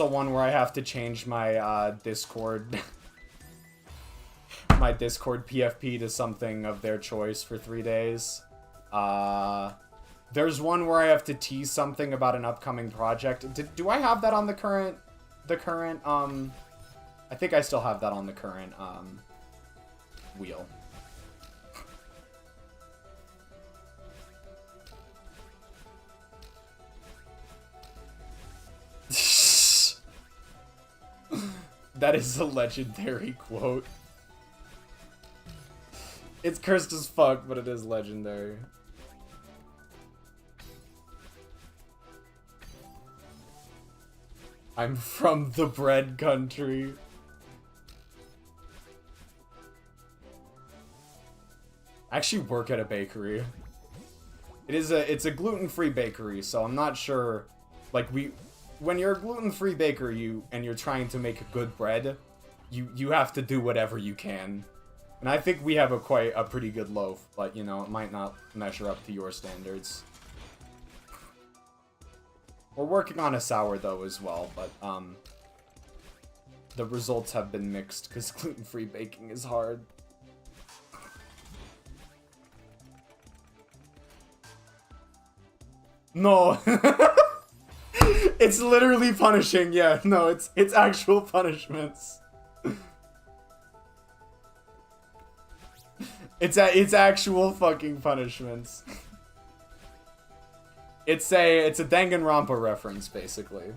one where I have to change my Discord my Discord PFP to something of their choice for 3 days. There's one where I have to tease something about an upcoming project. Do I have that on the current, I think I still have that on the current, wheel. That is a legendary quote. It's cursed as fuck, but it is legendary. I'm from the bread country. I actually work at a bakery. It's a gluten-free bakery, so I'm not sure, like, when you're a gluten-free baker, and you're trying to make a good bread, you have to do whatever you can. And I think we have a pretty good loaf, but, you know, it might not measure up to your standards. We're working on a sourdough as well, but, the results have been mixed, because gluten-free baking is hard. No. It's literally punishing, yeah. No, it's actual punishments. It's actual fucking punishments. It's a Danganronpa reference, basically.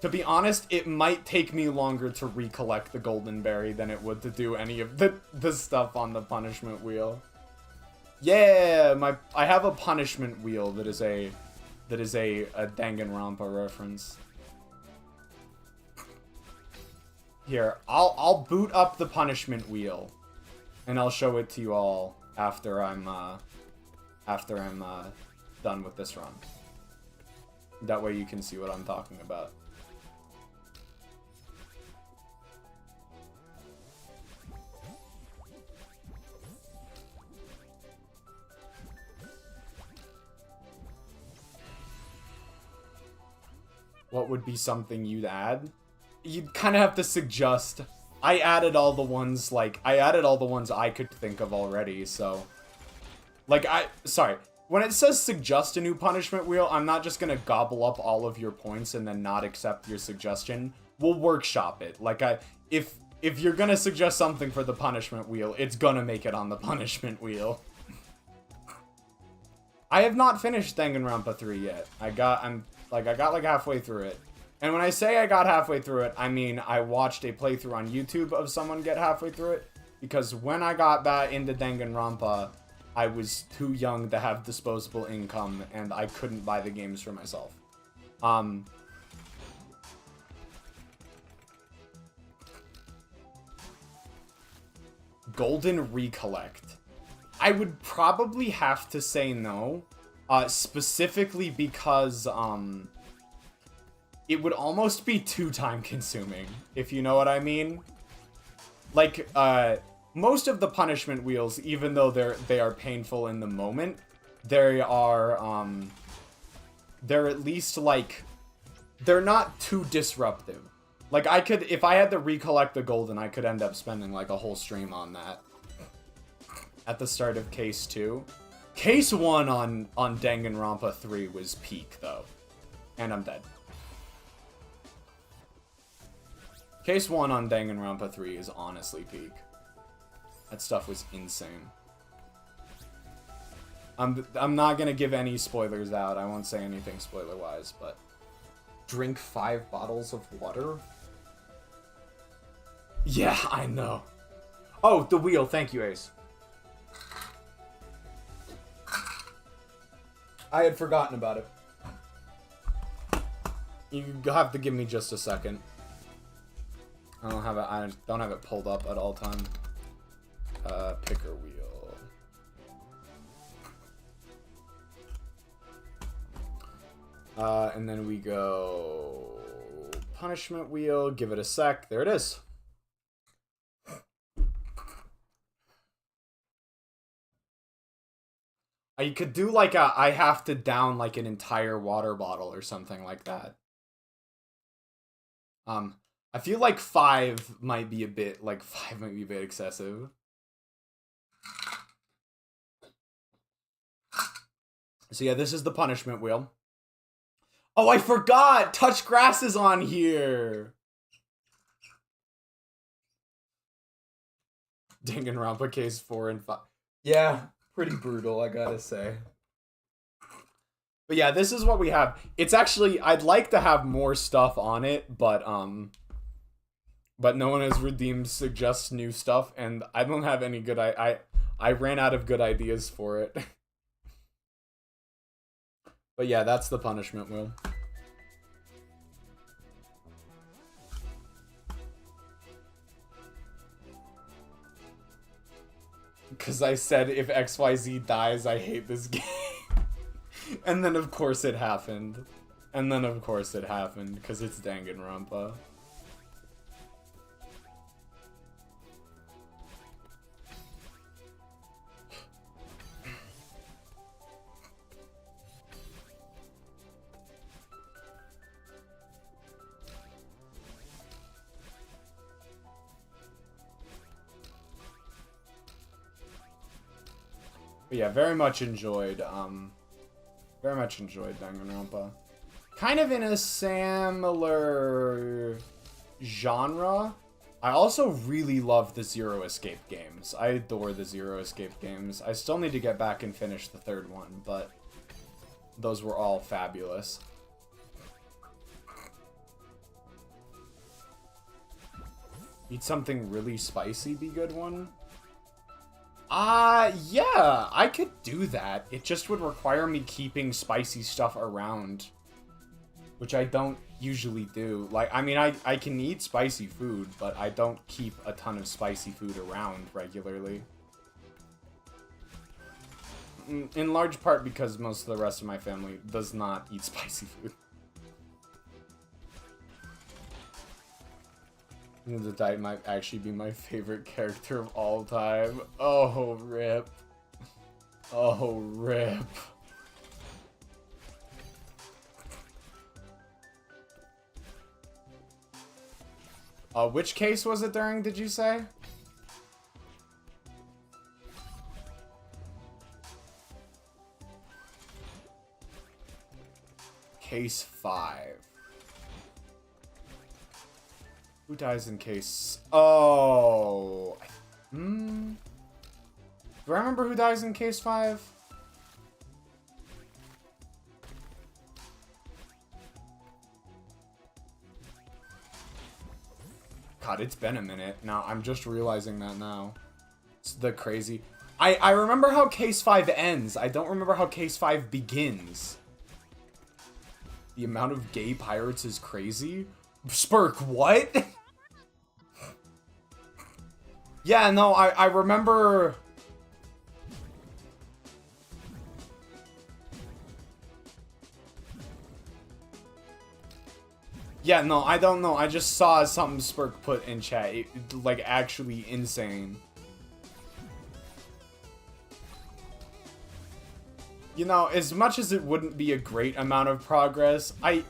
To be honest, it might take me longer to recollect the golden berry than it would to do any of the stuff on the punishment wheel. Yeah, I have a punishment wheel that is a Danganronpa reference. Here, I'll boot up the punishment wheel, and I'll show it to you all after I'm done with this run. That way you can see what I'm talking about. What would be something you'd add? You'd kind of have to suggest. I added all the ones I could think of already, so. Like, sorry. When it says suggest a new punishment wheel, I'm not just gonna gobble up all of your points and then not accept your suggestion. We'll workshop it. Like, if you're gonna suggest something for the punishment wheel, it's gonna make it on the punishment wheel. I have not finished Danganronpa 3 yet. I got like halfway through it. And when I say I got halfway through it, I mean I watched a playthrough on YouTube of someone get halfway through it. Because when I got back into Danganronpa, I was too young to have disposable income, and I couldn't buy the games for myself. Golden Recollect. I would probably have to say no. Specifically because, it would almost be too time consuming, if you know what I mean. Like, most of the punishment wheels, even though they are painful in the moment, they're at least, like, they're not too disruptive. Like, if I had to recollect the golden, I could end up spending, like, a whole stream on that. At the start of Case 2. Case 1 on Danganronpa 3 was peak, though. And I'm dead. Case 1 on Danganronpa 3 is honestly peak. That stuff was insane. I'm not gonna give any spoilers out. I won't say anything spoiler-wise, but... Drink 5 bottles of water? Yeah, I know. Oh, the wheel. Thank you, Ace. I had forgotten about it. You have to give me just a second. I don't have it pulled up at all time. Picker wheel. And then we go punishment wheel. Give it a sec. There it is. You could do like I have to down like an entire water bottle or something like that. I feel like 5 might be a bit excessive. So yeah, this is the punishment wheel. Oh, I forgot! Touch grass is on here! Danganronpa Case 4 and 5. Yeah. Pretty brutal, I gotta say. But yeah, this is what we have. It's actually, I'd like to have more stuff on it, but no one has redeemed suggest new stuff, and I don't have any good, I ran out of good ideas for it. But yeah, that's the punishment wheel. Because I said if XYZ dies, I hate this game. And then of course it happened. And then of course it happened, because it's Danganronpa. But yeah, very much enjoyed Danganronpa. Kind of in a similar genre. I also really love the Zero Escape games. I adore the Zero Escape games. I still need to get back and finish the third one, but those were all fabulous. Eat something really spicy, be good one? Yeah, I could do that. It just would require me keeping spicy stuff around, which I don't usually do. Like, I mean, I can eat spicy food, but I don't keep a ton of spicy food around regularly. In large part because most of the rest of my family does not eat spicy food. The Diet might actually be my favorite character of all time. Oh, rip. Oh, rip. Which case was it during, did you say? Case 5. Who dies in case... Oh... Do I remember who dies in case 5? God, it's been a minute. Now, I'm just realizing that now. It's the crazy... I remember how case 5 ends. I don't remember how case 5 begins. The amount of gay pirates is crazy. Spurk, what? Yeah, no, I remember... Yeah, no, I don't know. I just saw something Spurk put in chat. Like, actually insane. You know, as much as it wouldn't be a great amount of progress, I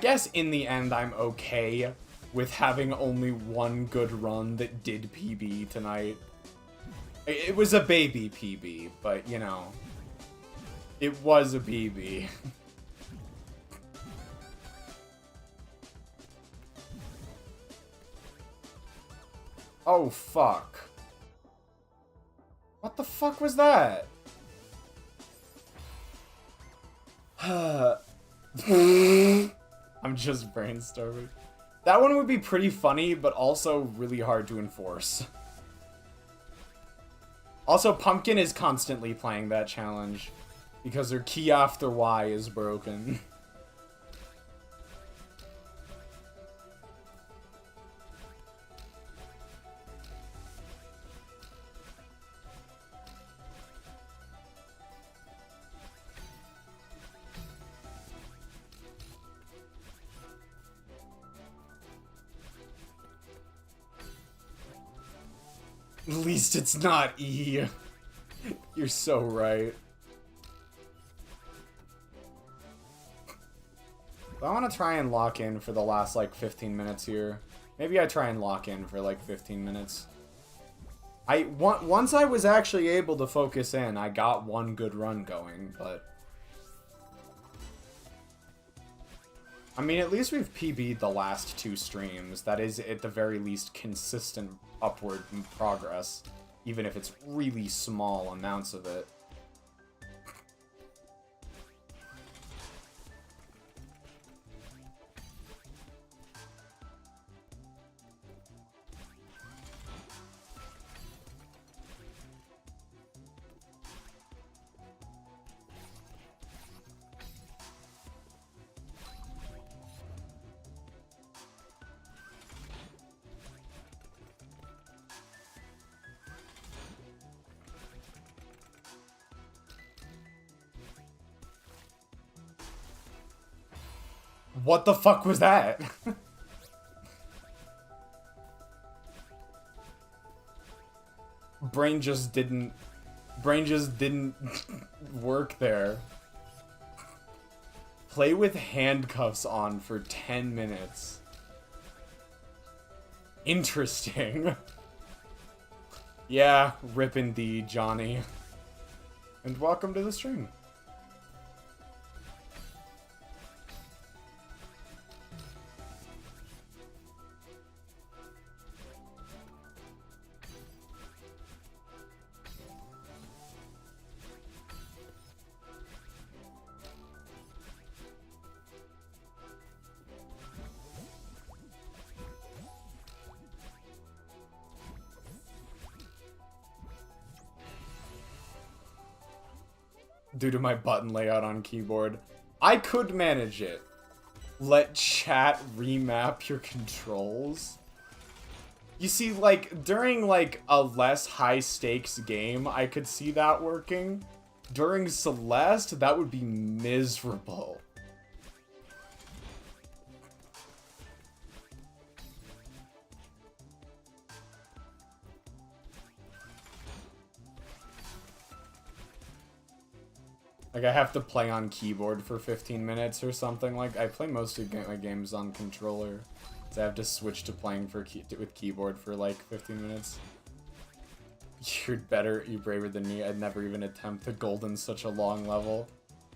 guess in the end I'm okay with having only one good run that did PB tonight. It was a baby PB, but, you know, it was a PB. Oh, fuck. What the fuck was that? I'm just brainstorming. That one would be pretty funny, but also really hard to enforce. Also, Pumpkin is constantly playing that challenge because her key after Y is broken. At least it's not E. You're so right. I want to try and lock in for the last, like, 15 minutes here. Maybe I try and lock in for, like, 15 minutes. Once I was actually able to focus in, I got one good run going, but... I mean, at least we've PB'd the last 2 streams. That is, at the very least, consistent upward progress. Even if it's really small amounts of it. What the fuck was that? Brain just didn't work there. Play with handcuffs on for 10 minutes. Interesting. Yeah, rip indeed, Johnny. And welcome to the stream. Due to my button layout on keyboard, I could manage it. Let chat remap your controls. You see, like, during, like, a less high-stakes game, I could see that working. During Celeste, that would be miserable. Like, I have to play on keyboard for 15 minutes or something. Like, I play most of my games on controller. So I have to switch to playing with keyboard for, like, 15 minutes. You're braver than me. I'd never even attempt to golden such a long level.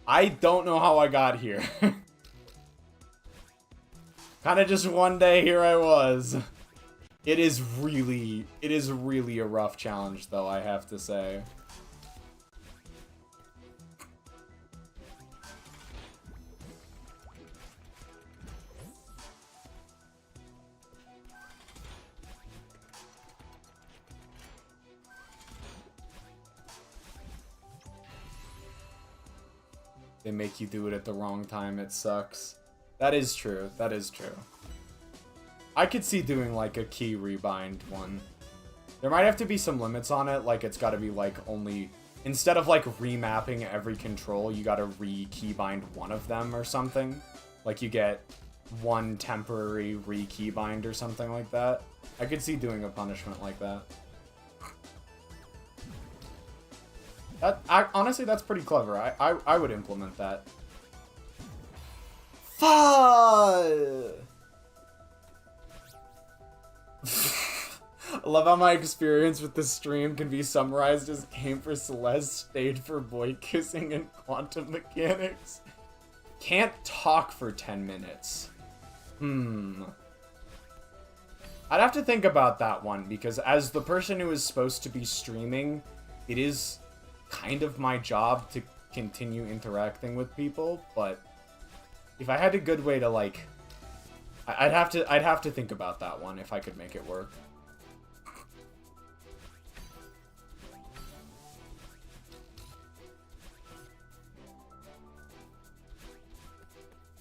I don't know how I got here. Kinda just one day, here I was. It is really a rough challenge, though, I have to say. They make you do it at the wrong time, it sucks. That is true, that is true. I could see doing, like, a key rebind one. There might have to be some limits on it, like, it's gotta be, like, only... Instead of, like, remapping every control, you gotta re-keybind one of them or something. Like, you get one temporary re-keybind or something like that. I could see doing a punishment like that. Honestly, that's pretty clever. I would implement that. Fuck! I love how my experience with this stream can be summarized as game for Celeste, stage for boy kissing, and quantum mechanics. Can't talk for 10 minutes. I'd have to think about that one, because as the person who is supposed to be streaming, it is kind of my job to continue interacting with people, but if I had a good way to, like, I'd have to think about that one if I could make it work.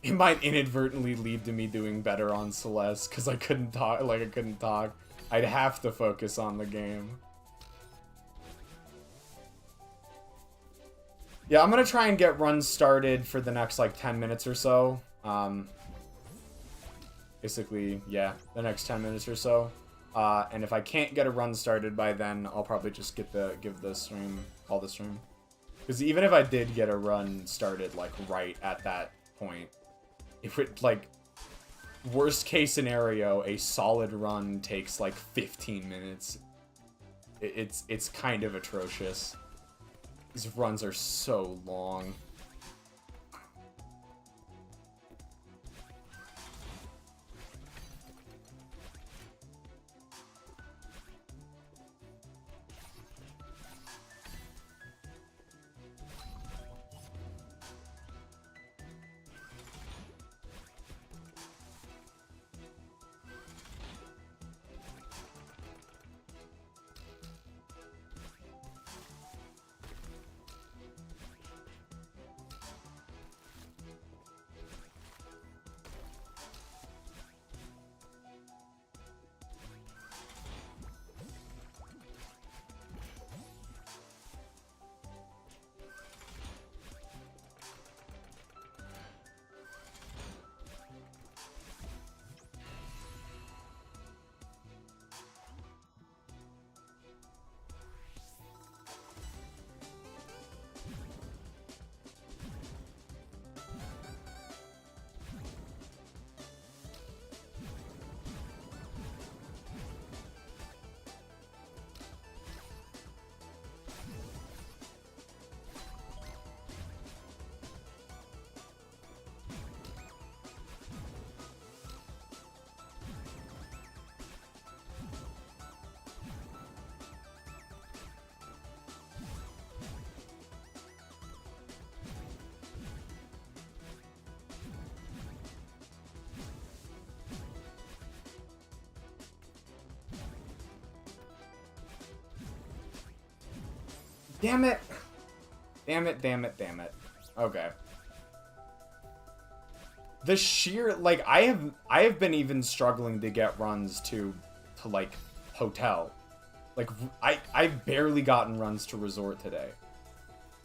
It might inadvertently lead to me doing better on Celeste because I couldn't talk. I'd have to focus on the game. Yeah, I'm gonna try and get runs started for the next, like, 10 minutes or so. Basically, yeah, the next 10 minutes or so. And if I can't get a run started by then, I'll probably just call the stream. Because even if I did get a run started, like, right at that point, it would, like, worst case scenario, a solid run takes, like, 15 minutes. It's kind of atrocious. These runs are so long. Damn it! Damn it, damn it, damn it. Okay. The sheer, like, I have been even struggling to get runs to like, hotel. Like, I've barely gotten runs to resort today.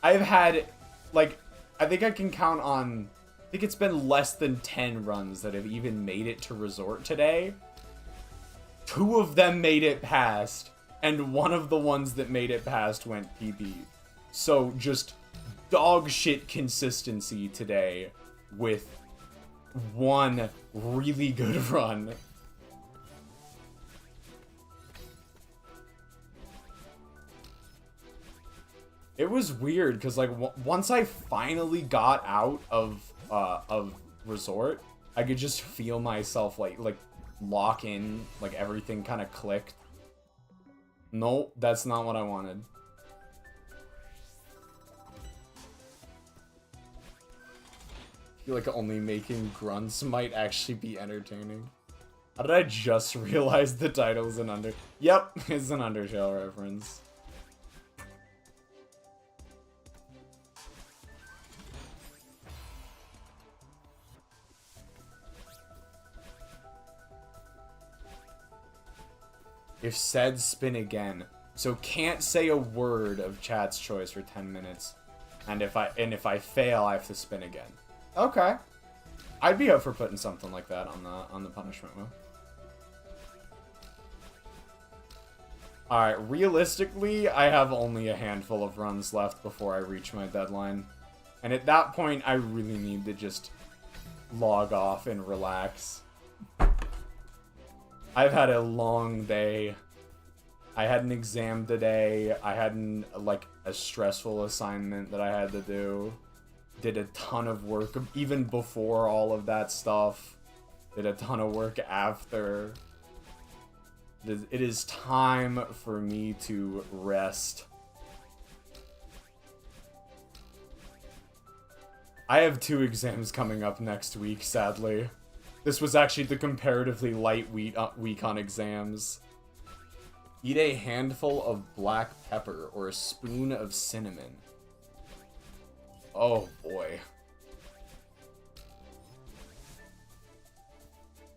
I've had, like, I think I can count on, I think it's been less than 10 runs that have even made it to resort today. 2 of them made it past, and one of the ones that made it past went PB. So, just dog shit consistency today with one really good run. It was weird because, like, once I finally got out of resort, I could just feel myself like lock in, like everything kind of clicked. Nope, that's not what I wanted. I feel like only making grunts might actually be entertaining. How did I just realize the title is an under? Yep, it's an Undertale reference. If said spin again. So can't say a word of chat's choice for 10 minutes. And if I fail, I have to spin again. Okay. I'd be up for putting something like that on the punishment move. Alright, realistically, I have only a handful of runs left before I reach my deadline. And at that point, I really need to just log off and relax. I've had a long day. I had an exam today. I had a stressful assignment that I had to do. Did a ton of work even before all of that stuff. Did a ton of work after. It is time for me to rest. I have 2 exams coming up next week, sadly. This was actually the comparatively light week on exams. Eat a handful of black pepper or a spoon of cinnamon. Oh boy.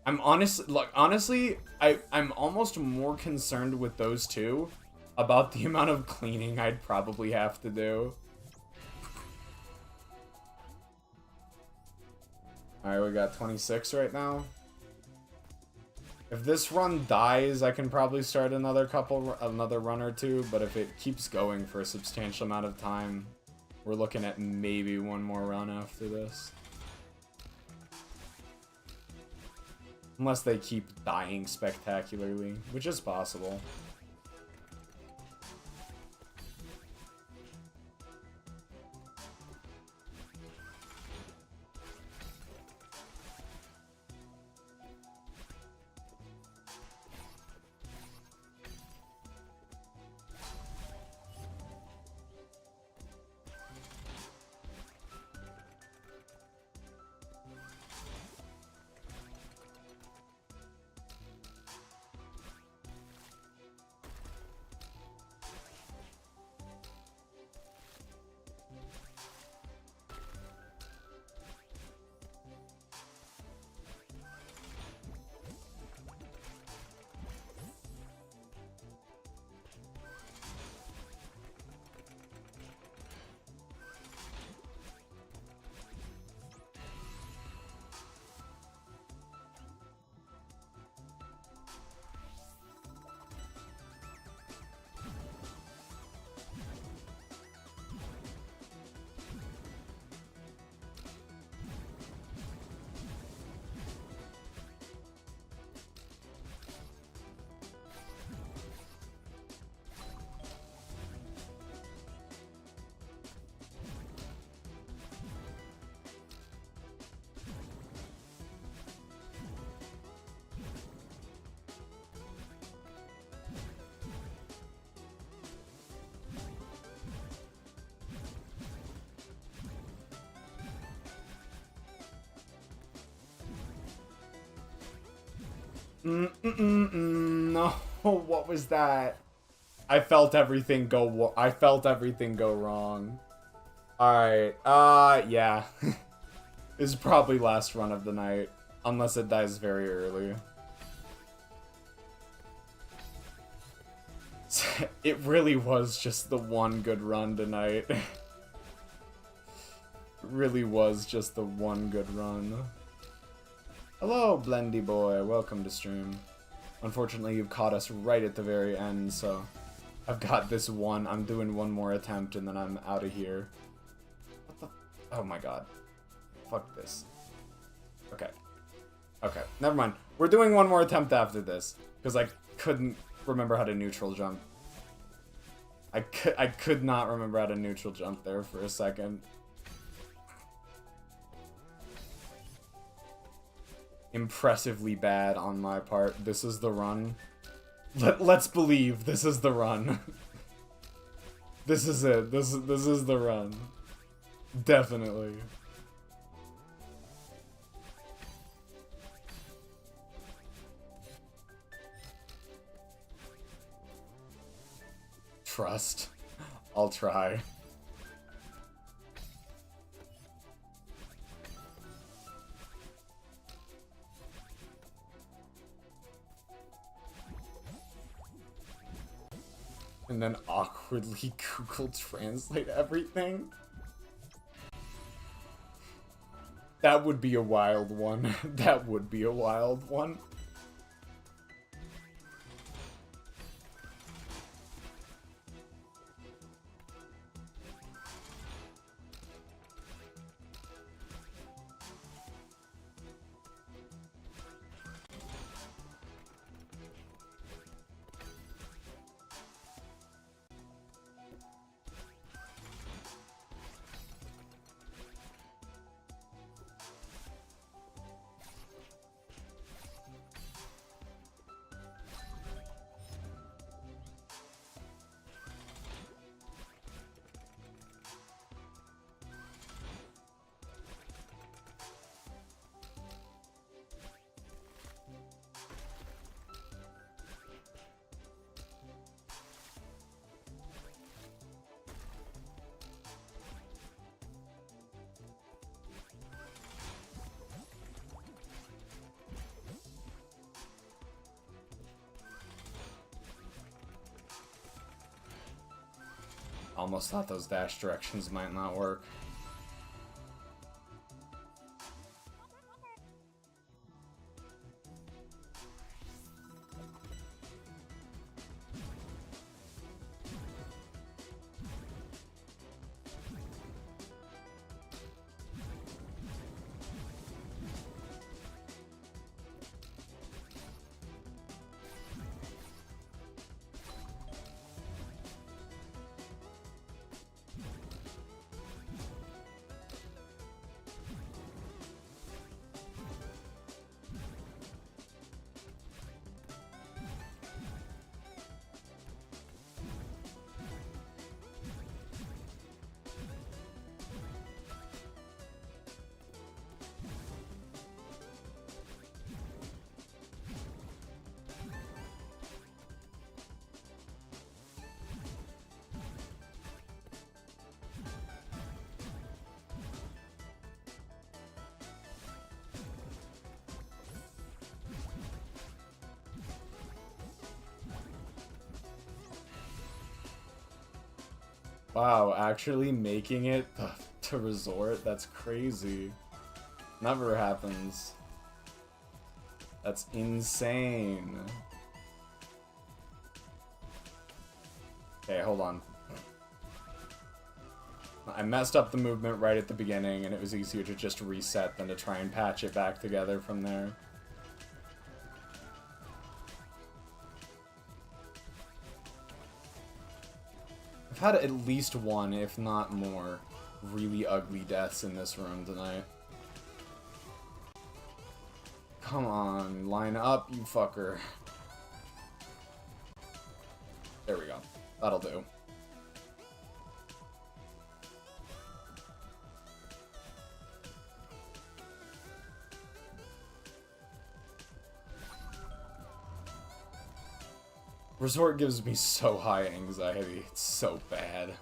I'm honestly, I'm almost more concerned with those 2 about the amount of cleaning I'd probably have to do. Alright, we got 26 right now. If this run dies, I can probably start another run or 2, but if it keeps going for a substantial amount of time, we're looking at maybe one more run after this. Unless they keep dying spectacularly, which is possible. No, what was that? I felt everything go wrong. Alright, yeah. This is probably last run of the night. Unless it dies very early. It really was just the one good run tonight. It really was just the one good run. Hello, Blendy boy. Welcome to stream. Unfortunately, you've caught us right at the very end, so I've got this one. I'm doing one more attempt, and then I'm out of here. What the? Oh my god. Fuck this. Okay. Okay, never mind. We're doing one more attempt after this, because I couldn't remember how to neutral jump. I could not remember how to neutral jump there for a second. Impressively bad on my part. This is the run. Let's believe this is the run. This is it. This is the run. Definitely. Trust. I'll try. And then awkwardly Google Translate everything? That would be a wild one. That would be a wild one. Almost thought those dash directions might not work. Wow, actually making it to resort? That's crazy. Never happens. That's insane. Okay, hold on. I messed up the movement right at the beginning, and it was easier to just reset than to try and patch it back together from there. I've had at least one, if not more, really ugly deaths in this room tonight. Come on, line up, you fucker. There we go. That'll do. Resort gives me so high anxiety. It's so bad.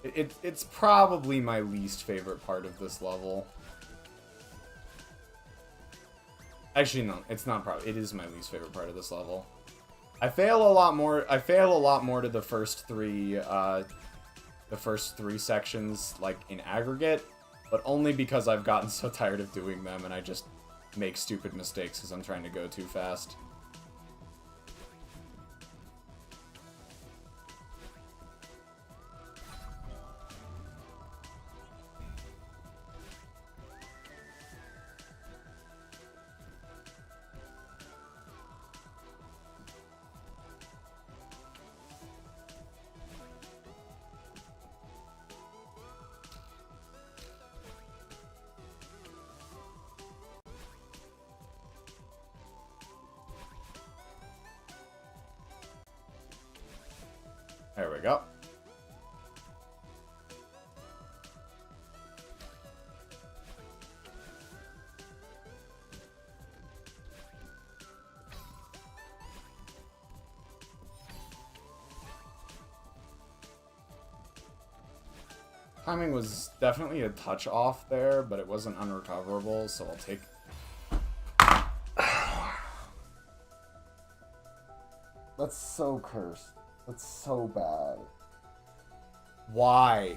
It's probably my least favorite part of this level. Actually, no, it's not probably. It is my least favorite part of this level. I fail a lot more to the first three sections, like, in aggregate, but only because I've gotten so tired of doing them and I just make stupid mistakes because I'm trying to go too fast. There we go. Timing was definitely a touch off there, but it wasn't unrecoverable, so I'll take... That's so cursed. That's so bad. Why?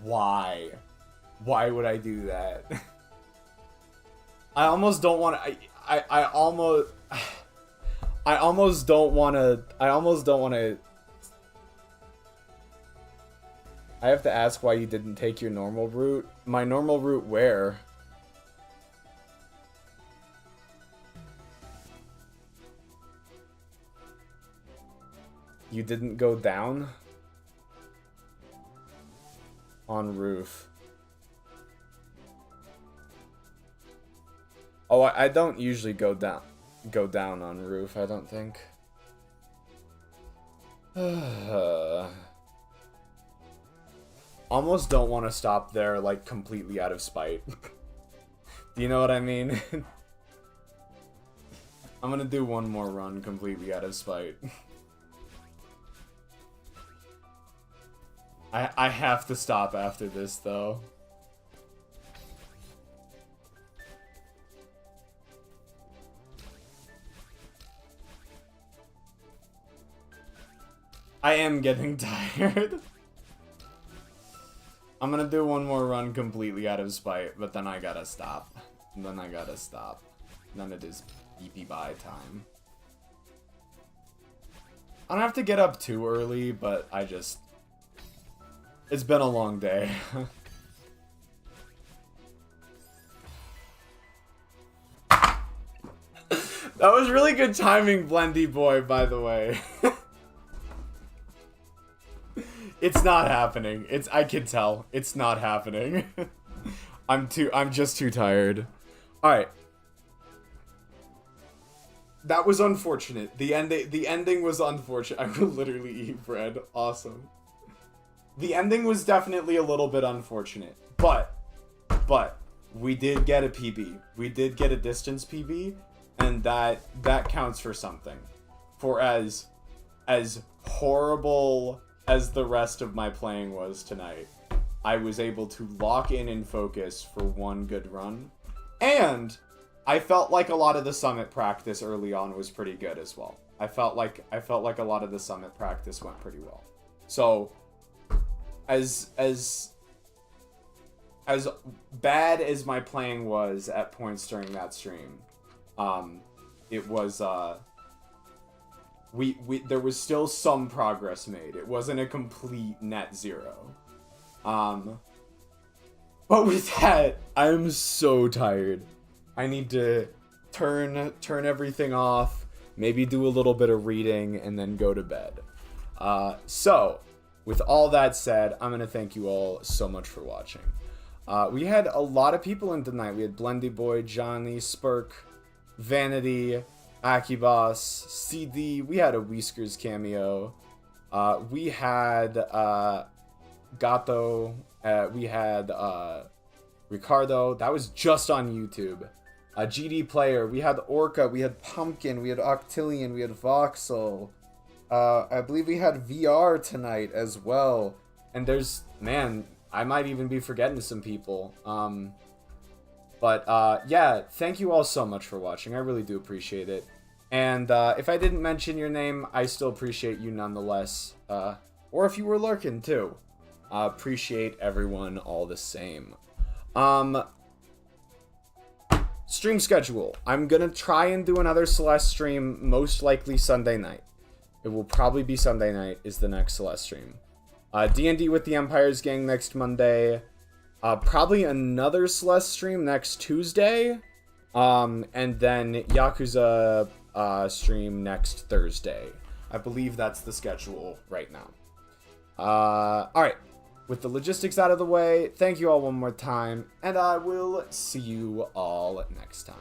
Why? Why would I do that? I almost don't want to... I almost don't want to... I have to ask why you didn't take your normal route. My normal route where? You didn't go down? On roof. Oh, I don't usually go down on roof, I don't think. Almost don't want to stop there, like, completely out of spite. Do you know what I mean? I'm gonna do one more run completely out of spite. I have to stop after this, though. I am getting tired. I'm gonna do one more run completely out of spite, but then I gotta stop. Then I gotta stop. Then it is beepy bye time. I don't have to get up too early, but I just... It's been a long day. That was really good timing, Blendy Boy, by the way. It's not happening. I can tell. It's not happening. I'm just too tired. Alright. That was unfortunate. The ending was unfortunate. I will literally eat bread. Awesome. The ending was definitely a little bit unfortunate. But we did get a PB. We did get a distance PB, and that counts for something. For as horrible as the rest of my playing was tonight, I was able to lock in and focus for one good run. And I felt like a lot of the summit practice early on was pretty good as well. I felt like a lot of the summit practice went pretty well. So as bad as my playing was at points during that stream, it was there was still some progress made. It wasn't a complete net zero. But with that, I'm so tired. I need to turn everything off, maybe do a little bit of reading, and then go to bed. So, with all that said, I'm going to thank you all so much for watching. We had a lot of people in tonight. We had Blendy Boy, Johnny, Spurk, Vanity, Akibos, CD. We had a Whiskers cameo. We had Gato. We had Ricardo. That was just on YouTube. GD Player. We had Orca. We had Pumpkin. We had Octillion. We had Voxel. I believe we had VR tonight as well. And there's, man, I might even be forgetting some people. Yeah, thank you all so much for watching. I really do appreciate it. And if I didn't mention your name, I still appreciate you nonetheless. Or if you were lurking too. Appreciate everyone all the same. Stream schedule. I'm gonna try and do another Celeste stream, most likely Sunday night. It will probably be Sunday night is the next Celeste stream. D&D with the Empires Gang next Monday. Probably another Celeste stream next Tuesday. And then Yakuza stream next Thursday. I believe that's the schedule right now. Alright. With the logistics out of the way, thank you all one more time, and I will see you all next time.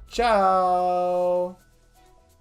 Ciao!